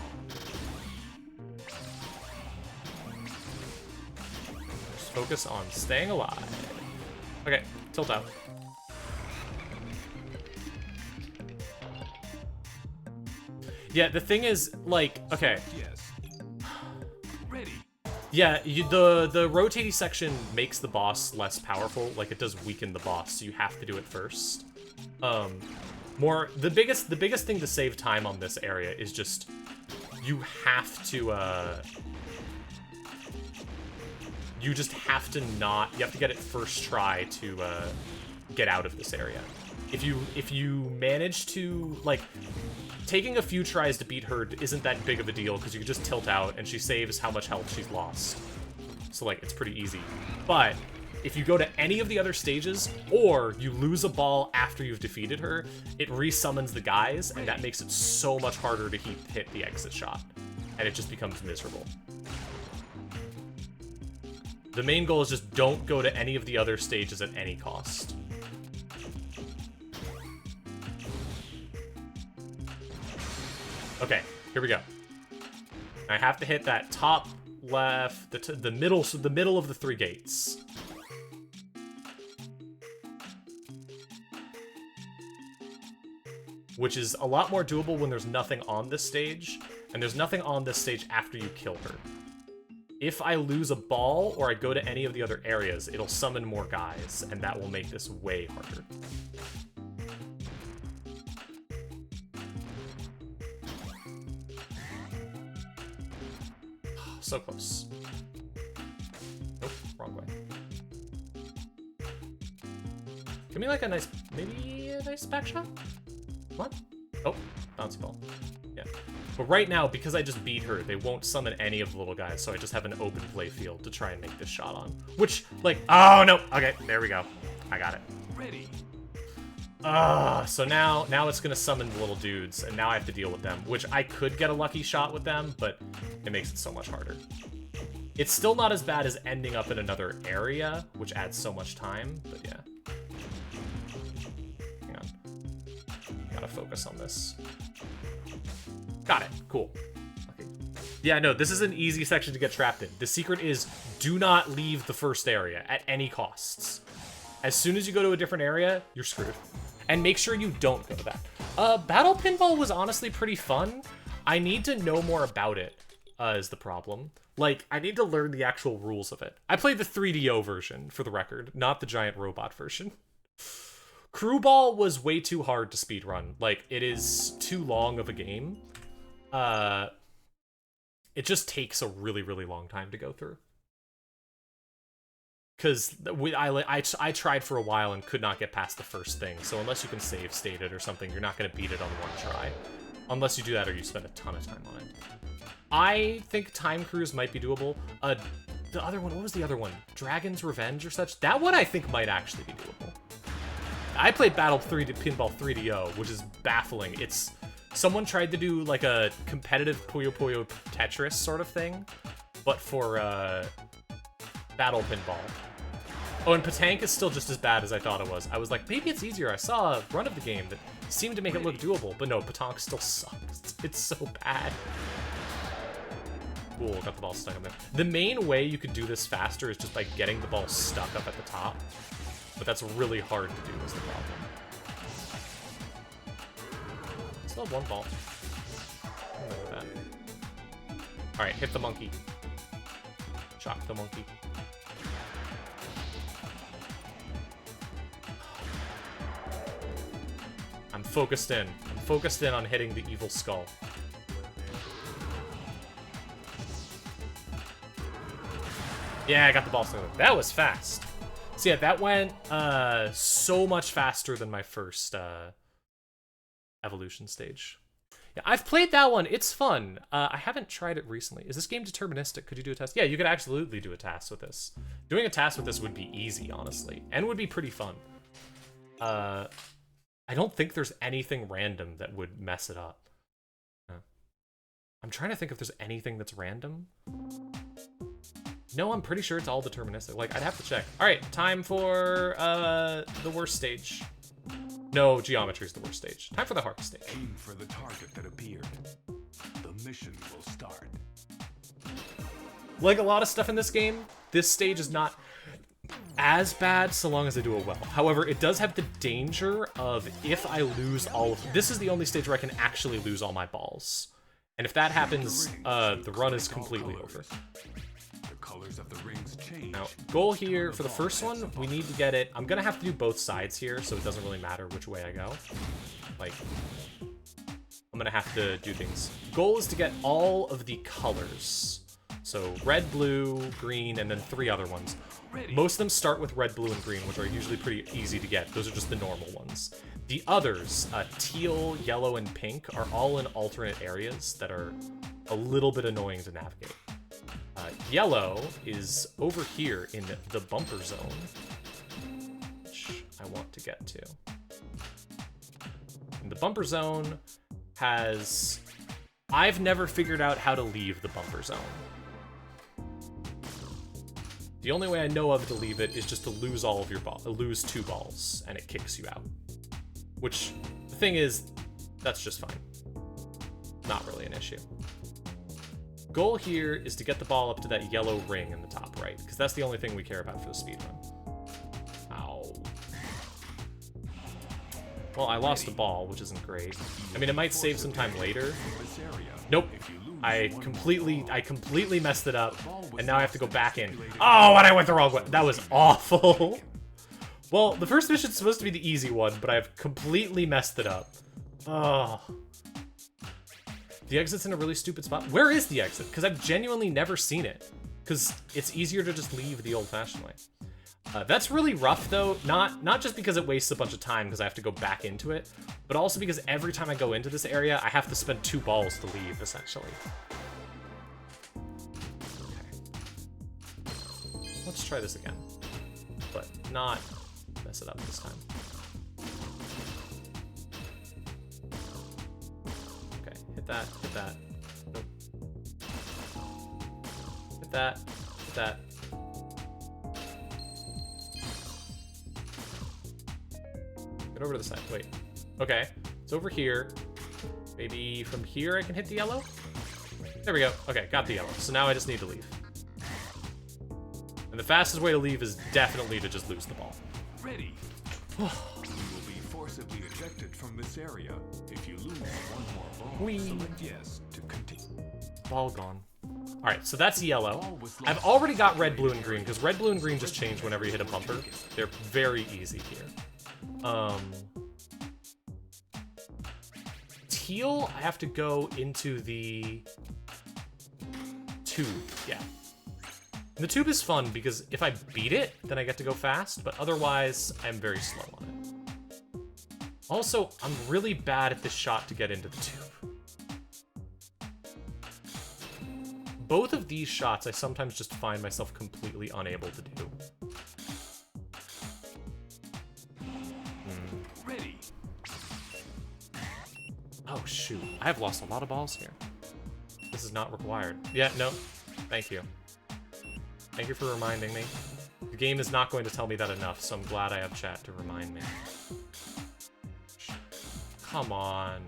Just focus on staying alive. Okay, tilt out. Yeah, the thing is, like, okay. Yes. Ready. Yeah, the rotating section makes the boss less powerful. Like, it does weaken the boss, so you have to do it first. The biggest thing to save time on this area is just you have to You just have to not... You have to get it first try to get out of this area. If you manage to, like... Taking a few tries to beat her isn't that big of a deal, because you can just tilt out, and she saves how much health she's lost. So, like, it's pretty easy. But if you go to any of the other stages, or you lose a ball after you've defeated her, it resummons the guys, and that makes it so much harder to hit the exit shot. And it just becomes miserable. The main goal is just don't go to any of the other stages at any cost. Okay, here we go. I have to hit that top left, the middle, so the middle of the 3 gates. Which is a lot more doable when there's nothing on this stage, and there's nothing on this stage after you kill her. If I lose a ball, or I go to any of the other areas, it'll summon more guys, and that will make this way harder. So close. Nope, wrong way. Give me like a nice, maybe a nice back shot? What? Oh, bouncy ball. Yeah. But right now, because I just beat her, they won't summon any of the little guys, so I just have an open play field to try and make this shot on. Which, like, oh no! Okay, there we go. I got it. Ready. So now it's gonna summon the little dudes, and now I have to deal with them, which I could get a lucky shot with them, but it makes it so much harder. It's still not as bad as ending up in another area, which adds so much time, but yeah. Hang on. Gotta focus on this. Got it. Cool. Okay. Yeah, no, this is an easy section to get trapped in. The secret is do not leave the first area at any costs. As soon as you go to a different area, you're screwed. And make sure you don't go to that. Battle Pinball was honestly pretty fun. I need to know more about it, is the problem. Like, I need to learn the actual rules of it. I played the 3DO version, for the record, not the giant robot version. Crüe Ball was way too hard to speedrun. Like, it is too long of a game. It just takes a really, really long time to go through. Because I tried for a while and could not get past the first thing, so unless you can save state it or something, you're not going to beat it on one try. Unless you do that or you spend a ton of time on it. I think Time Cruise might be doable. The other one, what was the other one? Dragon's Revenge or such? That one I think might actually be doable. I played Battle Pinball 3DO, which is baffling. It's... Someone tried to do like a competitive Puyo Puyo Tetris sort of thing, but for Battle Pinball. Oh, and PaTaank is still just as bad as I thought it was. I was like, maybe it's easier. I saw a run of the game that seemed to make it look doable, but no, PaTaank still sucks. It's so bad. Cool, got the ball stuck up there. The main way you could do this faster is just by getting the ball stuck up at the top, but that's really hard to do is the problem. Still have one ball. That. All right, hit the monkey. Shock the monkey. I'm focused in. I'm focused in on hitting the evil skull. Yeah, I got the ball stuck. That was fast. So yeah, that went so much faster than my first evolution stage. Yeah, I've played that one. It's fun. I haven't tried it recently. Is this game deterministic? Could you do a task? Yeah, you could absolutely do a task with this. Doing a task with this would be easy, honestly, and would be pretty fun. I don't think there's anything random that would mess it up. I'm trying to think if there's anything that's random. No, I'm pretty sure it's all deterministic. Like, I'd have to check. All right, time for the worst stage. No, geometry is the worst stage. Time for the hardest stage. Aim for the target that appeared. The mission will start. Like a lot of stuff in this game, this stage is not as bad so long as I do it well. However, it does have the danger of if I lose all of... This is the only stage where I can actually lose all my balls. And if that happens, the run is completely over. Colors of the rings change. Now, goal here for the first one, we need to get it. I'm gonna have to do both sides here, so it doesn't really matter which way I go. Like, I'm gonna have to do things. Goal is to get all of the colors. So red, blue, green, and then 3 other ones. Most of them start with red, blue, and green, which are usually pretty easy to get. Those are just the normal ones. The others, teal, yellow, and pink, are all in alternate areas that are a little bit annoying to navigate. Yellow is over here in the bumper zone, which I want to get to. And the bumper zone has... I've never figured out how to leave the bumper zone. The only way I know of to leave it is just to lose all of your balls, lose 2 balls, and it kicks you out. Which, the thing is, that's just fine. Not really an issue. Goal here is to get the ball up to that yellow ring in the top right, because that's the only thing we care about for the speedrun. Ow. Well, I lost a ball, which isn't great. I mean, it might save some time later. Nope. I completely messed it up, and now I have to go back in. Oh, and I went the wrong way. That was awful. Well, the first mission's supposed to be the easy one, but I've completely messed it up. Oh. The exit's in a really stupid spot. Where is the exit? Because I've genuinely never seen it. Because it's easier to just leave the old-fashioned way. That's really rough, though. Not just because it wastes a bunch of time because I have to go back into it, but also because every time I go into this area, I have to spend 2 balls to leave, essentially. Okay. Let's try this again. But not mess it up this time. Okay, hit that, hit that. Nope. Hit that, hit that. Get over to the side. Wait. Okay. It's over here. Maybe from here I can hit the yellow? There we go. Okay, got the yellow. So now I just need to leave. And the fastest way to leave is definitely to just lose the ball. Ready. You will be forcibly ejected from this area. If you lose 1 more ball, Whee. select yes to continue. Ball gone. Alright, so that's yellow. I've already got red, blue, and green, because red, blue, and green just change whenever you hit a bumper. They're very easy here. Teal, I have to go into the tube, yeah. And the tube is fun because if I beat it, then I get to go fast, but otherwise, I'm very slow on it. Also, I'm really bad at this shot to get into the tube. Both of these shots, I sometimes just find myself completely unable to do. Ready. Oh, shoot. I have lost a lot of balls here. This is not required. Yeah, no. Thank you. Thank you for reminding me. The game is not going to tell me that enough, so I'm glad I have chat to remind me. Come on.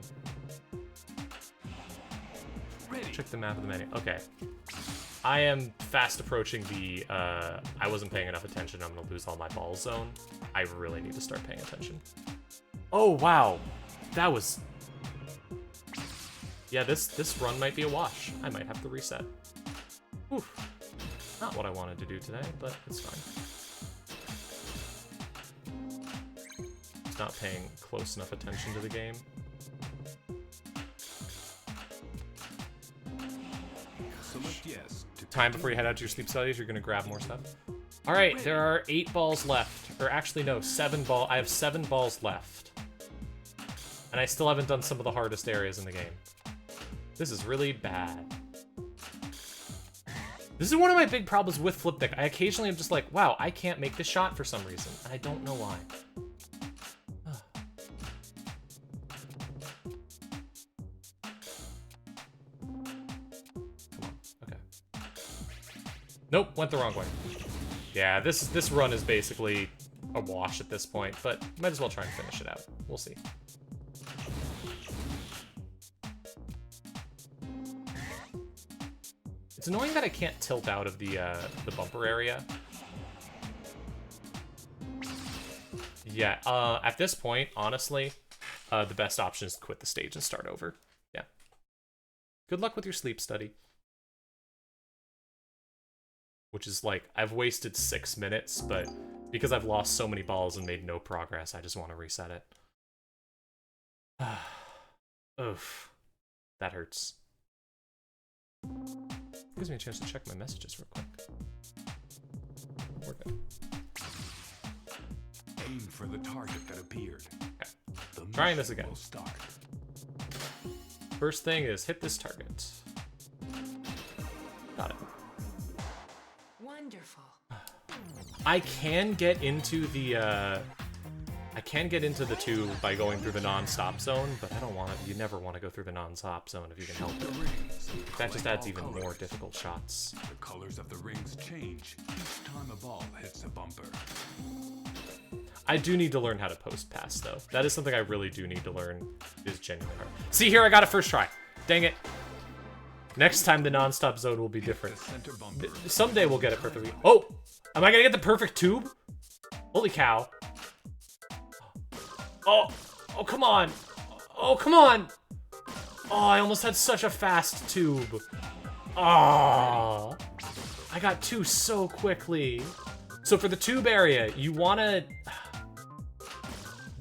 Ready. Check the map of the menu. Okay. I am fast approaching the, I wasn't paying enough attention, I'm gonna lose all my ball zone. I really need to start paying attention. Oh, wow. That was... Yeah, this run might be a wash. I might have to reset. Oof. Not what I wanted to do today, but it's fine. Just not paying close enough attention to the game. Select yes to Time before you head out to your sleep studies, you're gonna grab more stuff. All right, there are 8 balls left. Or actually, no, 7 balls. I have 7 balls left. And I still haven't done some of the hardest areas in the game. This is really bad. This is one of my big problems with Flipnic. I occasionally am just like, wow, I can't make this shot for some reason. And I don't know why. Come on, okay. Nope, went the wrong way. Yeah, this run is basically a wash at this point, but might as well try and finish it out. We'll see. It's annoying that I can't tilt out of the bumper area. Yeah, at this point, honestly, the best option is to quit the stage and start over. Yeah. Good luck with your sleep study. Which is like, I've wasted 6 minutes, but because I've lost so many balls and made no progress, I just want to reset it. Oof. That hurts. Gives me a chance to check my messages real quick. We're good. Aim for the target that appeared. Okay. The Trying this mission again. will start. First thing is hit this target. Got it. Wonderful. I can get into the tube by going through the non-stop zone, but I don't want to. You never want to go through the non-stop zone if you can help The it. rings. That just Collect adds all even colors. more difficult shots. The colors of the rings change each time a ball hits a bumper. I do need to learn how to post pass though. That is something I really do need to learn. Is genuinely hard. See here, I got it first try. Dang it. Next time the non-stop zone will be different. The center bumper. Someday we'll get it perfectly. Oh, am I gonna get the perfect tube? Holy cow. Oh, come on. Oh, come on. Oh, I almost had such a fast tube. Oh, I got two so quickly. So for the tube area, you wanna...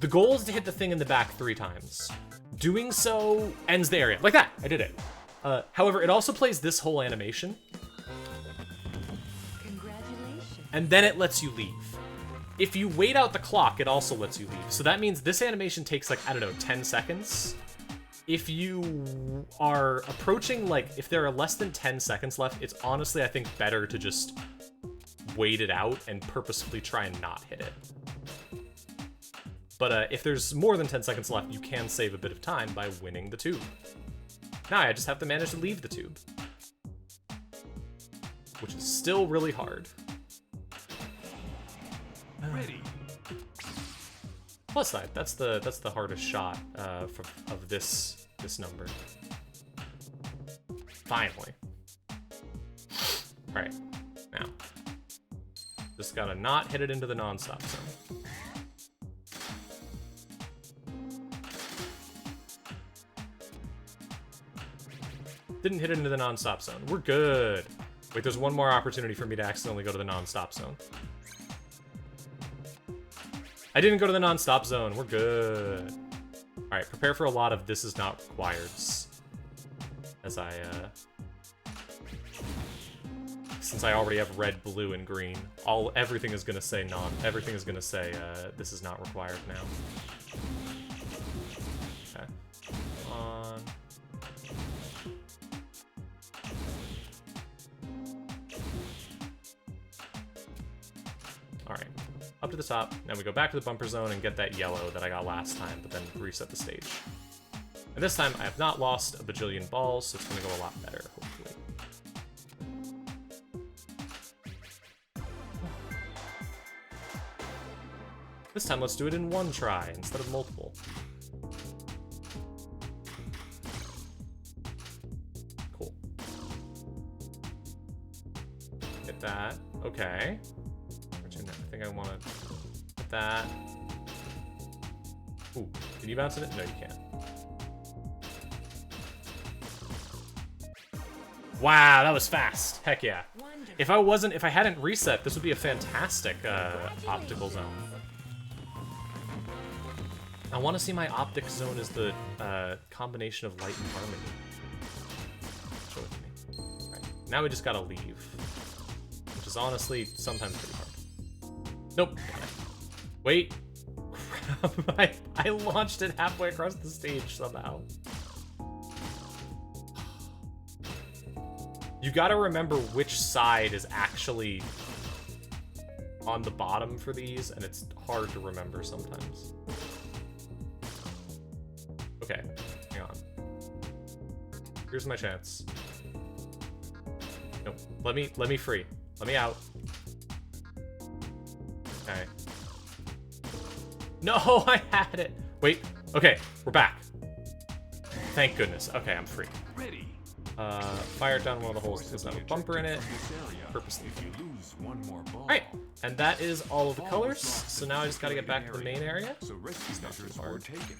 The goal is to hit the thing in the back 3 times. Doing so ends the area. Like that, I did it. However, it also plays this whole animation. Congratulations. And then it lets you leave. If you wait out the clock, it also lets you leave. So that means this animation takes like, I don't know, 10 seconds. If you are approaching, like, if there are less than 10 seconds left, it's honestly, I think, better to just wait it out and purposefully try and not hit it. But if there's more than 10 seconds left, you can save a bit of time by winning the tube. Now I just have to manage to leave the tube. Which is still really hard. Ready. Plus side, that's the hardest shot of this number. Finally. Alright, now. Just gotta not hit it into the non-stop zone. Didn't hit it into the non-stop zone. We're good. Wait, there's one more opportunity for me to accidentally go to the non-stop zone. I didn't go to the non-stop zone. We're good. Alright, prepare for a lot of this is not required. As I, since I already have red, blue, and green, everything is gonna say everything is gonna say, this is not required now. Okay. On. Alright. Up to the top. Now we go back to the bumper zone and get that yellow that I got last time, but then reset the stage. And this time I have not lost a bajillion balls, so it's gonna go a lot better, hopefully. This time let's do it in one try instead of multiple. Cool. Hit that. Okay. I think I want to hit that. Ooh, can you bounce in it? No, you can't. Wow, that was fast. Heck yeah. Wonderful. If I hadn't reset, this would be a fantastic optical zone. I want to see my optic zone as the combination of light and harmony. Show it to me. Alright, now we just gotta leave. Which is honestly sometimes pretty hard. Nope. Wait. Crap, I launched it halfway across the stage somehow. You gotta remember which side is actually on the bottom for these, and it's hard to remember sometimes. Okay, hang on. Here's my chance. Nope. Let me free. Let me out. Okay. No, I had it. Wait. Okay, we're back. Thank goodness. Okay, I'm free. Ready. Fire down one of the holes that doesn't have a bumper in it. Purposely. If you lose one more ball. Alright, and that is all of the colors. So now I just gotta get back to the main area. So rescue It's not too measures were hard. taken.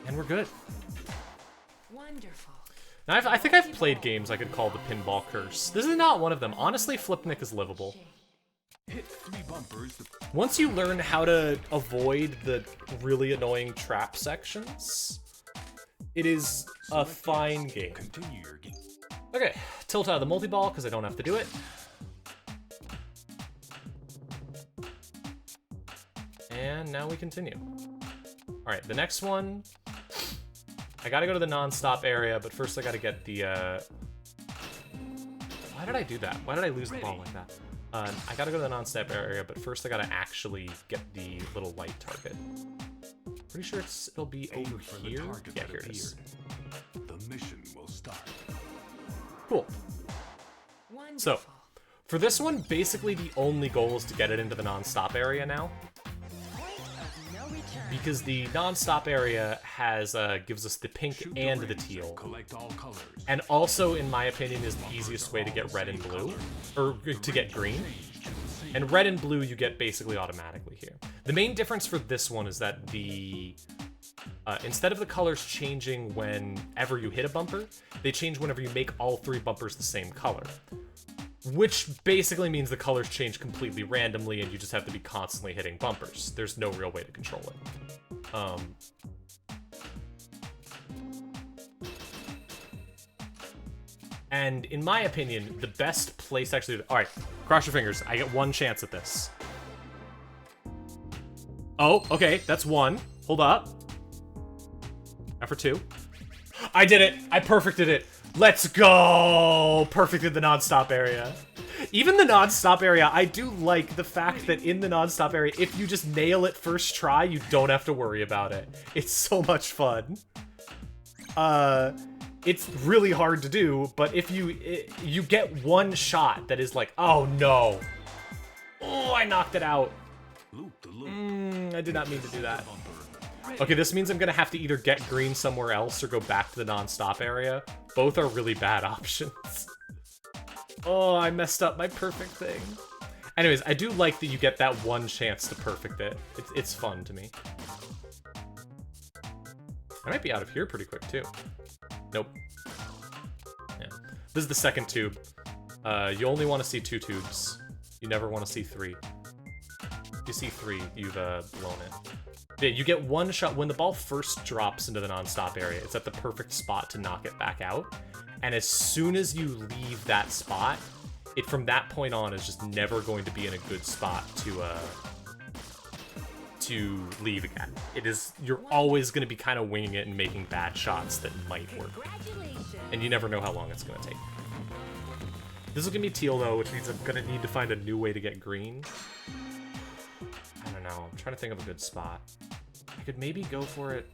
And we're good. Wonderful. Now, I think I've played games I could call the Pinball Curse. This is not one of them. Honestly, Flipnic is livable. Hit 3 bumpers. Once you learn how to avoid the really annoying trap sections, It is a fine game. Continue your game. Okay, tilt out of the multi-ball because I don't have to do it. And now we continue. All right, the next one, I gotta go to the non-stop area, but first I gotta get the, why did I do that? Why did I lose the ball like that? I gotta go to the non-stop area, but first I gotta actually get the little light target. Pretty sure it'll be Aim over for here. the target Yeah, that here it is. appeared. The mission will start. Cool. So, Wonderful. for this one, basically the only goal is to get it into the non-stop area now. Point of no return. Because the non-stop area has gives us the pink Shoot and the rings teal. Collect all colors. And also, in my opinion, is the easiest way to get red and blue. Or to get green. And red and blue you get basically automatically here. The main difference for this one is that the... instead of the colors changing whenever you hit a bumper, they change whenever you make all 3 bumpers the same color. Which basically means the colors change completely randomly and you just have to be constantly hitting bumpers. There's no real way to control it. And in my opinion, the best place actually... Alright, cross your fingers. I get 1 chance at this. Oh, okay, that's 1. Hold up. Now for 2. I did it! I perfected it! Let's go! Perfected the non-stop area. Even the non-stop area, I do like the fact that in the non-stop area, if you just nail it first try, you don't have to worry about it. It's so much fun. It's really hard to do, but if you get 1 shot that is like, oh no. Oh, I knocked it out. Loop the loop. I did not mean to do that. Okay, this means I'm gonna have to either get green somewhere else or go back to the non-stop area. Both are really bad options. Oh, I messed up my perfect thing. Anyways, I do like that you get that 1 chance to perfect it. It's fun to me. I might be out of here pretty quick, too. Nope. Yeah. This is the second tube. You only want to see 2 tubes. You never want to see 3. If you see 3, you've blown it. Yeah, you get 1 shot. When the ball first drops into the non-stop area, it's at the perfect spot to knock it back out. And as soon as you leave that spot, it from that point on is just never going to be in a good spot to leave again. You're always going to be kind of winging it and making bad shots that might work. Congratulations. And you never know how long it's going to take. This is going to be teal though, which means I'm going to need to find a new way to get green. I don't know. I'm trying to think of a good spot. I could maybe go for it.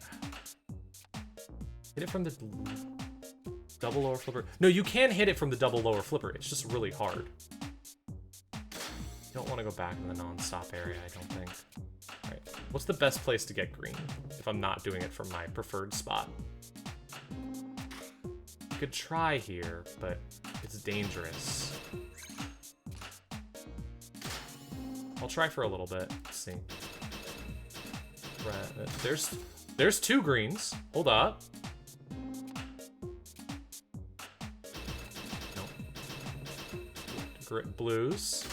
Hit it from the double lower flipper. No, you can hit it from the double lower flipper. It's just really hard. You don't want to go back in the non-stop area, I don't think. Alright, what's the best place to get green if I'm not doing it from my preferred spot? I could try here, but it's dangerous. I'll try for a little bit. Let's see. Right, there's 2 greens. Hold up. Nope. Blues.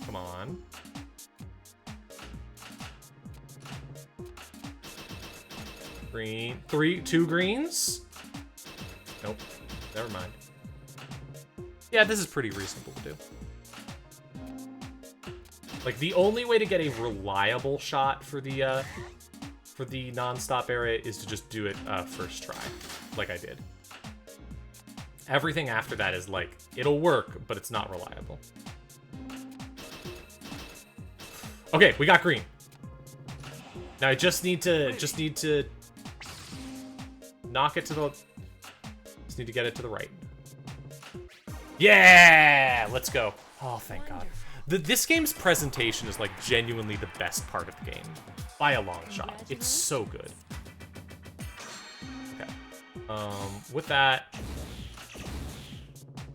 Come on. Green. 2 greens? Nope. Never mind. Yeah, this is pretty reasonable to do. Like, the only way to get a reliable shot for the non-stop area is to just do it first try, like I did. Everything after that is like, it'll work, but it's not reliable. Okay, we got green. Now I just need to knock it to the... Just need to get it to the right. Yeah! Let's go. Oh, thank God. This game's presentation is like genuinely the best part of the game. By a long shot. It's so good. Okay. With that...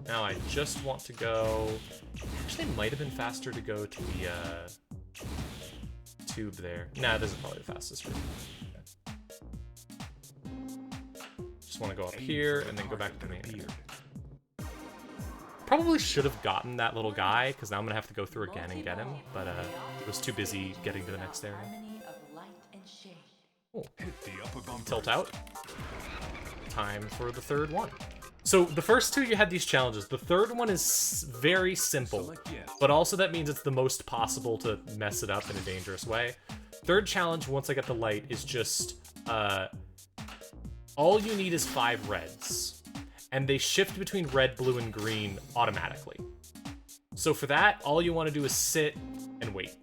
Now I just want to go... Actually, it might have been faster to go to the, tube there. Nah, this is probably the fastest route. Okay. Just want to go up here and then go back to the main area. Probably should have gotten that little guy, because now I'm going to have to go through again and get him, but I was too busy getting to the next area. Harmony of light and shade. Oh. Hit the upper bumper. Tilt out. time for the third one. So the first two, you had these challenges. The third one is very simple, Select yes. but also that means it's the most possible to mess it up in a dangerous way. Third challenge, once I get the light, is just, all you need is 5 reds, and they shift between red, blue, and green automatically. So for that, all you want to do is sit and wait.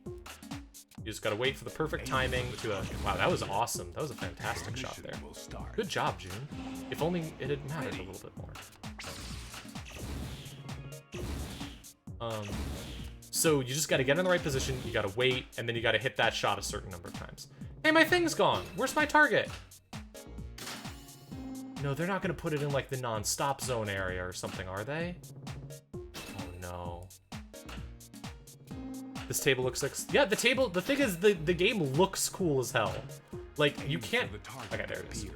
You just gotta wait for the perfect timing to, wow, that was awesome. That was a fantastic shot there. Will start. Good job, June. If only it had mattered a little bit more. So you just gotta get in the right position, you gotta wait, and then you gotta hit that shot a certain number of times. Hey, my thing's gone! Where's my target? No, they're not gonna put it in, like, the non-stop zone area or something, are they? Oh, no. This table looks like... Yeah, the table... The thing is, the game looks cool as hell. Like, you can't... Okay, there it is. Cool.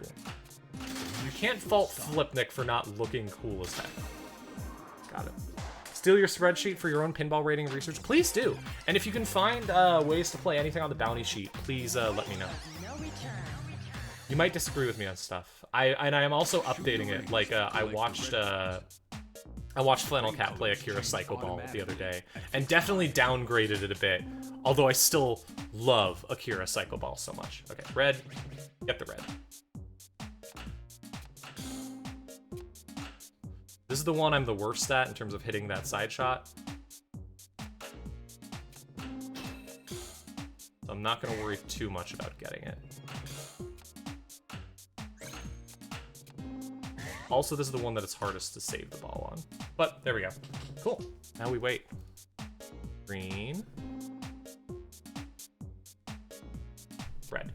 You can't fault Flipnic for not looking cool as heck. Got it. Steal your spreadsheet for your own pinball rating research? Please do. And if you can find ways to play anything on the bounty sheet, please let me know. You might disagree with me on stuff. I am also updating it. Like, I watched Flannel Cat play Akira Psycho Ball the other day, and definitely downgraded it a bit, although I still love Akira Psycho Ball so much. Okay, red. Get the red. This is the one I'm the worst at in terms of hitting that side shot. So I'm not going to worry too much about getting it. Also, this is the one that it's hardest to save the ball on. But there we go. Cool. Now we wait. Green. Red.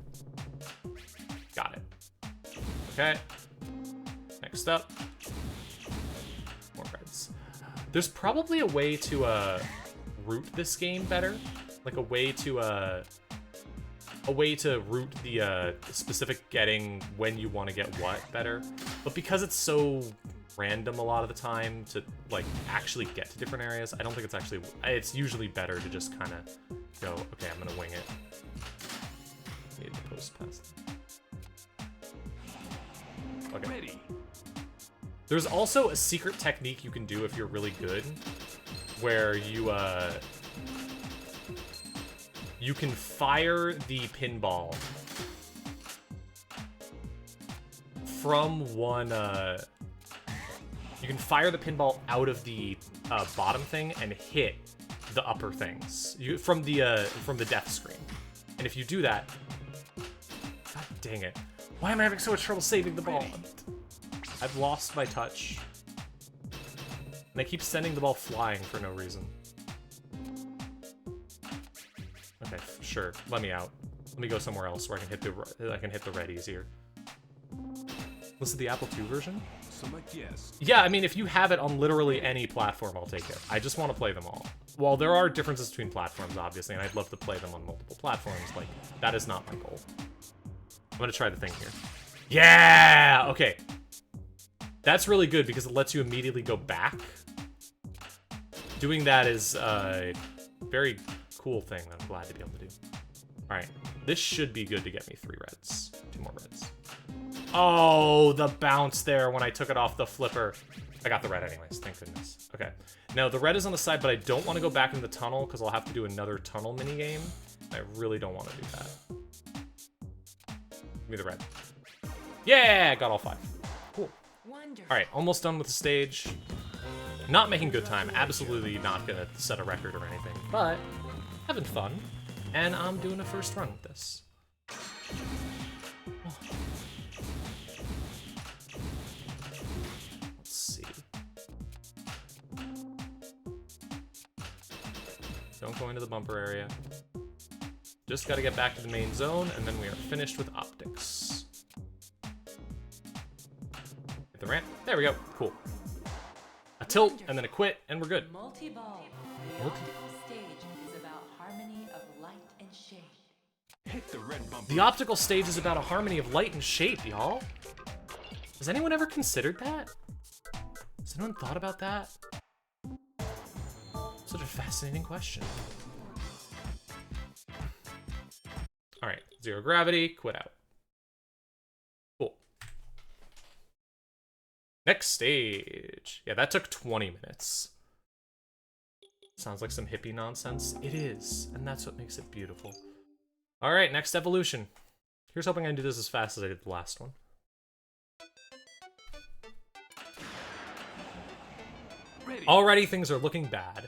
Got it. Okay. Next up. More reds. There's probably a way to route this game better. Like a way to route the specific getting when you want to get what better. But because it's so random a lot of the time to like actually get to different areas, I don't think it's actually, it's usually better to just kind of go, okay, I'm gonna wing it. Need to post past. Okay. Ready. There's also a secret technique you can do if you're really good, where you can fire the pinball from one, you can fire the pinball out of the bottom thing and hit the upper things from the death screen. And if you do that, god dang it. Why am I having so much trouble saving the ball? I've lost my touch. And I keep sending the ball flying for no reason. Okay, sure. Let me out. Let me go somewhere else where I can hit the red easier. This is the Apple II version? Select yes. Yeah, I mean, if you have it on literally any platform, I'll take it. I just want to play them all. While there are differences between platforms, obviously, and I'd love to play them on multiple platforms, like, that is not my goal. I'm gonna try the thing here. Yeah! Okay. That's really good because it lets you immediately go back. Doing that is a very cool thing that I'm glad to be able to do. Alright, this should be good to get me 3 reds. 2 more reds. Oh, the bounce there when I took it off the flipper. I got the red anyways, thank goodness. Okay, now the red is on the side, but I don't want to go back in the tunnel because I'll have to do another tunnel minigame. I really don't want to do that. Give me the red. Yeah, got all 5. Cool. Alright, almost done with the stage. Not making good time, absolutely not gonna set a record or anything, but having fun. And I'm doing a first run with this. Oh. Let's see. Don't go into the bumper area. Just gotta get back to the main zone, and then we are finished with optics. Hit the ramp. There we go. Cool. A tilt, and then a quit, and we're good. Multi-ball. Multi- Stage is about harmony of light and shade. Hit the red bumper. The optical stage is about a harmony of light and shape, y'all. Has anyone ever considered that? Has anyone thought about that? Such a fascinating question. All right, 0 gravity, quit out. Next stage. Yeah, that took 20 minutes. Sounds like some hippie nonsense. It is, and that's what makes it beautiful. All right, next evolution. Here's hoping I can do this as fast as I did the last one. Ready. Already things are looking bad.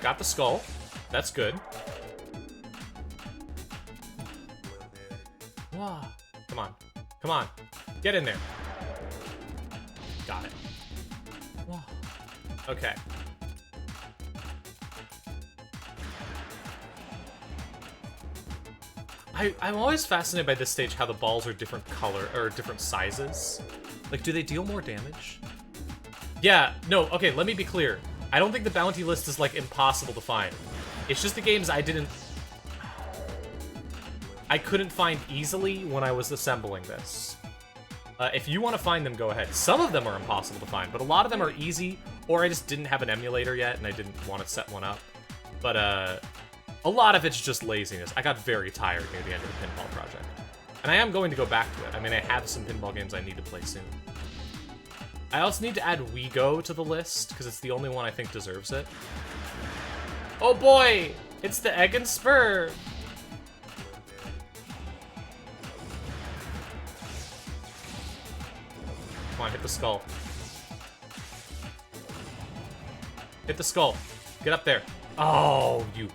Got the skull. That's good. Wow. Come on. Come on. Get in there. Got it. Wow. Okay. I'm always fascinated by this stage how the balls are different color or different sizes. Like, do they deal more damage? Yeah, no, okay, let me be clear. I don't think the bounty list is, like, impossible to find. It's just the games I couldn't find easily when I was assembling this. If you want to find them, go ahead. Some of them are impossible to find, but a lot of them are easy, or I just didn't have an emulator yet, and I didn't want to set one up. But, a lot of it's just laziness. I got very tired near the end of the Pinball project. And I am going to go back to it. I mean, I have some pinball games I need to play soon. I also need to add WeGo to the list, because it's the only one I think deserves it. Oh boy! It's the Egg and Spur! Come on, hit the skull. Hit the skull. Get up there. Oh, you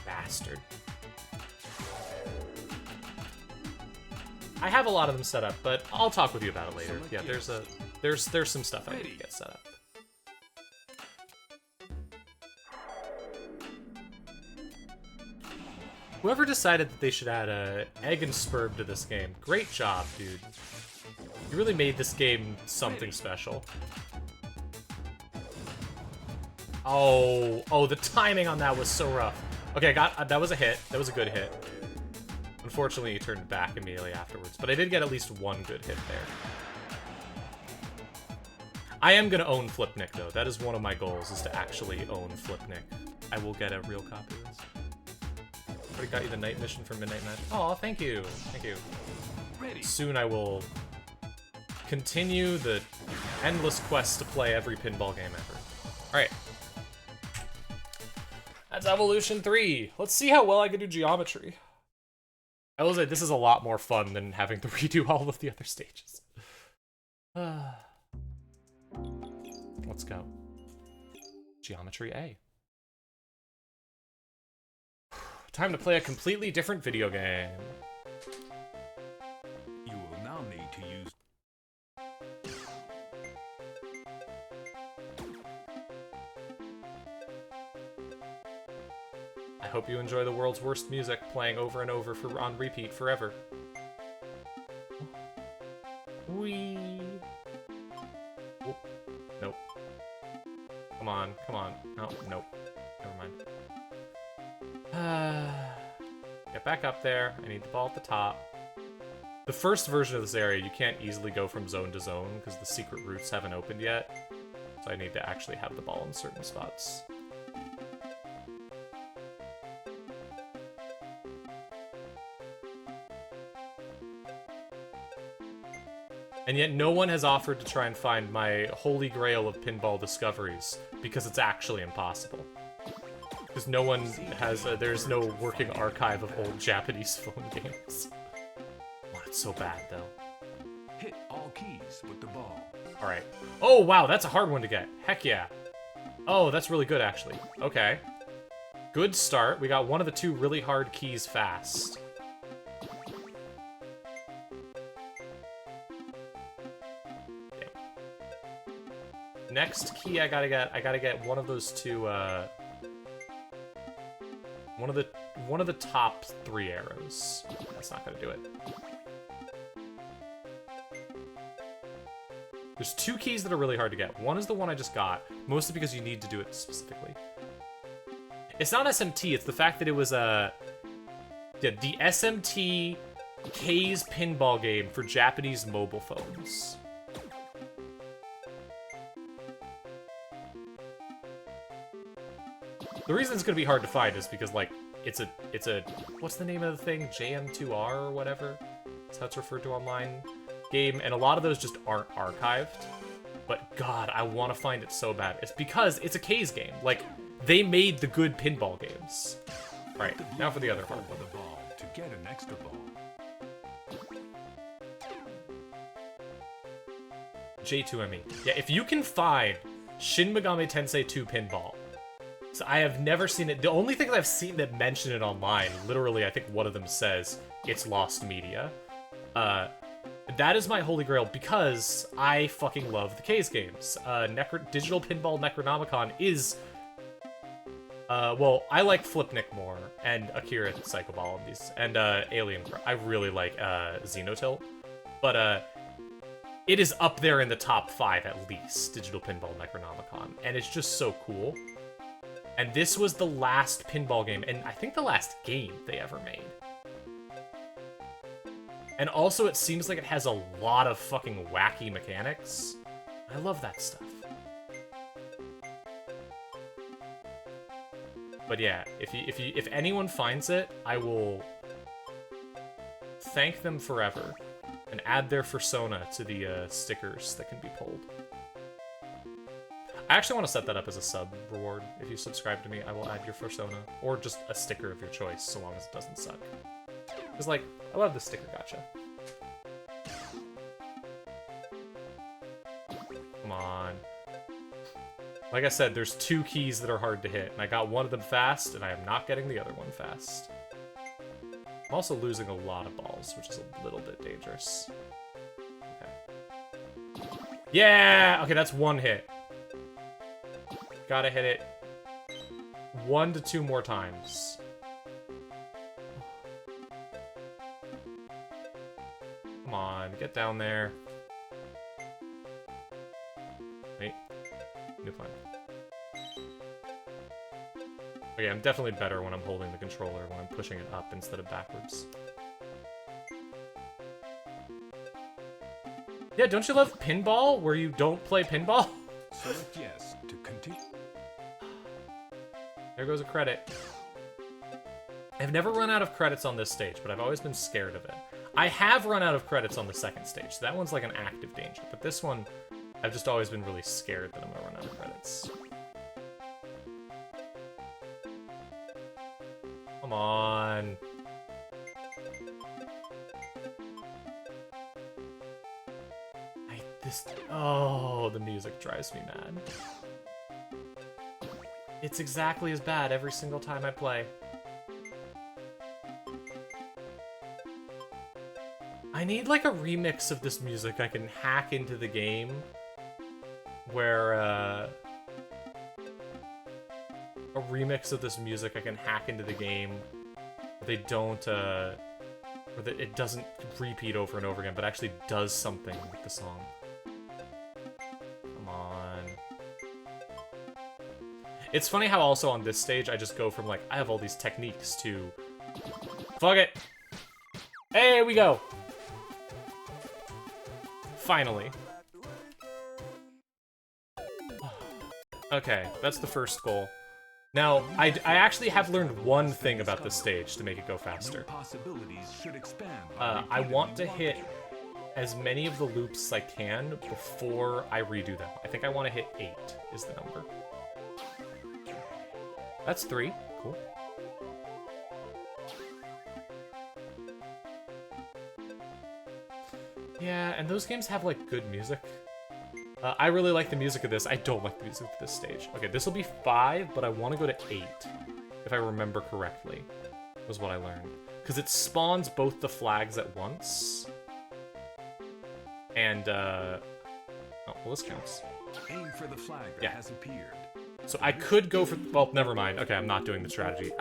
bastard. I have a lot of them set up, but I'll talk with you about it later. Yeah, there's some stuff I need to get set up. Whoever decided that they should add a Egg and Spurb to this game, great job, dude. You really made this game something special. Oh, the timing on that was so rough. Okay, that was a hit. That was a good hit. Unfortunately, he turned back immediately afterwards, but I did get at least one good hit there. I am gonna own Flipnic, though. That is one of my goals, is to actually own Flipnic. I will get a real copy of this. Already got you the night mission for Midnight Magic. Oh, thank you. Thank you. Soon I will continue the endless quest to play every pinball game ever. Alright. That's Evolution 3. Let's see how well I can do geometry. I will say, this is a lot more fun than having to redo all of the other stages. Let's go. Geometry A. Time to play a completely different video game. You will now need to use... I hope you enjoy the world's worst music playing over and over on repeat forever. Whee! Oh, nope. Come on, come on. No, nope. Never mind. Get back up there. I need the ball at the top. The first version of this area, you can't easily go from zone to zone because the secret routes haven't opened yet. So I need to actually have the ball in certain spots. And yet no one has offered to try and find my holy grail of pinball discoveries because it's actually impossible. Because no one has, there's no working archive of old Japanese phone games. Oh, it's so bad, though. Hit all keys with the ball. Alright. Oh, wow, that's a hard one to get. Heck yeah. Oh, that's really good, actually. Okay. Good start. We got one of the two really hard keys fast. Damn. Next key I gotta get one of those two, one of the top 3 arrows. That's not gonna do it. There's 2 keys that are really hard to get. One is the one I just got, mostly because you need to do it specifically. It's not SMT, it's the fact that it was the SMT K's pinball game for Japanese mobile phones. The reason it's gonna be hard to find is because, like, it's a, what's the name of the thing? JM2R or whatever? That's how it's referred to online. Game, and a lot of those just aren't archived. But God, I want to find it so bad. It's because it's a K's game. Like, they made the good pinball games. Alright, now for the other part. With a ball to get an extra ball. J2ME. Yeah, if you can find Shin Megami Tensei 2 Pinball. So I have never seen it. The only thing that I've seen that mention it online, literally, I think one of them says it's lost media. That is my holy grail because I fucking love the K's games. Digital Pinball Necronomicon is... well, I like Flipnic more, and Akira Psycho Ball and these, and Alien. I really like Xenotilt, but it is up there in the top 5 at least. Digital Pinball Necronomicon, and it's just so cool. And this was the last pinball game, and I think the last game they ever made. And also, it seems like it has a lot of fucking wacky mechanics. I love that stuff. But yeah, if anyone finds it, I will thank them forever and add their persona to the stickers that can be pulled. I actually want to set that up as a sub reward. If you subscribe to me, I will add your persona, or just a sticker of your choice, so long as it doesn't suck. Because, like, I love the sticker gotcha. Come on. Like I said, there's 2 keys that are hard to hit, and I got one of them fast, and I am not getting the other one fast. I'm also losing a lot of balls, which is a little bit dangerous. Okay. Yeah! Okay, that's 1 hit. Gotta hit it 1 to 2 more times. Come on, get down there. Wait. New plan. Okay, I'm definitely better when I'm holding the controller, when I'm pushing it up instead of backwards. Yeah, don't you love pinball, where you don't play pinball? Select yes to continue. There goes a credit. I've never run out of credits on this stage, but I've always been scared of it. I have run out of credits on the second stage, so that one's like an active danger. But this one, I've just always been really scared that I'm gonna run out of credits. Come on. Oh, the music drives me mad. It's exactly as bad every single time I play. I need like a remix of this music I can hack into the game where a remix of this music I can hack into the game where they don't or that it doesn't repeat over and over again, but actually does something with the song. Come on. It's funny how also on this stage I just go from like I have all these techniques to fuck it. Hey, we go. Finally. Okay, that's the first goal. Now, I actually have learned one thing about this stage to make it go faster. Possibilities should expand. I want to hit as many of the loops as I can before I redo them. I think I want to hit 8 is the number. That's 3. Cool. Yeah, and those games have, like, good music. I really like the music of this. I don't like the music of this stage. Okay, this will be 5, but I want to go to 8, if I remember correctly, was what I learned. Because it spawns both the flags at once. And, oh, well, this counts. Aim for the flag that has appeared. So I could go for, well, never mind. Okay, I'm not doing the strategy.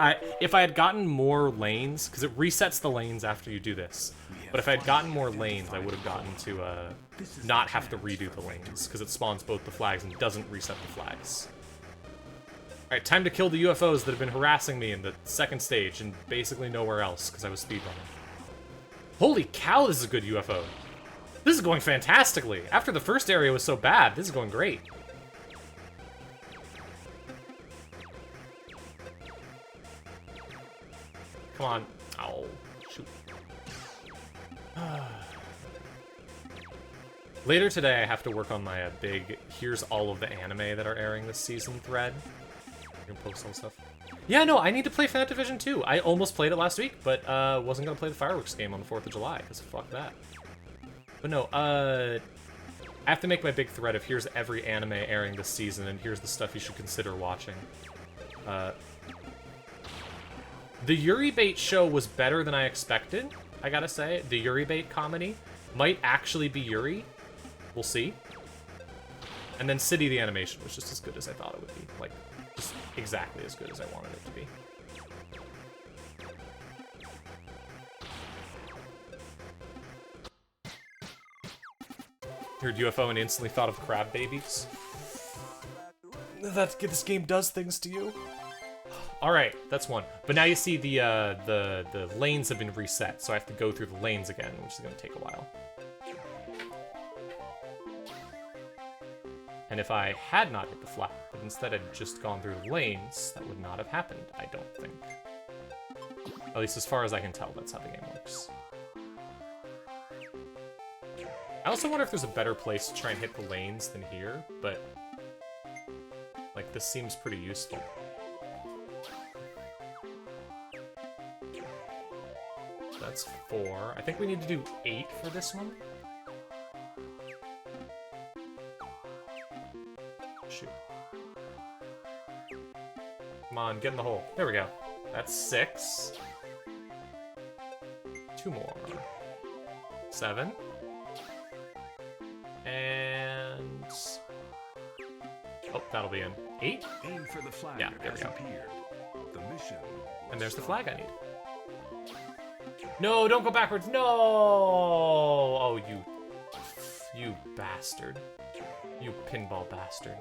If I had gotten more lanes, because it resets the lanes after you do this, but if I had gotten more lanes, I would have gotten to not have to redo the lanes, because it spawns both the flags and doesn't reset the flags. Alright, time to kill the UFOs that have been harassing me in the second stage and basically nowhere else, because I was speedrunning. Holy cow, this is a good UFO. This is going fantastically. After the first area was so bad, this is going great. Come on. Oh, shoot. Later today, I have to work on my big, here's all of the anime that are airing this season thread. I can post all stuff. Yeah, no, I need to play Fanat Division 2. I almost played it last week, but wasn't going to play the fireworks game on the 4th of July, because fuck that. But no, I have to make my big thread of here's every anime airing this season, and here's the stuff you should consider watching. The Yuri Bait show was better than I expected, I gotta say. The Yuri Bait comedy might actually be Yuri. We'll see. And then City the animation was just as good as I thought it would be. Like, just exactly as good as I wanted it to be. Heard UFO and instantly thought of crab babies. This game does things to you. Alright, that's one. But now you see the lanes have been reset, so I have to go through the lanes again, which is going to take a while. And if I had not hit the flat, but instead had just gone through the lanes, that would not have happened, I don't think. At least as far as I can tell, that's how the game works. I also wonder if there's a better place to try and hit the lanes than here, but... like, this seems pretty useful. That's 4. I think we need to do 8 for this one. Shoot. Come on, get in the hole. There we go. That's 6. 2 more. 7. And... oh, that'll be in. 8? Aim for the flag Yeah, there we go. appeared. The mission. And there's the flag I need. No, don't go backwards. No! Oh, you bastard. You pinball bastard.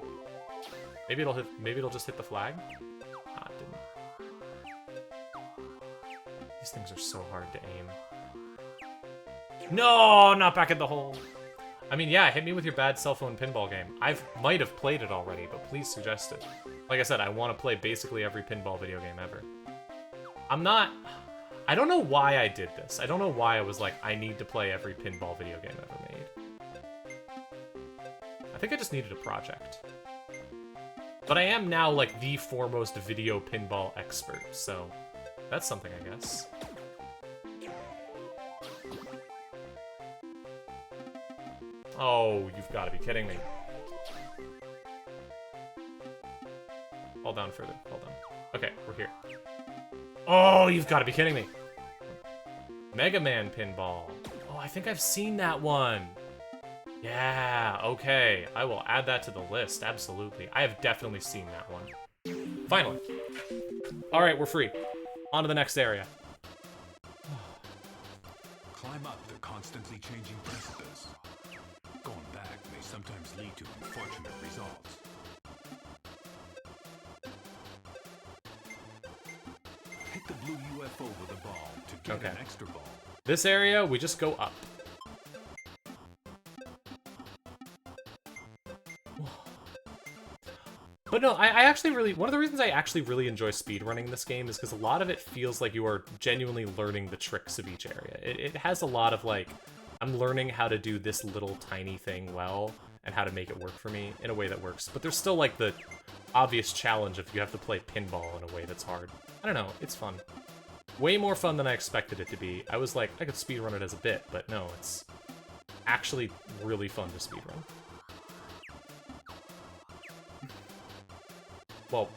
Maybe it'll just hit the flag? Ah, it didn't. These things are so hard to aim. No, not back at the hole. I mean, yeah, hit me with your bad cell phone pinball game. Might have played it already, but please suggest it. Like I said, I want to play basically every pinball video game ever. I don't know why I did this. I don't know why I was like, I need to play every pinball video game ever made. I think I just needed a project. But I am now, like, the foremost video pinball expert, so that's something, I guess. Oh, you've got to be kidding me. Hold down further. Hold on. Okay, we're here. Oh, you've got to be kidding me. Mega Man Pinball. Oh, I think I've seen that one. Yeah, okay. I will add that to the list, absolutely. I have definitely seen that one. Finally. All right, we're free. On to the next area. Climb up the constantly changing precipice. Going back may sometimes lead to unfortunate results. Hit the blue UFO with a ball to get an extra ball. This area, we just go up. But no, I actually really... one of the reasons I actually really enjoy speedrunning this game is because a lot of it feels like you are genuinely learning the tricks of each area. It has a lot of, like, I'm learning how to do this little tiny thing well and how to make it work for me in a way that works. But there's still, like, the obvious challenge of you have to play pinball in a way that's hard. I don't know, it's fun. Way more fun than I expected it to be. I was like, I could speedrun it as a bit, but no, it's actually really fun to speedrun. Well,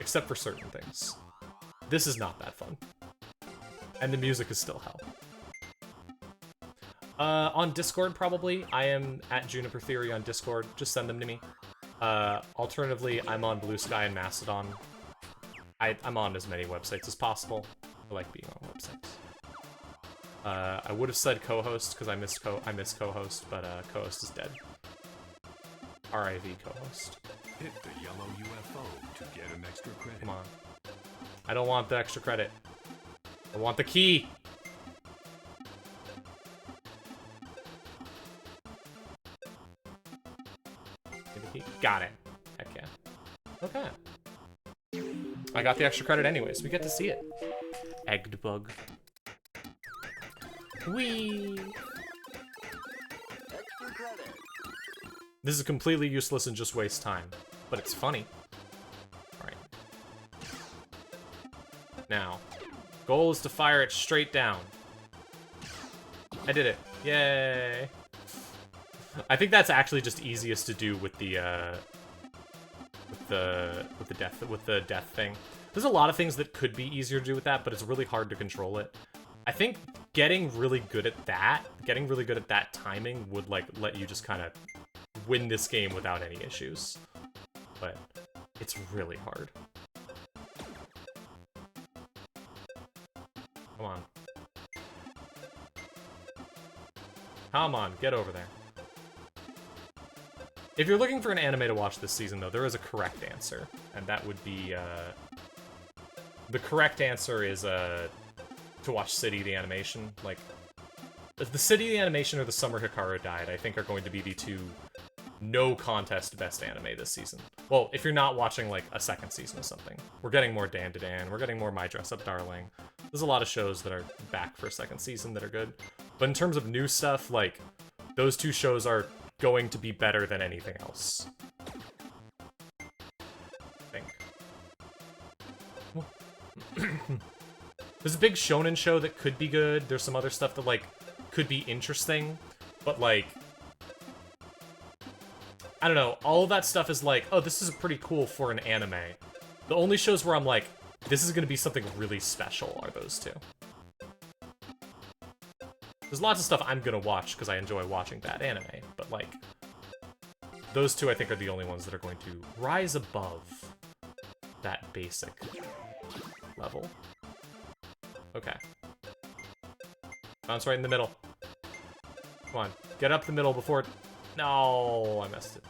except for certain things. This is not that fun. And the music is still hell. On Discord, probably. I am at Juniper Theory on Discord. Just send them to me. Alternatively, I'm on Blue Sky and Mastodon. I'm on as many websites as possible. I like being on websites. I would have said co-host, because I miss co-host, but co-host is dead. RIV co-host. Hit the yellow UFO to get an extra credit. Come on. I don't want the extra credit. I want the key! Get the key. Got it. Heck yeah. Okay. I got the extra credit anyways. We get to see it. Egged bug. Whee! Extra credit. This is completely useless and just waste time, but it's funny. Alright. Now, goal is to fire it straight down. I did it. Yay! I think that's actually just easiest to do with the death thing. There's a lot of things that could be easier to do with that, but it's really hard to control it. I think getting really good at that timing would like let you just kind of win this game without any issues. But it's really hard. Come on. Come on, get over there. If you're looking for an anime to watch this season, though, there is a correct answer. And that would be, the correct answer is, to watch City the Animation. Like, the City the Animation or the Summer Hikaru Died, I think, are going to be the two no-contest best anime this season. Well, if you're not watching, like, a second season of something. We're getting more Dan to Dan, we're getting more My Dress Up Darling. There's a lot of shows that are back for a second season that are good. But in terms of new stuff, like, those two shows are going to be better than anything else. I think. There's a big shonen show that could be good. There's some other stuff that, like, could be interesting. But, like, I don't know. All of that stuff is like, oh, this is pretty cool for an anime. The only shows where I'm like, this is going to be something really special are those two. There's lots of stuff I'm gonna watch because I enjoy watching bad anime, but like, those two I think are the only ones that are going to rise above that basic level. Okay. Bounce right in the middle. Come on, get up the middle before it... No, I messed it.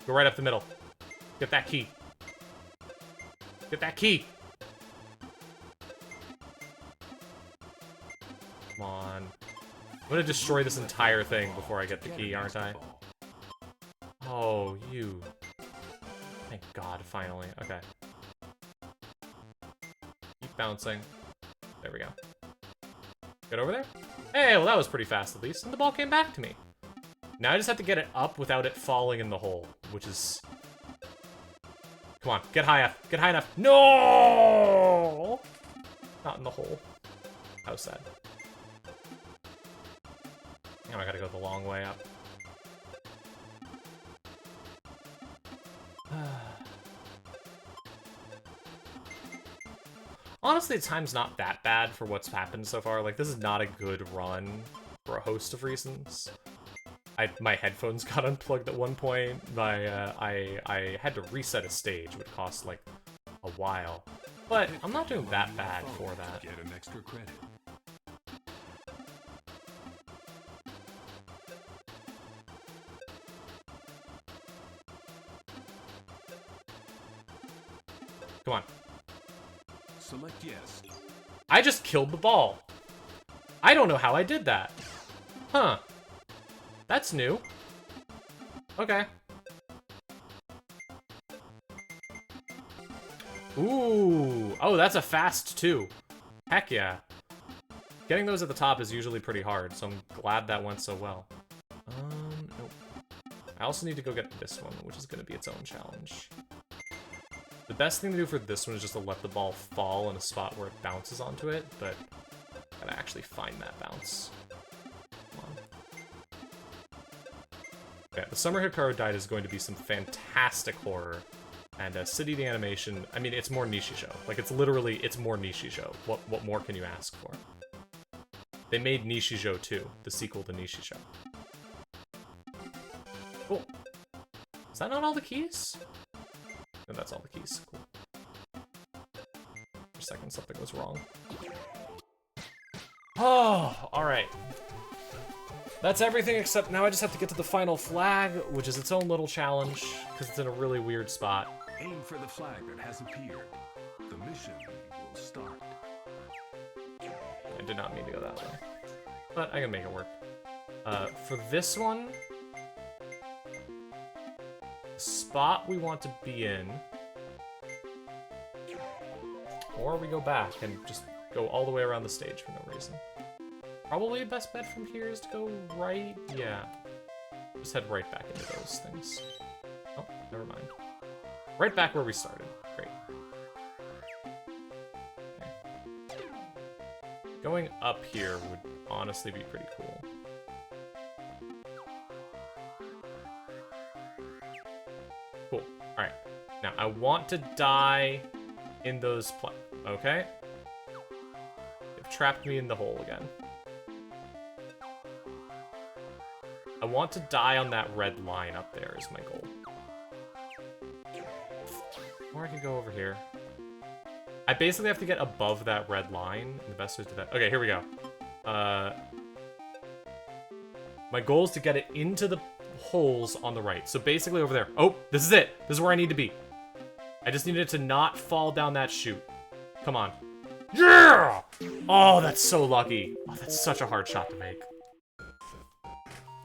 Go right up the middle. Get that key. Get that key! Come on. I'm gonna destroy this entire thing before I get the key, aren't I? Oh, you. Thank God, finally. Okay. Keep bouncing. There we go. Get over there? Hey, well that was pretty fast at least, and the ball came back to me. Now I just have to get it up without it falling in the hole, which is... Come on, get high enough. Get high enough. No! Not in the hole. That was sad. Now I gotta go the long way up. Honestly, the time's not that bad for what's happened so far. Like, this is not a good run for a host of reasons. My headphones got unplugged at one point. I had to reset a stage, which cost, like, a while. But I'm not doing that bad for that. Get an extra credit. Come on. Select yes. I just killed the ball. I don't know how I did that. Huh. That's new. Okay. Ooh. Oh, that's a fast two. Heck yeah. Getting those at the top is usually pretty hard, so I'm glad that went so well. Nope. I also need to go get this one, which is going to be its own challenge. The best thing to do for this one is just to let the ball fall in a spot where it bounces onto it, but gotta actually find that bounce. Come on. Okay, the Summer Hikaru Died is going to be some fantastic horror, and City the Animation, I mean, it's more Nishijo. Like, it's literally, it's more Nishijo. What more can you ask for? They made Nishijo 2, the sequel to Nishijo. Cool. Is that not all the keys? No, that's all the keys. Cool. For a second, something was wrong. Oh, alright. That's everything except now I just have to get to the final flag, which is its own little challenge, because it's in a really weird spot. Aim for the flag that has appeared. The mission will start. I did not mean to go that way. But I can make it work. For this one, the spot we want to be in or we go back and just go all the way around the stage for no reason. Probably the best bet from here is to go right. Yeah. Just head right back into those things. Oh, never mind. Right back where we started. Great. Okay. Going up here would honestly be pretty cool. Cool. Alright. Now, I want to die in those okay? They've trapped me in the hole again. I want to die on that red line up there is my goal. Or I can go over here. I basically have to get above that red line, and the best way to do that... Okay, here we go. My goal is to get it into the holes on the right. So basically over there. Oh, this is it. This is where I need to be. I just needed to not fall down that chute. Come on. Yeah! Oh, that's so lucky. Oh, that's such a hard shot to make.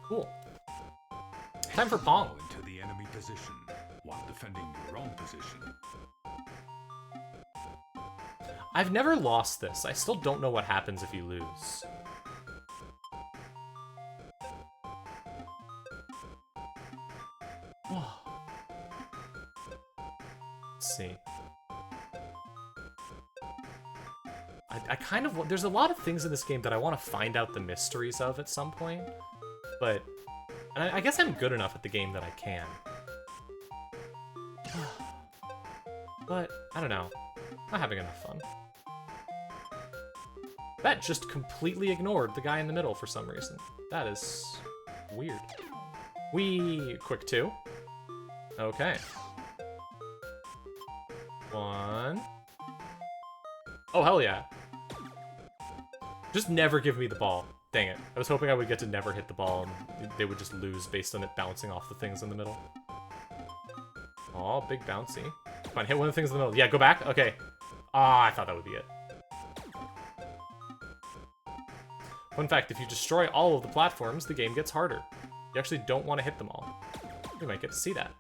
Cool. Time for Pong. Into the enemy position while defending your own position. I've never lost this. I still don't know what happens if you lose. Let's see. I kind of... There's a lot of things in this game that I want to find out the mysteries of at some point. But... And I guess I'm good enough at the game that I can. But, I don't know. I'm not having enough fun. That just completely ignored the guy in the middle for some reason. That is weird. Quick 2. Okay. 1. Oh, hell yeah. Just never give me the ball. Dang it. I was hoping I would get to never hit the ball and they would just lose based on it bouncing off the things in the middle. Aw, big bouncy. Come on, hit one of the things in the middle. Yeah, go back? Okay. Ah, I thought that would be it. Fun fact, if you destroy all of the platforms, the game gets harder. You actually don't want to hit them all. We might get to see that.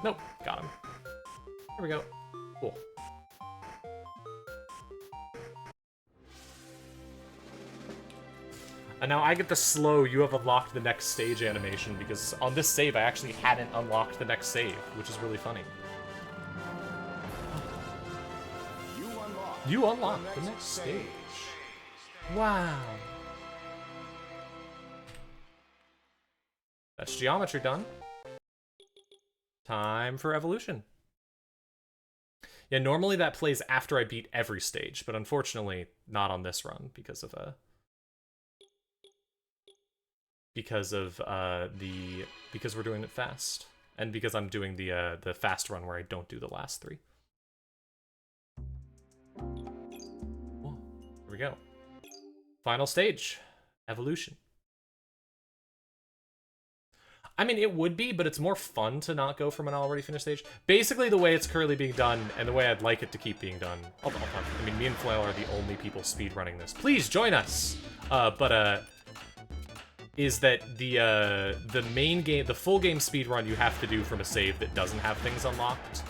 Nope, got him. Here we go. Cool. And now I get the slow "you have unlocked the next stage" animation because on this save I actually hadn't unlocked the next save, which is really funny. You unlocked the next stage. Wow. That's geometry done. Time for evolution. Yeah, normally that plays after I beat every stage, but unfortunately not on this run because of because we're doing it fast, and because I'm doing the fast run where I don't do the last 3. Whoa, here we go. Final stage, evolution. I mean, it would be, but it's more fun to not go from an already finished stage. Basically, the way it's currently being done, and the way I'd like it to keep being done. I mean, me and Flail are the only people speedrunning this. Please join us! Is that the main game, the full game speedrun you have to do from a save that doesn't have things unlocked.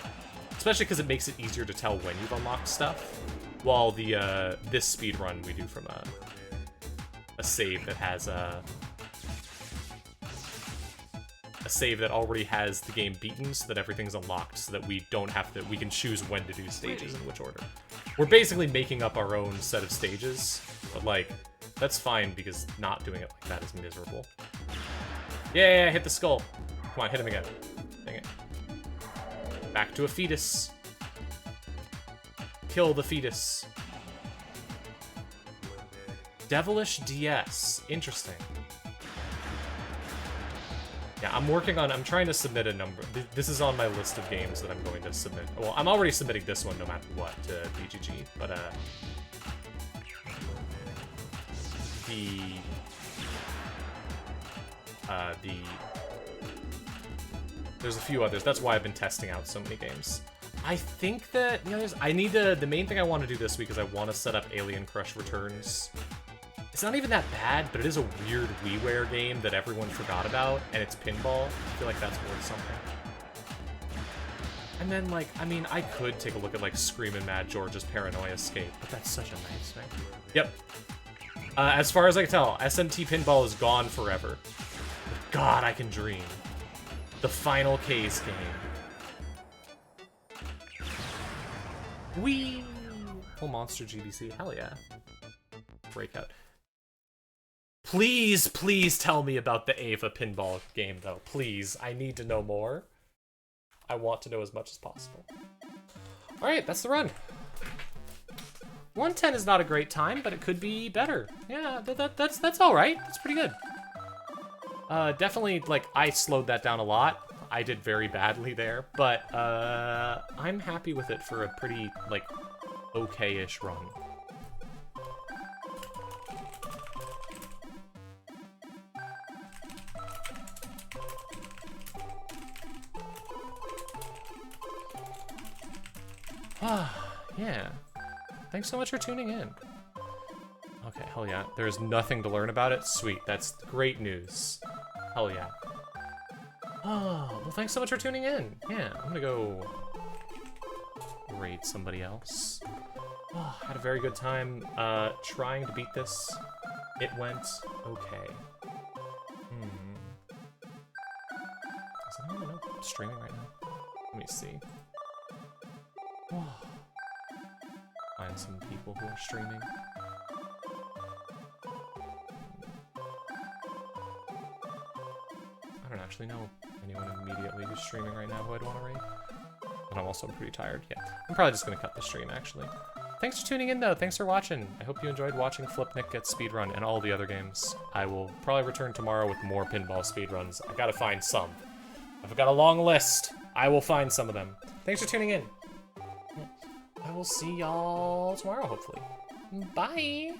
Especially because it makes it easier to tell when you've unlocked stuff. While this speedrun we do from a save that has a save that already has the game beaten so that everything's unlocked so that we don't have to, we can choose when to do stages in which order. We're basically making up our own set of stages, but like, that's fine because not doing it like that is miserable. Yeah, hit the skull. Come on, hit him again. Dang it. Back to a fetus. Kill the fetus. Devilish DS. Interesting. Yeah, I'm trying to submit a number. This is on my list of games that I'm going to submit. Well, I'm already submitting this one no matter what to BGG, but there's a few others. That's why I've been testing out so many games. I think that, you know, the main thing I want to do this week is I want to set up Alien Crush Returns. It's not even that bad, but it is a weird WiiWare game that everyone forgot about, and it's pinball. I feel like that's worth something. And then, like, I mean, I could take a look at, like, Screamin' Mad George's Paranoia Escape, but that's such a nice thing. Yep. As far as I can tell, SMT Pinball is gone forever. But God, I can dream. The final K's game. Whee! Full Monster GBC. Hell yeah. Breakout. Please, please tell me about the Ava Pinball game, though. Please. I need to know more. I want to know as much as possible. Alright, that's the run. 110 is not a great time, but it could be better. Yeah, that's alright. That's pretty good. Definitely, like, I slowed that down a lot. I did very badly there, but I'm happy with it for a pretty, like, okay-ish run. Yeah. Thanks so much for tuning in. Okay, hell yeah. There's nothing to learn about it? Sweet, that's great news. Hell yeah. Oh, well thanks so much for tuning in. Yeah, I'm gonna go raid somebody else. Oh, had a very good time trying to beat this. It went okay. Is anyone know streaming right now? Let me see. Oh. Find some people who are streaming. I don't actually know anyone immediately who's streaming right now who I'd want to raid. And I'm also pretty tired. Yeah, I'm probably just gonna cut the stream actually. Thanks for tuning in though. Thanks for watching. I hope you enjoyed watching Flipnic get speedrun and all the other games. I will probably return tomorrow with more pinball speedruns. I gotta find some. I've got a long list. I will find some of them. Thanks for tuning in. I will see y'all tomorrow, hopefully. Bye!